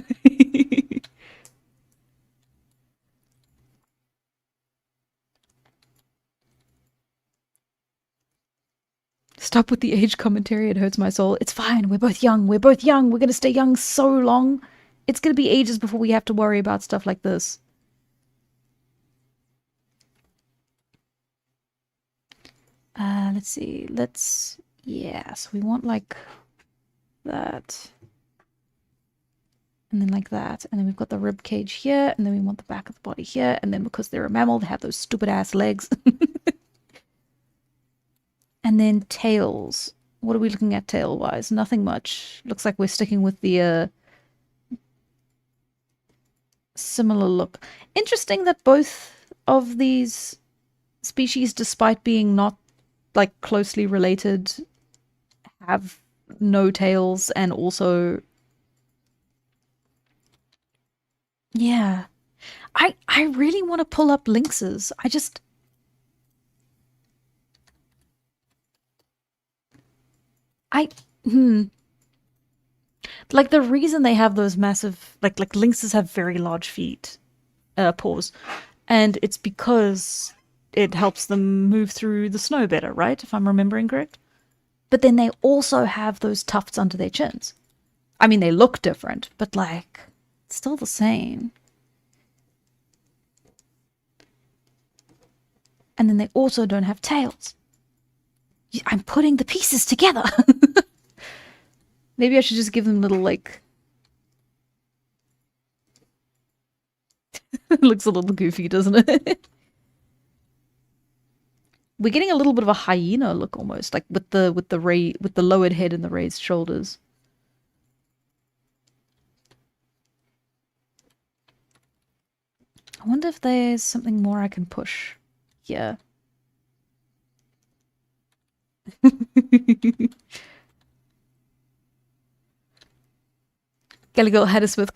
Stop with the age commentary. It hurts my soul. It's fine. We're both young. We're both young. We're going to stay young so long. It's going to be ages before we have to worry about stuff like this. Let's see. Yeah, so we want like that. And then like that. And then we've got the rib cage here. And then we want the back of the body here. And then because they're a mammal, they have those stupid ass legs. And then tails. What are we looking at tail-wise? Nothing much. Looks like we're sticking with the similar look. Interesting that both of these species, despite being not like closely related, have no tails and also... Yeah. I really want to pull up lynxes. Like the reason they have those massive like lynxes have very large feet, paws, and it's because it helps them move through the snow better, right? If I'm remembering correct. But then they also have those tufts under their chins. I mean, they look different, but like it's still the same. And then they also don't have tails. I'm putting the pieces together. Maybe I should just give them little, like... It looks a little goofy, doesn't it? We're getting a little bit of a hyena look almost, like with the lowered head and the raised shoulders. I wonder if there's something more I can push here. Gallagher Haddersmith,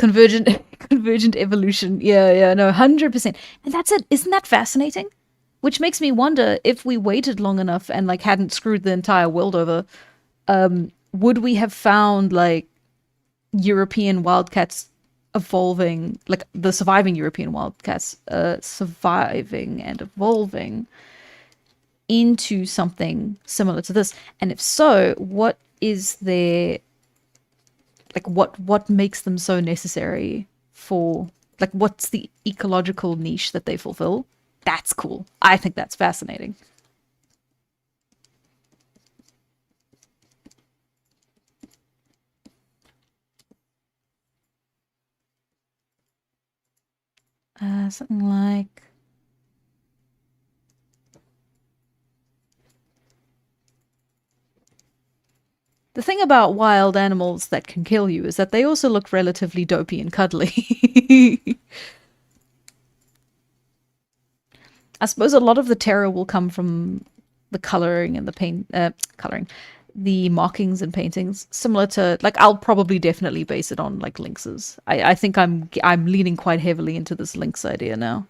convergent evolution. Yeah, no, 100%. And that's it. Isn't that fascinating? Which makes me wonder if we waited long enough and like hadn't screwed the entire world over, would we have found like European wildcats evolving, like the surviving European wildcats surviving and evolving into something similar to this? And if so, what is their... like what makes them so necessary for, like, what's the ecological niche that they fulfill? That's cool. I think that's fascinating. Something like... The thing about wild animals that can kill you is that they also look relatively dopey and cuddly. I suppose a lot of the terror will come from the coloring and the paint, the markings and paintings. Similar to, like, I'll probably definitely base it on like lynxes. I think I'm leaning quite heavily into this lynx idea now.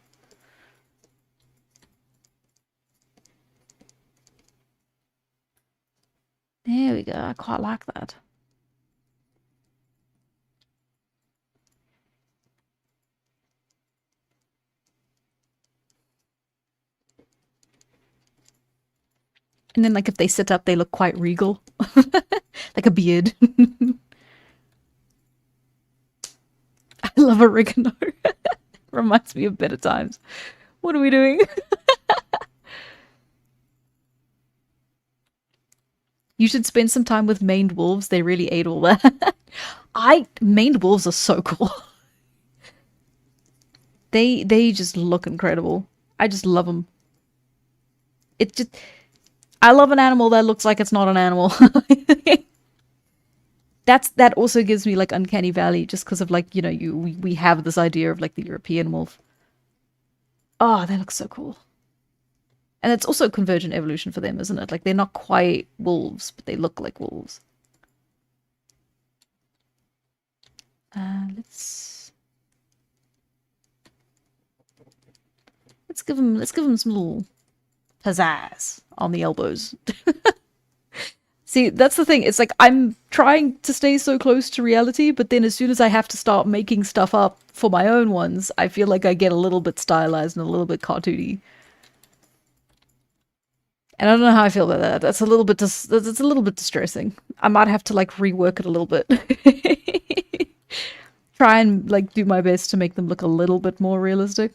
There we go. I quite like that. And then, like, if they sit up, they look quite regal. Like a beard. I love oregano. Reminds me of better times. What are we doing? You should spend some time with maned wolves. They really ate all that. Maned wolves are so cool. They just look incredible. I just love them. I love an animal that looks like it's not an animal. That also gives me like uncanny valley, just because of like, you know, we have this idea of like the European wolf. Oh, they look so cool. And it's also convergent evolution for them, isn't it? Like, they're not quite wolves, but they look like wolves. Let's give them some little pizzazz on the elbows. See, that's the thing. It's like I'm trying to stay so close to reality, but then as soon as I have to start making stuff up for my own ones, I feel like I get a little bit stylized and a little bit cartoony. And I don't know how I feel about that. That's a little bit distressing. I might have to like rework it a little bit. Try and like do my best to make them look a little bit more realistic.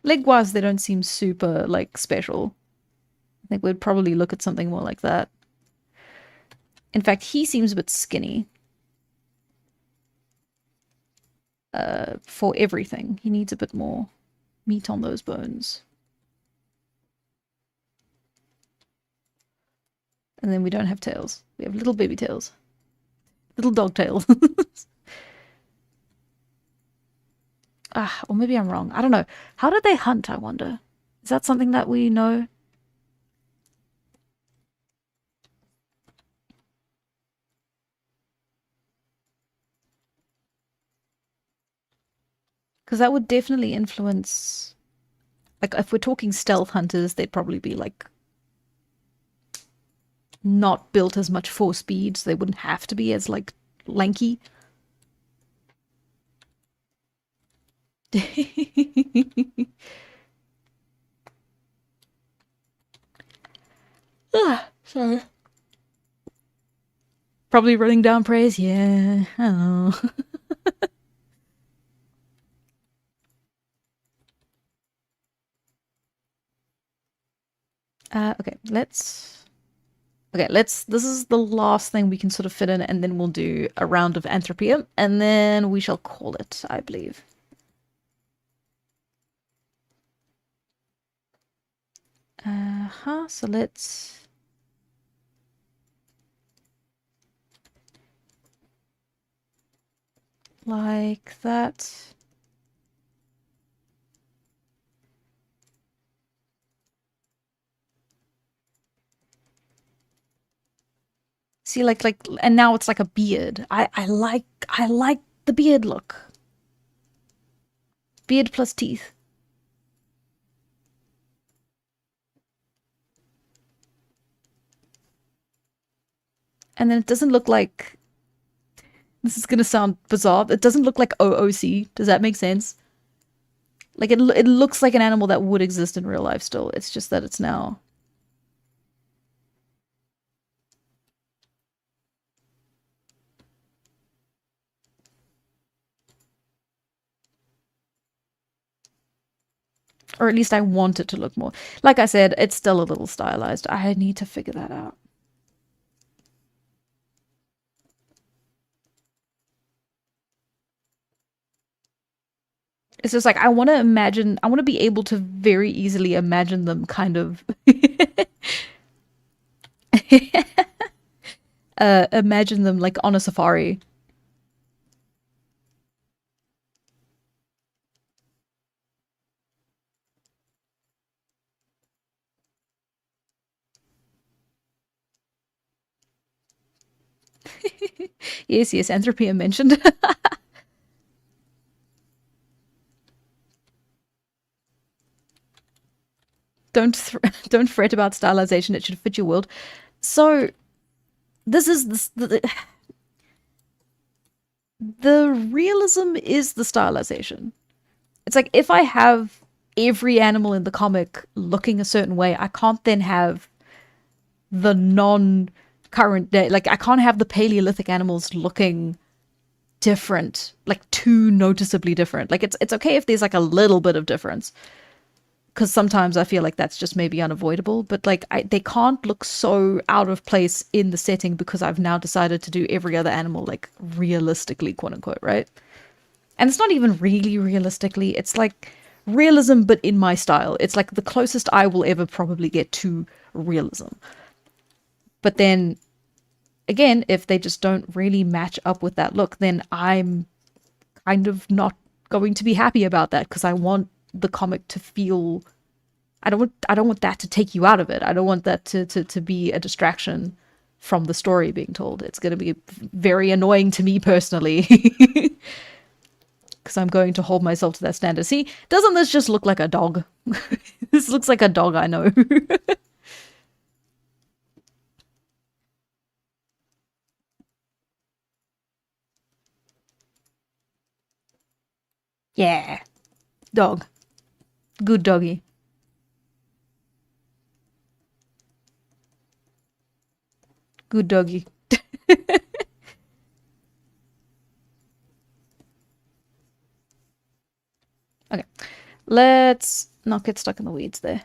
Leg-wise, they don't seem super, like, special. I think we'd probably look at something more like that. In fact, he seems a bit skinny. For everything. He needs a bit more meat on those bones. And then we don't have tails. We have little baby tails. Little dog tails. Or maybe I'm wrong. I don't know. How did they hunt, I wonder? Is that something that we know? Because that would definitely influence... Like, if we're talking stealth hunters, they'd probably be, like, not built as much for speed, so they wouldn't have to be as, like, lanky. Sorry. Probably running down praise, yeah. Oh. Okay, let's... Okay, this is the last thing we can sort of fit in, and then we'll do a round of Anthropium, and then we shall call it, I believe. So let's... Like that. See, like, and now it's like a beard. I like the beard look. Beard plus teeth. And then it doesn't look like... This is gonna sound bizarre. It doesn't look like OOC. Does that make sense? Like, it looks like an animal that would exist in real life still. It's just that it's now... Or at least I want it to look more. Like I said, it's still a little stylized. I need to figure that out. It's just like, I want to be able to very easily imagine them kind of... imagine them like on a safari. Yes, Anthropy mentioned. Don't fret about stylization. It should fit your world. So, this is the realism is the stylization. It's like, if I have every animal in the comic looking a certain way, I can't then have the non-current day. Like, I can't have the Paleolithic animals looking different, like too noticeably different. Like, it's okay if there's like a little bit of difference, because sometimes I feel like that's just maybe unavoidable, but like, they can't look so out of place in the setting because I've now decided to do every other animal like realistically, quote unquote, right? And it's not even really realistically, it's like realism but in my style. It's like the closest I will ever probably get to realism. But then again, if they just don't really match up with that look, then I'm kind of not going to be happy about that, because I want the comic to feel... I don't want that to take you out of it. I don't want that to be a distraction from the story being told. It's going to be very annoying to me personally, because I'm going to hold myself to that standard. See, doesn't this just look like a dog? This looks like a dog I know. Yeah. Dog. Good doggy. Good doggy. Okay. Let's not get stuck in the weeds there.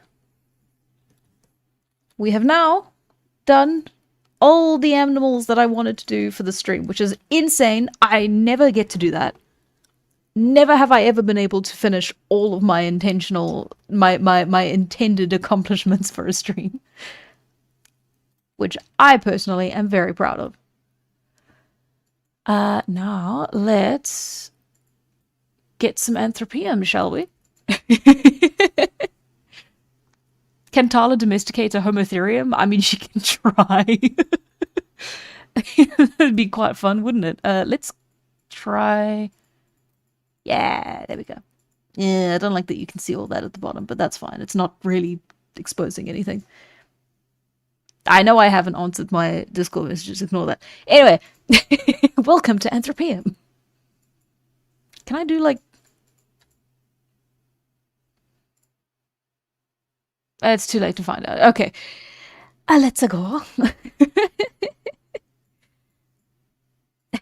We have now done all the animals that I wanted to do for the stream, which is insane. I never get to do that. Never have I ever been able to finish all of my intended accomplishments for a stream. Which I personally am very proud of. Now let's get some anthropium, shall we? Can Tala domesticate a homotherium? I mean, she can try. It'd be quite fun, wouldn't it? Let's try... Yeah, there we go. Yeah, I don't like that you can see all that at the bottom, but that's fine. It's not really exposing anything. I know I haven't answered my Discord messages, ignore that. Anyway, welcome to Anthropium. Can I do, like... It's too late to find out. Okay. Let's go.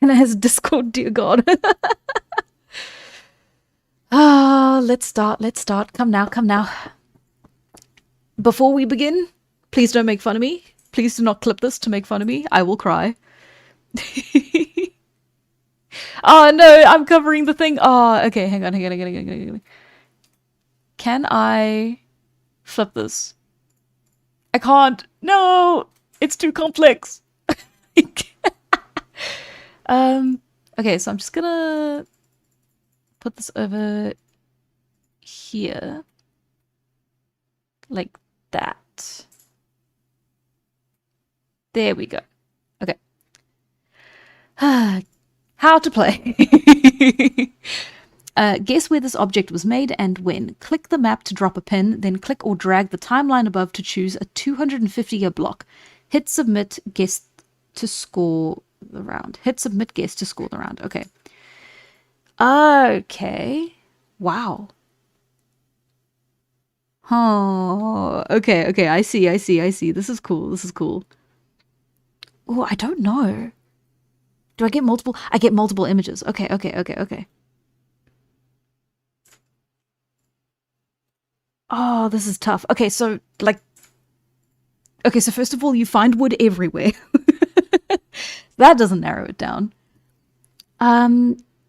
And has Discord, dear God. Let's start. Come now. Before we begin, please don't make fun of me. Please do not clip this to make fun of me. I will cry. Oh no, I'm covering the thing. Oh, okay, hang on. Can I flip this? I can't. No, it's too complex. Okay, so I'm just gonna put this over here. Like that. There we go. Okay. How to play. Guess where this object was made and when. Click the map to drop a pin, then click or drag the timeline above to choose a 250-year block. Hit submit, guess to score the round. Hit submit, guess to score the round. Okay. Okay. Wow. Oh, okay. I see. This is cool. Oh, I don't know. Do I get multiple? I get multiple images. Okay. Oh, this is tough. Okay, so, like... Okay, so first of all, you find wood everywhere. That doesn't narrow it down.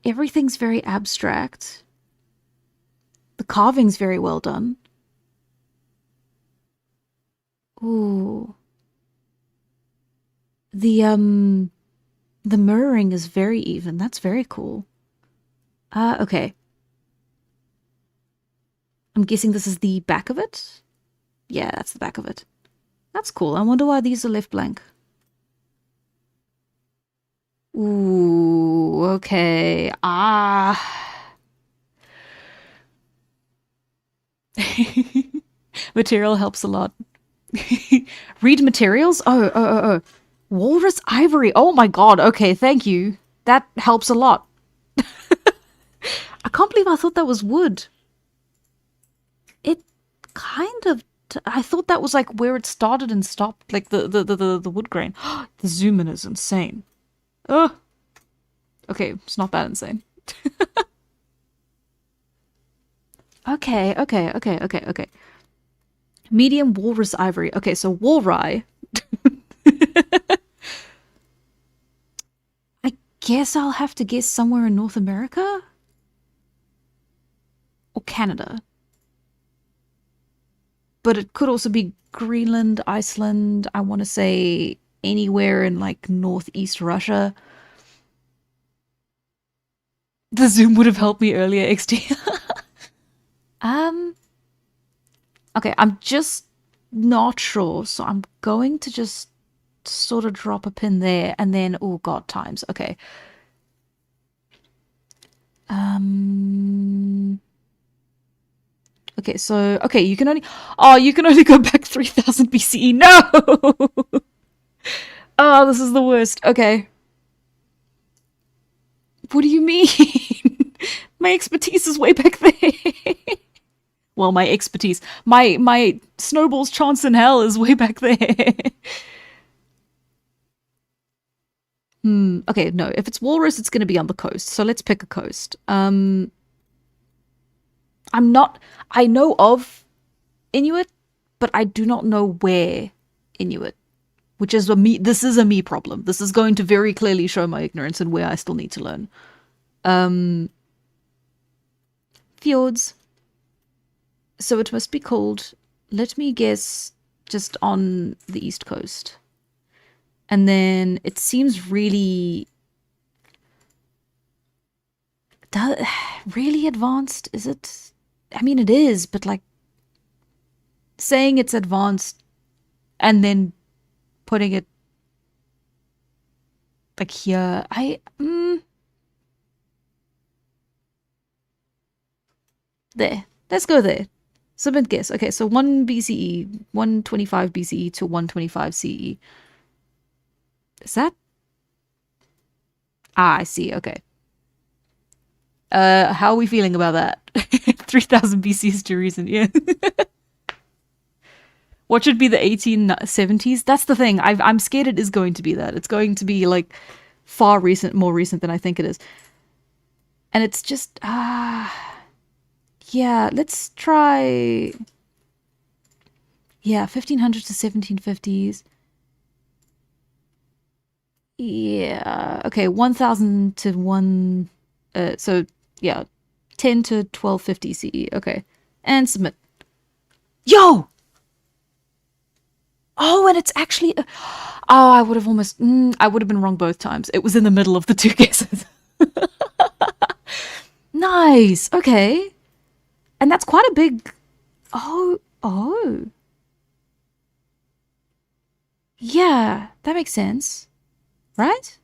Everything's very abstract. The carving's very well done. Ooh. The mirroring is very even. That's very cool. Okay. I'm guessing this is the back of it? Yeah, that's the back of it. That's cool. I wonder why these are left blank. Ooh, okay. Material helps a lot. Read materials? Oh. Walrus ivory. Oh my god. Okay, thank you. That helps a lot. I can't believe I thought that was wood. It kind of... I thought that was like where it started and stopped. Like the wood grain. The zoom in is insane. Oh. Okay, it's not that insane. Okay. Medium walrus ivory. Okay, so walrye. I guess I'll have to guess somewhere in North America? Or Canada. But it could also be Greenland, Iceland, I want to say anywhere in like northeast Russia. The zoom would have helped me earlier, XD. Okay, I'm just not sure, so I'm going to just sort of drop a pin there, and then, oh god, times, okay. Okay, so, okay, you can only go back 3000 BCE, no! Oh, this is the worst, okay. What do you mean? My expertise is way back there. Well, my expertise. My snowball's chance in hell is way back there. Okay, no. If it's walrus, it's going to be on the coast. So let's pick a coast. I'm not, I know of Inuit, but I do not know where Inuit, which is this is a me problem. This is going to very clearly show my ignorance and where I still need to learn. Fjords. So it must be called, let me guess, just on the east coast. And then it seems really really advanced. Is it? I mean, it is, but like saying it's advanced and then putting it like here, there. Let's go there. Submit guess. Okay, so 1 BCE, 125 BCE to 125 CE. Is that? Ah, I see. Okay. How are we feeling about that? 3000 BC is too recent, yeah. What should be the 1870s? That's the thing. I'm scared it is going to be that. It's going to be like far recent, more recent than I think it is. And it's just, yeah, let's try, yeah, 1500 to 1750s. Yeah, okay, 1000 to 1, so yeah, 10 to 1250 CE. Okay, and submit. Yo! Oh, and it's actually, oh, I would have almost, I would have been wrong both times. It was in the middle of the two guesses. Nice. Okay. And that's quite a big, oh. Yeah, that makes sense. Right?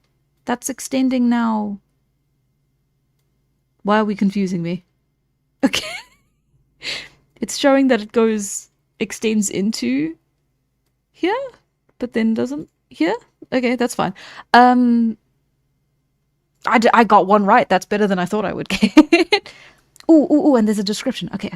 That's extending now. Why are we confusing me? Okay. It's showing that it extends into here, but then doesn't here. Okay, that's fine. I got one right. That's better than I thought I would get. Ooh, and there's a description. Okay.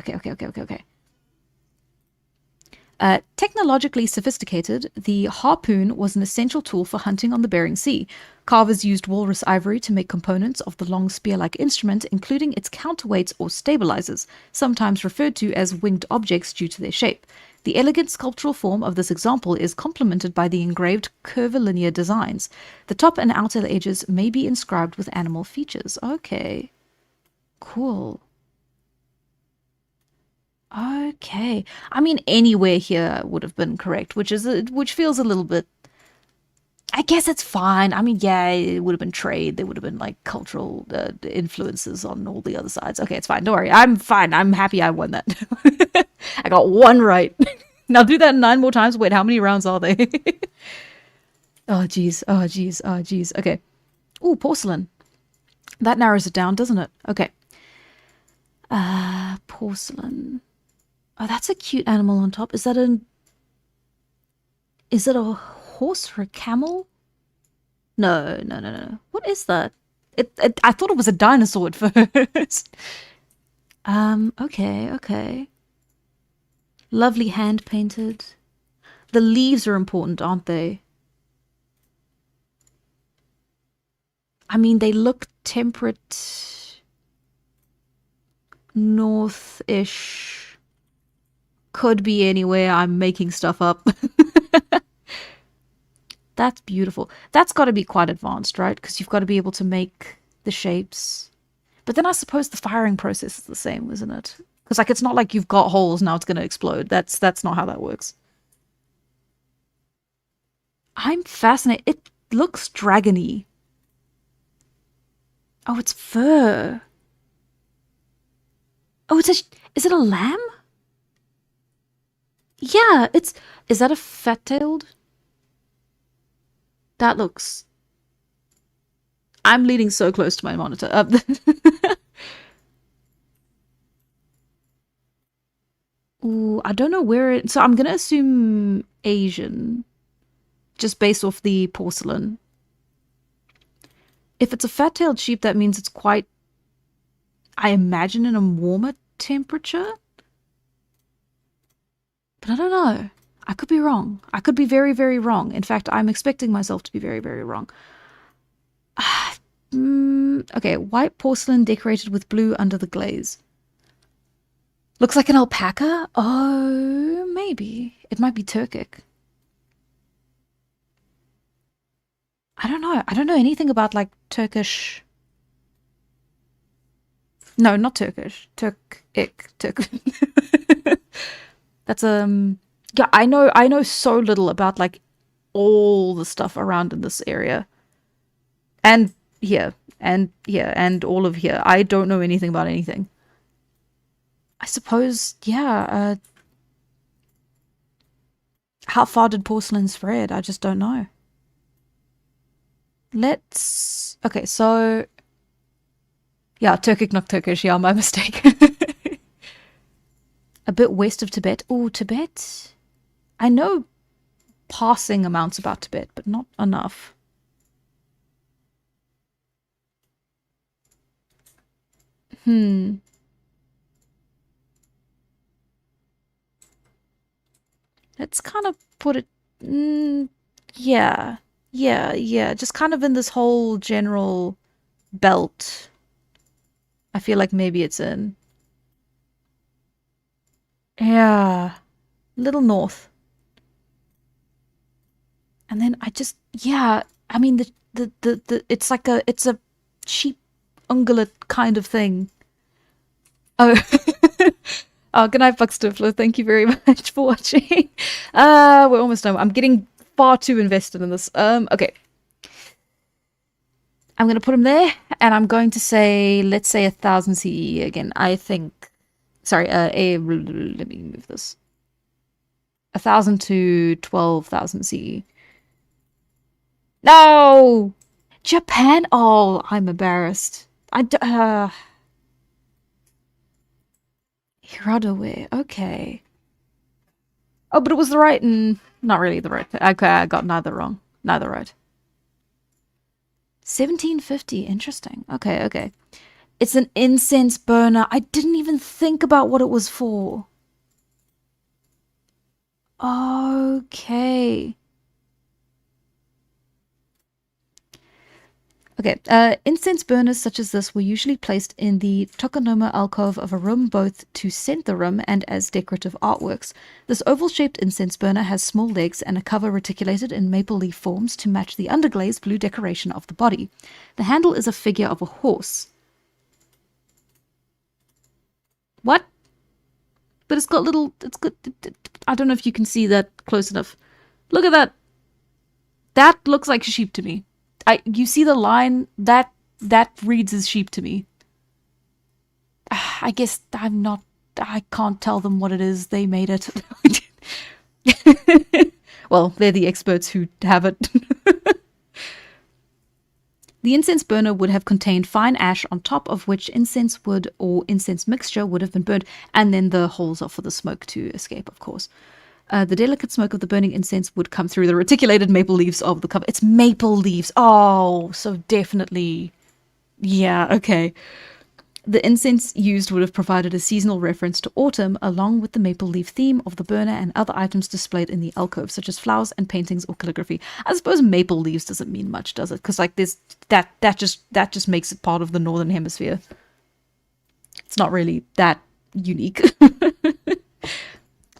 Technologically sophisticated, the harpoon was an essential tool for hunting on the Bering Sea. Carvers used walrus ivory to make components of the long spear-like instrument, including its counterweights or stabilizers, sometimes referred to as winged objects due to their shape. The elegant sculptural form of this example is complemented by the engraved curvilinear designs. The top and outer edges may be inscribed with animal features. Okay. Cool. Okay. I mean, anywhere here would have been correct, which feels a little bit, I guess it's fine. I mean, yeah, it would have been trade. There would have been like cultural influences on all the other sides. Okay, it's fine. Don't worry. I'm fine. I'm happy I won that. I got one right. Now do that 9 more times. Wait, how many rounds are they? Oh, geez. Okay. Ooh, porcelain. That narrows it down, doesn't it? Okay. Porcelain. Oh, that's a cute animal on top. Is it a horse or a camel? No. What is that? I thought it was a dinosaur at first. Okay. Lovely hand painted. The leaves are important, aren't they? I mean, they look temperate, north-ish. Could be anywhere. I'm making stuff up. That's beautiful. That's got to be quite advanced, right? Because you've got to be able to make the shapes. But then I suppose the firing process is the same, isn't it? Because like it's not like you've got holes, now it's going to explode. That's not how that works. I'm fascinated. It looks dragony. Oh, it's fur. Oh, is it a lamb? Yeah, is that a fat-tailed? That looks... I'm leaning so close to my monitor. Ooh, I don't know where it... So I'm going to assume Asian, just based off the porcelain. If it's a fat-tailed sheep, that means it's quite, I imagine, in a warmer temperature. But I don't know. I could be wrong. I could be very, very wrong. In fact, I'm expecting myself to be very, very wrong. Okay, white porcelain decorated with blue under the glaze. Looks like an alpaca? Oh, maybe. It might be Turkic. I don't know. I don't know anything about like Turkish. No, not Turkish. Turk. That's yeah, I know so little about like all the stuff around in this area. And here, and here, and all of here. I don't know anything about anything. I suppose, yeah, how far did porcelain spread? I just don't know. Let's... Okay, so... Yeah, Turkic, not Turkish. Yeah, my mistake. A bit west of Tibet. Oh, Tibet. I know passing amounts about Tibet, but not enough. Let's kind of put it... yeah. Yeah. Just kind of in this whole general belt. I feel like maybe it's in. Yeah. Little north. And then I just... Yeah. I mean, it's like a... It's a sheep ungulate kind of thing. Oh. Oh, good night, Buckstiffler. Thank you very much for watching. We're almost done. I'm getting far too invested in this. Okay. I'm going to put him there, and I'm going to say, let's say 1,000 CE again. I think... Sorry, let me move this. 1,000 to 12,000 CE. No! Japan? Oh, I'm embarrassed. Hiradaway, okay. Oh, but it was the right and not really the right. Okay, I got neither wrong. Neither right. 1750, interesting. Okay. It's an incense burner. I didn't even think about what it was for. Okay. Okay, incense burners such as this were usually placed in the tokonoma alcove of a room both to scent the room and as decorative artworks. This oval-shaped incense burner has small legs and a cover reticulated in maple leaf forms to match the underglazed blue decoration of the body. The handle is a figure of a horse. What? But it's got little... It's got... I don't know if you can see that close enough. Look at that! That looks like sheep to me. You see the line? That reads as sheep to me. I guess I can't tell them what it is. They made it. Well, they're the experts who have it. The incense burner would have contained fine ash on top of which incense wood or incense mixture would have been burned, and then the holes are for the smoke to escape, of course. The delicate smoke of the burning incense would come through the reticulated maple leaves of the cover. It's maple leaves. Oh, so definitely. Yeah, okay. The incense used would have provided a seasonal reference to autumn, along with the maple leaf theme of the burner and other items displayed in the alcove, such as flowers and paintings or calligraphy. I suppose maple leaves doesn't mean much, does it? Because like this, that just makes it part of the northern hemisphere. It's not really that unique.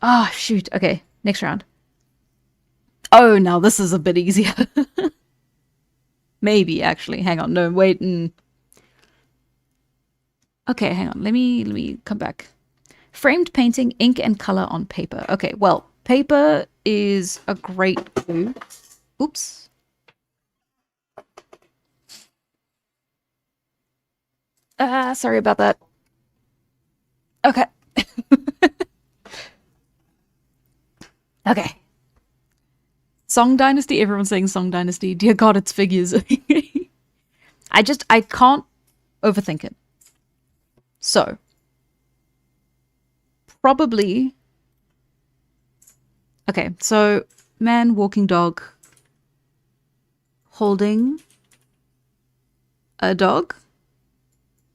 Oh, shoot. Okay, next round. Oh, now this is a bit easier. Maybe, actually. Hang on. No, wait. Okay, hang on. Let me come back. Framed painting, ink and color on paper. Okay, well, paper is a great clue. Oops. Sorry about that. Okay. Okay. Song Dynasty. Everyone's saying Song Dynasty. Dear God, it's figures. I can't overthink it. So, probably... Okay, so man, walking dog, holding a dog?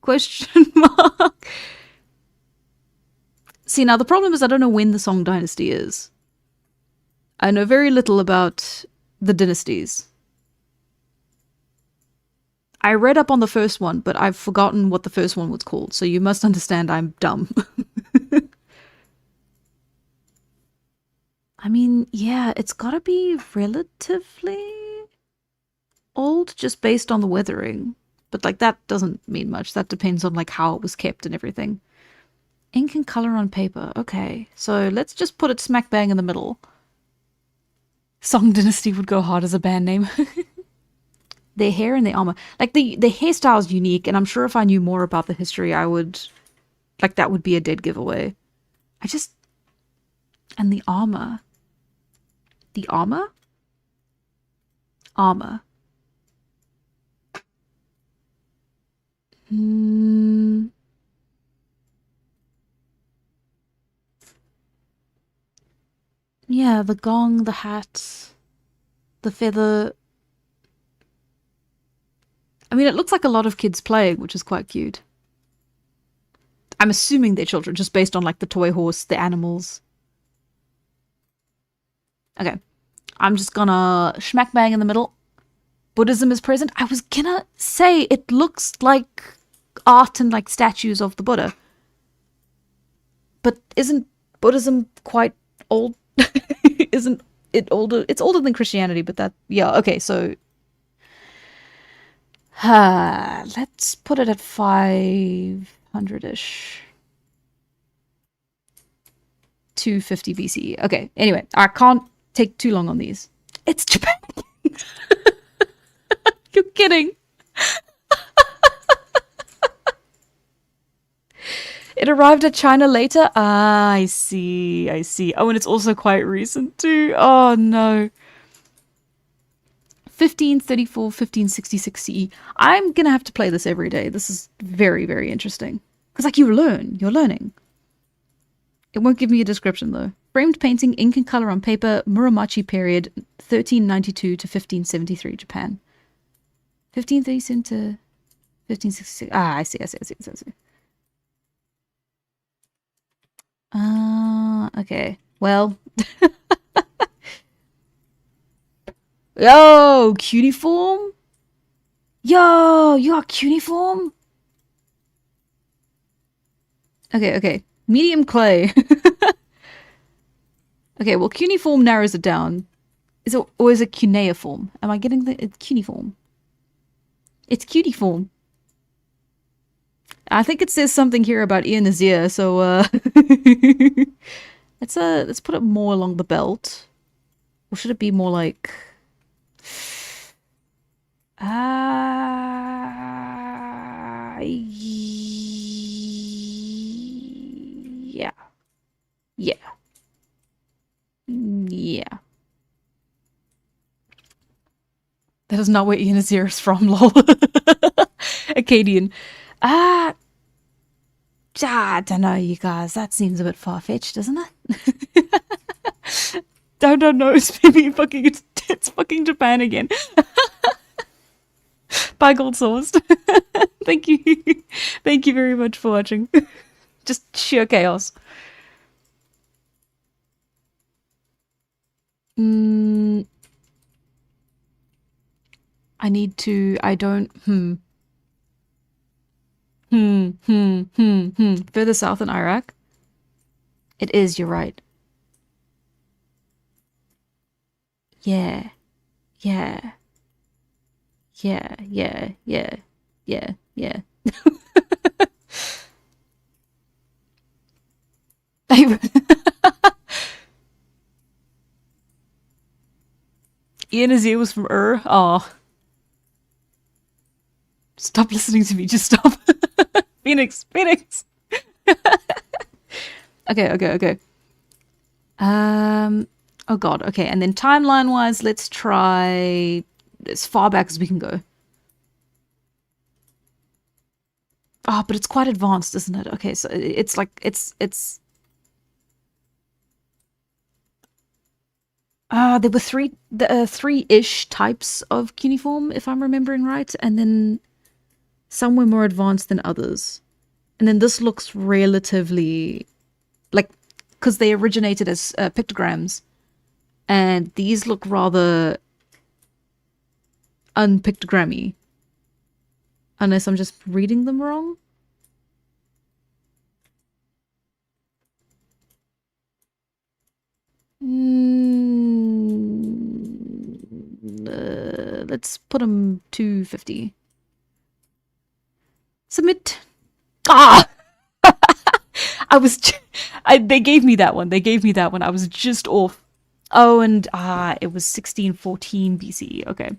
Question mark. See, now the problem is I don't know when the Song Dynasty is. I know very little about the dynasties. I read up on the first one, but I've forgotten what the first one was called, so you must understand I'm dumb. I mean, yeah, it's gotta be relatively old just based on the weathering. But like that doesn't mean much. That depends on like how it was kept and everything. Ink and color on paper. Okay, so let's just put it smack bang in the middle. Song Dynasty would go hard as a band name. Their hair and their armor. Like the hairstyle is unique, and I'm sure if I knew more about the history, I would like that would be a dead giveaway. I just and the armor. The armor? Armor. Hmm. Yeah, the gong, the hat, the feather. I mean, it looks like a lot of kids playing, which is quite cute. I'm assuming they're children, just based on like the toy horse, the animals. Okay. I'm just gonna smack bang in the middle. Buddhism is present. I was gonna say it looks like art and like statues of the Buddha. But isn't Buddhism quite old? Isn't it older? It's older than Christianity, but that, yeah, okay, so. Let's put it at 500-ish. 250 BCE. Okay, anyway, I can't take too long on these. It's Japan. You're kidding. It arrived at China later? Ah, I see, I see. Oh, and it's also quite recent too. Oh, no. 1534, 1566 CE. I'm gonna have to play this every day. This is very, very interesting. Because, like, you're learning. It won't give me a description, though. Framed painting, ink and color on paper, Muromachi period, 1392 to 1573, Japan. 1537 to 1566. Ah, I see. Okay. Well. Yo, cuneiform? Yo, you are cuneiform? Okay. Medium clay. Okay, well, cuneiform narrows it down. Or is it cuneiform? Am I getting it's cuneiform? It's cuneiform. I think it says something here about Ian Nazir, so let's put it more along the belt. Or should it be more like yeah. That is not where Ian Nazir is from, lol. Akkadian. I don't know, you guys. That seems a bit far-fetched, doesn't it? Don't know. It's fucking Japan again. Bye, gold sourced. Thank you. Thank you very much for watching. Just sheer chaos. I need to. I don't. Further south in Iraq. It is. You're right. Yeah. Ian Azir was from Ur. Oh. Stop listening to me. Just stop. Phoenix. Okay. Oh god, okay. And then timeline-wise, let's try as far back as we can go. Oh, but it's quite advanced, isn't it? Okay, so it's like, it's... there were three-ish types of cuneiform, if I'm remembering right, and then some were more advanced than others. And then this looks relatively, like, because they originated as pictograms, and these look rather unpictogrammy. Unless I'm just reading them wrong. Let's put them 250. Submit. Ah! They gave me that one. They gave me that one. I was just off. Oh, and it was 1614 BCE. Okay.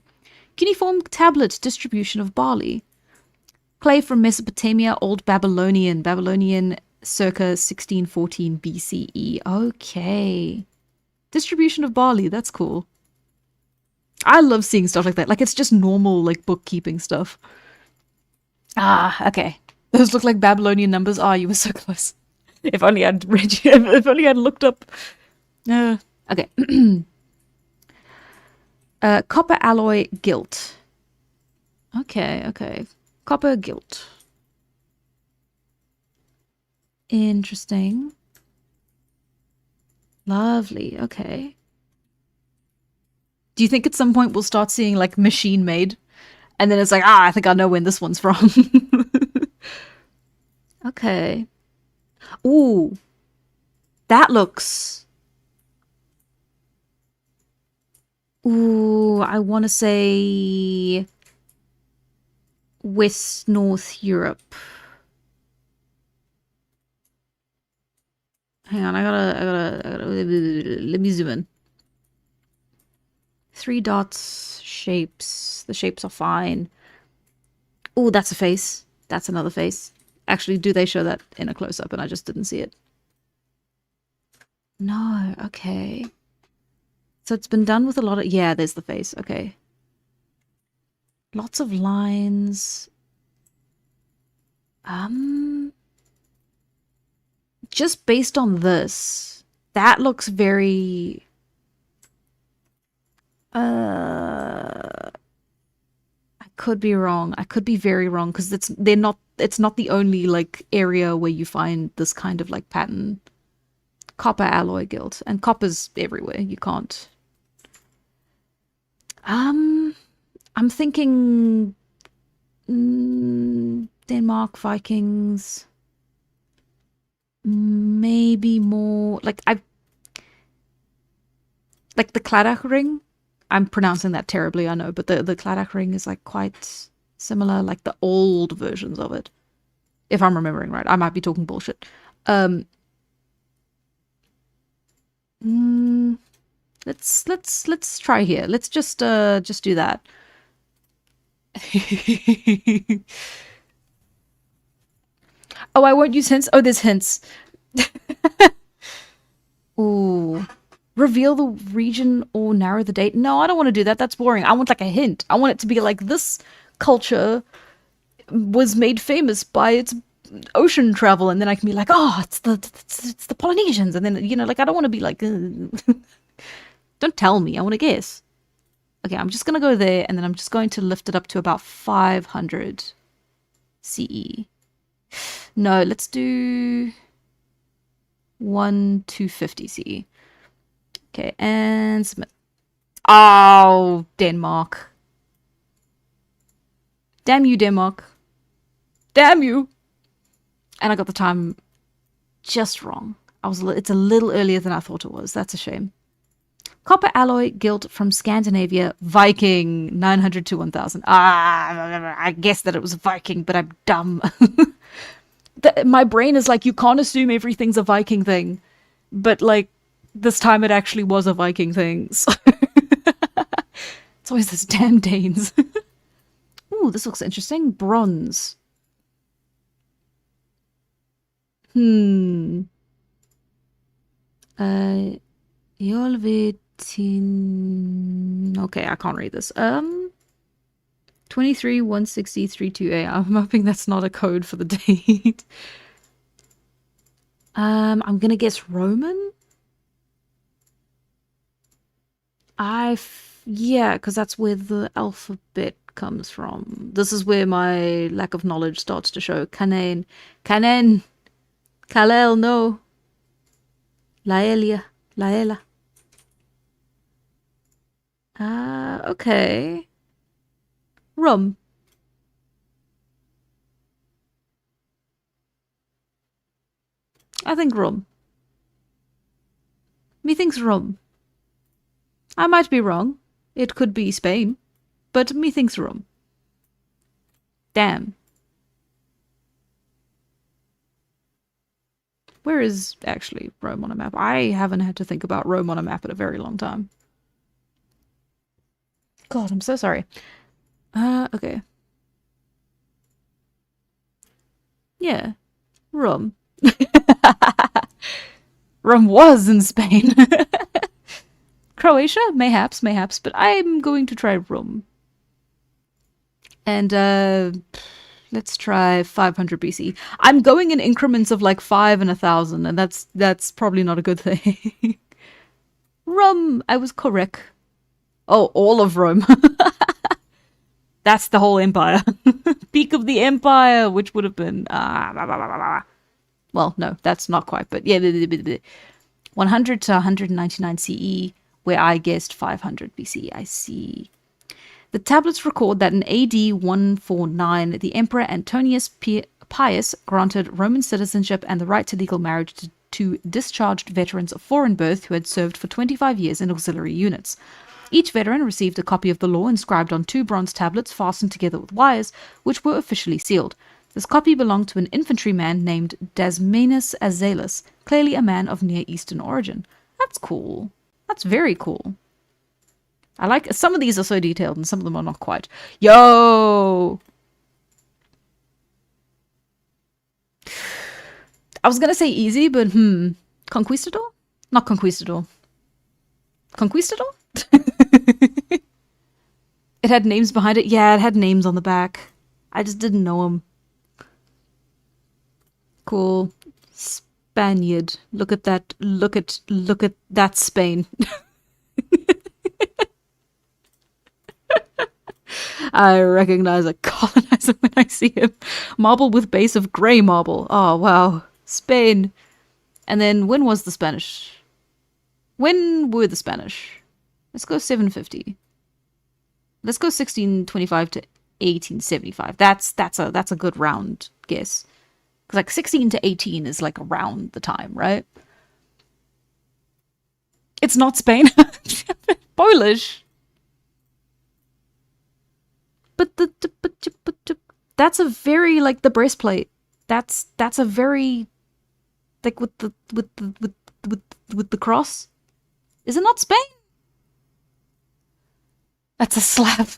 Cuneiform tablet distribution of barley. Clay from Mesopotamia, Old Babylonian. Babylonian circa 1614 BCE. Okay. Distribution of barley. That's cool. I love seeing stuff like that. Like, it's just normal, like, bookkeeping stuff. Okay. Those look like Babylonian numbers. You were so close. If only I'd read you. If only I'd looked up. Okay. Copper alloy gilt. Okay. Copper gilt. Interesting. Lovely. Okay. Do you think at some point we'll start seeing like machine made? And then it's like, I think I know when this one's from. Okay. Ooh. That looks... Ooh, I want to say... West North Europe. Hang on, I gotta let me zoom in. 3 dots, shapes. The shapes are fine. Oh, that's a face. That's another face. Actually, do they show that in a close-up and I just didn't see it? No, okay. So it's been done with a lot of... Yeah, there's the face, okay. Lots of lines. Just based on this, that looks very... I could be wrong. I could be very wrong because it's not the only like area where you find this kind of like pattern. Copper alloy gilt, and copper's everywhere. You can't. I'm thinking Denmark, Vikings, maybe more like like the Cladach ring. I'm pronouncing that terribly, I know, but the Cladach ring is like quite similar, like the old versions of it. If I'm remembering right. I might be talking bullshit. Let's try here. Let's just do that. Oh, I won't use hints. Oh, there's hints. Ooh. Reveal the region or narrow the date. No, I don't want to do that. That's boring. I want like a hint. I want it to be like this culture was made famous by its ocean travel, and then I can be like, oh, it's the Polynesians, and then, you know, like I don't want to be like, don't tell me. I want to guess. Okay, I'm just gonna go there, and then I'm just going to lift it up to about 500 CE. No, let's do 250 CE. Okay, and submit. Oh, Denmark. Damn you, Denmark. Damn you. And I got the time just wrong. It's a little earlier than I thought it was. That's a shame. Copper alloy gilt from Scandinavia. Viking. 900 to 1000. I guessed that it was Viking, but I'm dumb. My brain is like, you can't assume everything's a Viking thing. But like, this time it actually was a Viking thing. So it's always this damn Danes. Ooh, this looks interesting. Bronze. Yolvetin. Okay, I can't read this. 23 160 32A. I'm hoping that's not a code for the date. I'm gonna guess Roman. Yeah, because that's where the alphabet comes from. This is where my lack of knowledge starts to show. Kanen. Kalel, no. Laelia. Okay. Rum. I think rum. Methinks rum. I might be wrong. It could be Spain. but methinks Rome. Damn. Where is actually Rome on a map? I haven't had to think about Rome on a map in a very long time. God, I'm so sorry. Okay. Yeah. Rome. Rome was in Spain. Croatia? Mayhaps, but I'm going to try Rome. And, let's try 500 BC. I'm going in increments of like 5 and 1,000, and that's probably not a good thing. Rome, I was correct. Oh, all of Rome. That's the whole empire. Peak of the empire, which would have been... blah, blah, blah, blah. Well, no, that's not quite, but yeah. 100 to 199 CE, where I guessed 500 BC. I see. The tablets record that in AD 149, the Emperor Antonius Pius granted Roman citizenship and the right to legal marriage to discharged veterans of foreign birth who had served for 25 years in auxiliary units. Each veteran received a copy of the law inscribed on 2 bronze tablets fastened together with wires, which were officially sealed. This copy belonged to an infantryman named Dasmanus Azalis, clearly a man of Near Eastern origin. That's cool. That's very cool. I like... Some of these are so detailed and some of them are not quite. Yo! I was gonna say easy, but Conquistador? Not Conquistador. Conquistador? It had names behind it. Yeah, it had names on the back. I just didn't know them. Cool. Spaniard. Look at that. Look at that Spain. I recognize a colonizer when I see him. Marble with base of grey marble. Oh, wow. Spain. And then when was the Spanish? When were the Spanish? Let's go 750. Let's go 1625 to 1875. That's a good round guess. Because like 16 to 18 is like around the time, right? It's not Spain. Polish. But that's a very like the breastplate. That's a very like with the cross. Is it not Spain? That's a slap.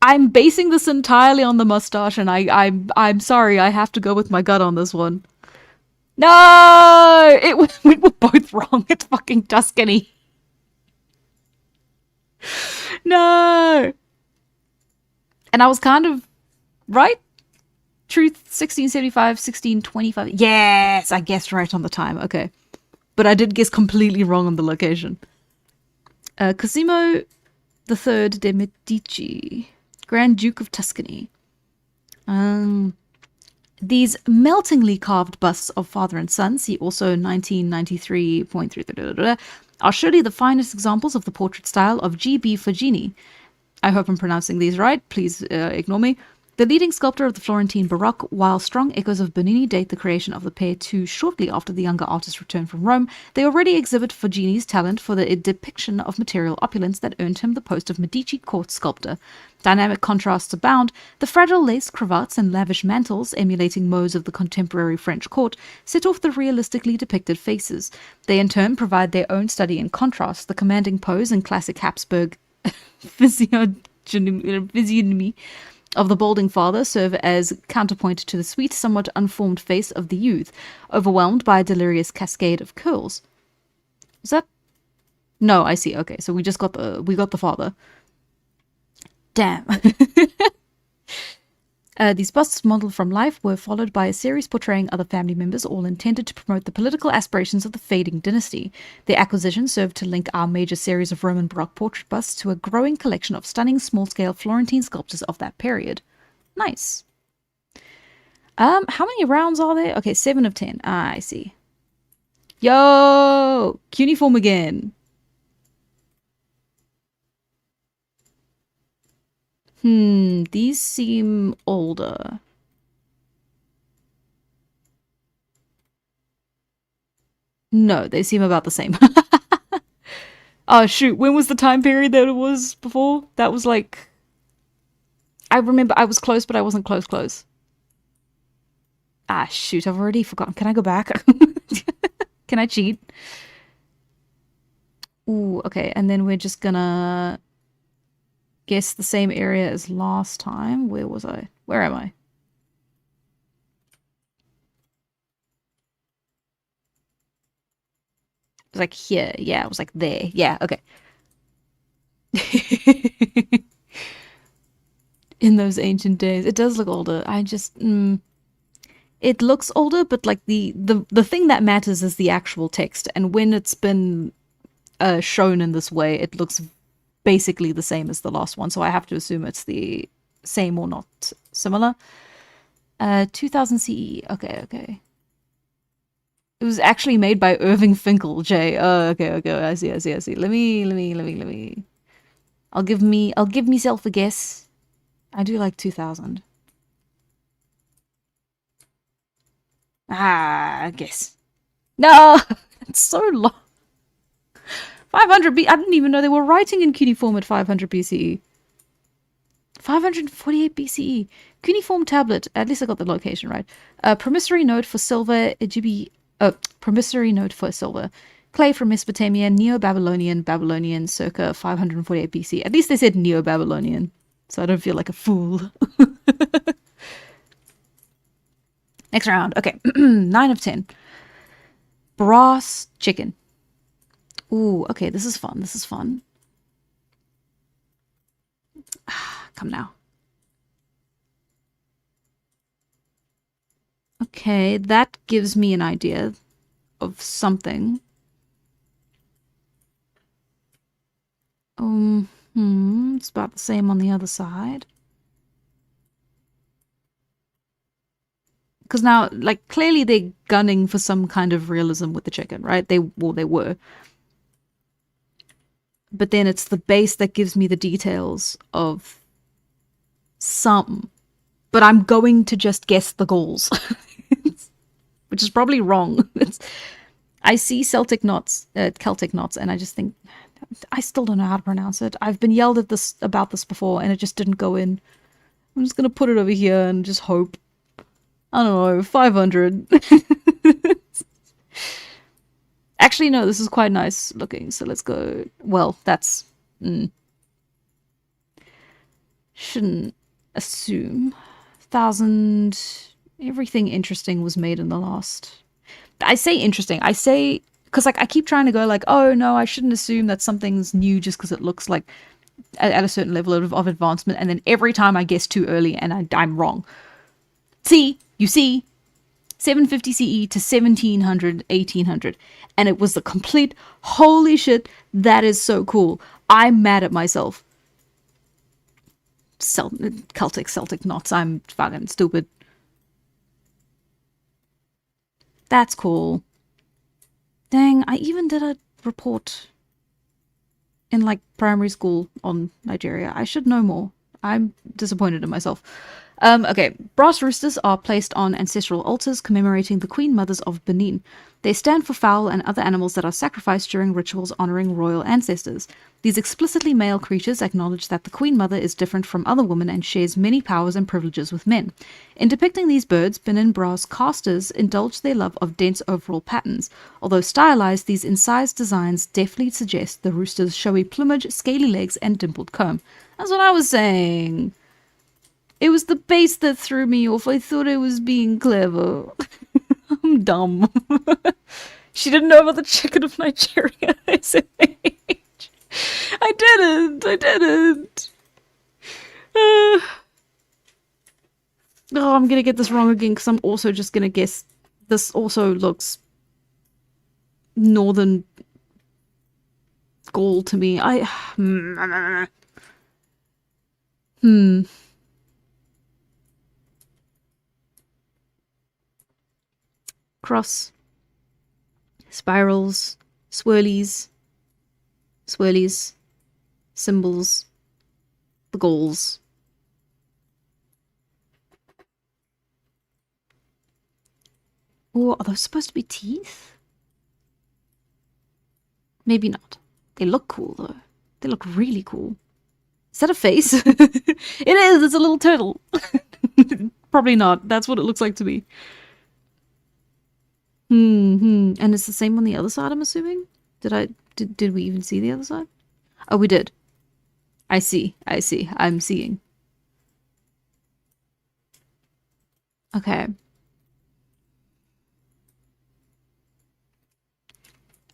I'm basing this entirely on the mustache, and I'm sorry, I have to go with my gut on this one. No, we were both wrong. It's fucking Tuscany. No, and I was kind of right. Truth, 1675, 1625. Yes, I guessed right on the time. Okay, but I did guess completely wrong on the location. Cosimo III de' Medici, Grand Duke of Tuscany. These meltingly carved busts of father and son, see also 1993.3, are surely the finest examples of the portrait style of G.B. Foggini. I hope I'm pronouncing these right. Please ignore me. The leading sculptor of the Florentine Baroque, while strong echoes of Bernini date the creation of the pair too shortly after the younger artist returned from Rome, they already exhibit Foggini's talent for the depiction of material opulence that earned him the post of Medici court sculptor. Dynamic contrasts abound. The fragile lace cravats and lavish mantles, emulating modes of the contemporary French court, set off the realistically depicted faces. They in turn provide their own study in contrast. The commanding pose and classic Habsburg physiognomy of the balding father serve as counterpoint to the sweet, somewhat unformed face of the youth, overwhelmed by a delirious cascade of curls. Is that... No, I see. Okay, so we got the father. Damn. These busts modeled from life were followed by a series portraying other family members, all intended to promote the political aspirations of the fading dynasty. Their acquisition served to link our major series of Roman Baroque portrait busts to a growing collection of stunning small-scale Florentine sculptures of that period. Nice. How many rounds are there? Okay, 7 of 10. Ah, I see. Yo! Cuneiform again. These seem older. No, they seem about the same. Oh, shoot. When was the time period that it was before? That was like... I remember I was close, but I wasn't close. Ah, shoot. I've already forgotten. Can I go back? Can I cheat? Ooh, okay. And then we're just gonna guess the same area as last time. Where was I? Where am I? It was like here. Yeah, it was like there. Yeah, okay. In those ancient days. It does look older. I just... it looks older, but like the thing that matters is the actual text. And when it's been shown in this way, it looks basically the same as the last one. So I have to assume it's the same or not similar. 2000 CE. Okay. It was actually made by Irving Finkel, Jay. Oh, okay. I see. Let me. I'll give myself a guess. I do like 2000. I guess. No, it's so long. 500 B. I didn't even know they were writing in cuneiform at 500 BCE. 548 BCE. Cuneiform tablet. At least I got the location right. Promissory note for silver. Promissory note for silver. Clay from Mesopotamia. Neo-Babylonian. Babylonian circa 548 BC. At least they said Neo-Babylonian. So I don't feel like a fool. Next round. Okay. 9 of 10. Brass chicken. Ooh, okay. This is fun. Come now. Okay, that gives me an idea of something. It's about the same on the other side. Because now, like, clearly they're gunning for some kind of realism with the chicken, right? They were. But then it's the base that gives me the details of some. But I'm going to just guess the Gauls. Which is probably wrong. I see Celtic knots, Celtic knots, and I just think... I still don't know how to pronounce it. I've been yelled at about this before, and it just didn't go in. I'm just going to put it over here and just hope. I don't know, 500. Actually, no, this is quite nice looking, so let's go... Well, that's... Shouldn't assume. 1,000... Everything interesting was made in the last... I say interesting. I say... Because like I keep trying to go like, oh no, I shouldn't assume that something's new just because it looks like at a certain level of advancement. And then every time I guess too early and I'm wrong. You see, 750 CE to 1700, 1800. And it was the complete, holy shit, that is so cool. I'm mad at myself. Celtic knots, I'm fucking stupid. That's cool. Dang, I even did a report in like primary school on Nigeria. I should know more. I'm disappointed in myself. Okay, brass roosters are placed on ancestral altars commemorating the Queen Mothers of Benin. They stand for fowl and other animals that are sacrificed during rituals honoring royal ancestors. These explicitly male creatures acknowledge that the Queen Mother is different from other women and shares many powers and privileges with men. In depicting these birds, Benin brass casters indulge their love of dense overall patterns. Although stylized, these incised designs deftly suggest the rooster's showy plumage, scaly legs, and dimpled comb. That's what I was saying. It was the base that threw me off. I thought I was being clever. I'm dumb. She didn't know about the chicken of Nigeria. I didn't. Oh, I'm gonna get this wrong again because I'm also just gonna guess. This also looks northern Gaul to me. Cross, spirals, swirlies, symbols, the Gauls. Oh, are those supposed to be teeth? Maybe not. They look cool, though. They look really cool. Is that a face? It is! It's a little turtle. Probably not. That's what it looks like to me. And it's the same on the other side, I'm assuming? Did we even see the other side? Oh, we did. I see. I'm seeing. Okay.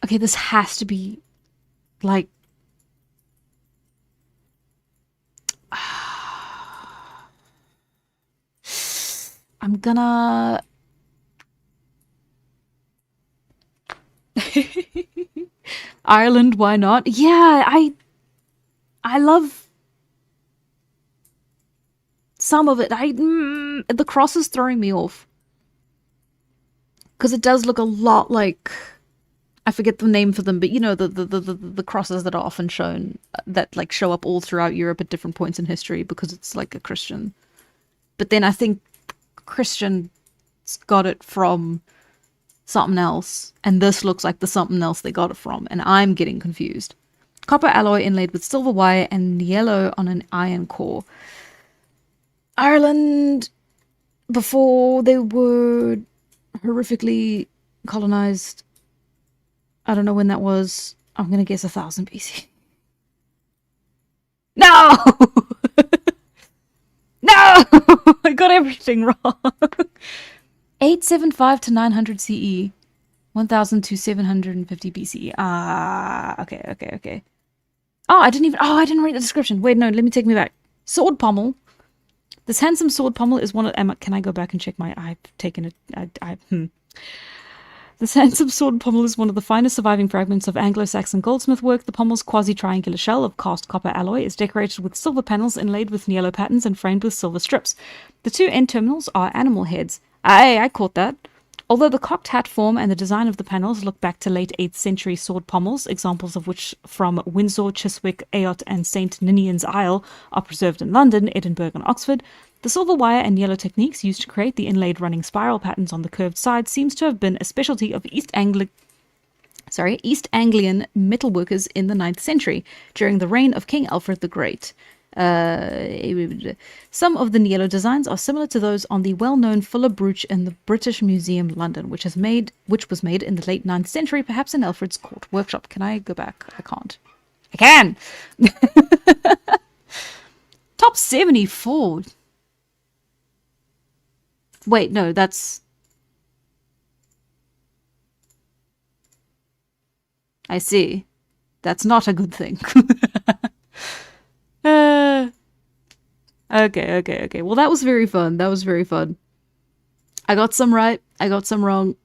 Okay, this has to be, like... I'm gonna... Ireland, why not? Yeah, I love some of it. The cross is throwing me off. Because it does look a lot like... I forget the name for them, but you know, the crosses that are often shown, that like show up all throughout Europe at different points in history because it's like a Christian. But then I think Christian got it from something else, and this looks like the something else they got it from, and I'm getting confused. Copper alloy inlaid with silver wire and yellow on an iron core. Ireland, before they were horrifically colonized, I don't know when that was. I'm gonna guess 1000 BC. No! No! I got everything wrong. 875 to 900 CE. 1000 to 750 BCE. Okay. Oh, I didn't read the description. Wait, no, let me take me back. Sword pommel. This handsome sword pommel is one of... Can I go back and check my... I've taken it... This handsome sword pommel is one of the finest surviving fragments of Anglo-Saxon goldsmith work. The pommel's quasi-triangular shell of cast copper alloy is decorated with silver panels inlaid with yellow patterns and framed with silver strips. The two end terminals are animal heads. I caught that. Although the cocked hat form and the design of the panels look back to late 8th century sword pommels, examples of which from Windsor, Chiswick, Ayotte and St. Ninian's Isle are preserved in London, Edinburgh and Oxford, the silver wire and yellow techniques used to create the inlaid running spiral patterns on the curved sides seems to have been a specialty of East Anglian metalworkers in the 9th century, during the reign of King Alfred the Great. Some of the yellow designs are similar to those on the well-known Fuller brooch in the British Museum, London, which was made in the late 9th century, perhaps in Alfred's court workshop. Can I go back? I can't. I can! Top 74. Wait, no, that's... I see. That's not a good thing. Okay. Well, that was very fun. I got some right. I got some wrong.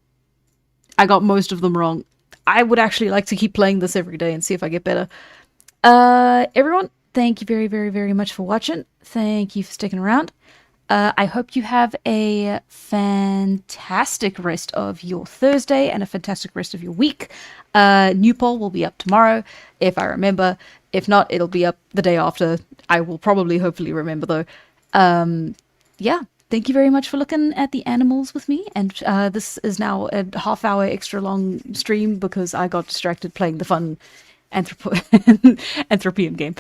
I got most of them wrong. I would actually like to keep playing this every day and see if I get better. Everyone, thank you very, very, very much for watching. Thank you for sticking around. I hope you have a fantastic rest of your Thursday and a fantastic rest of your week. New poll will be up tomorrow, if I remember. If not, it'll be up the day after. I will probably, hopefully remember though. Yeah, thank you very much for looking at the animals with me. And this is now a half-hour extra long stream because I got distracted playing the fun Anthropium game.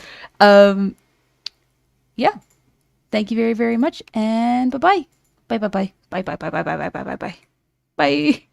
Yeah. Thank you very, very much, and bye-bye. Bye. Bye.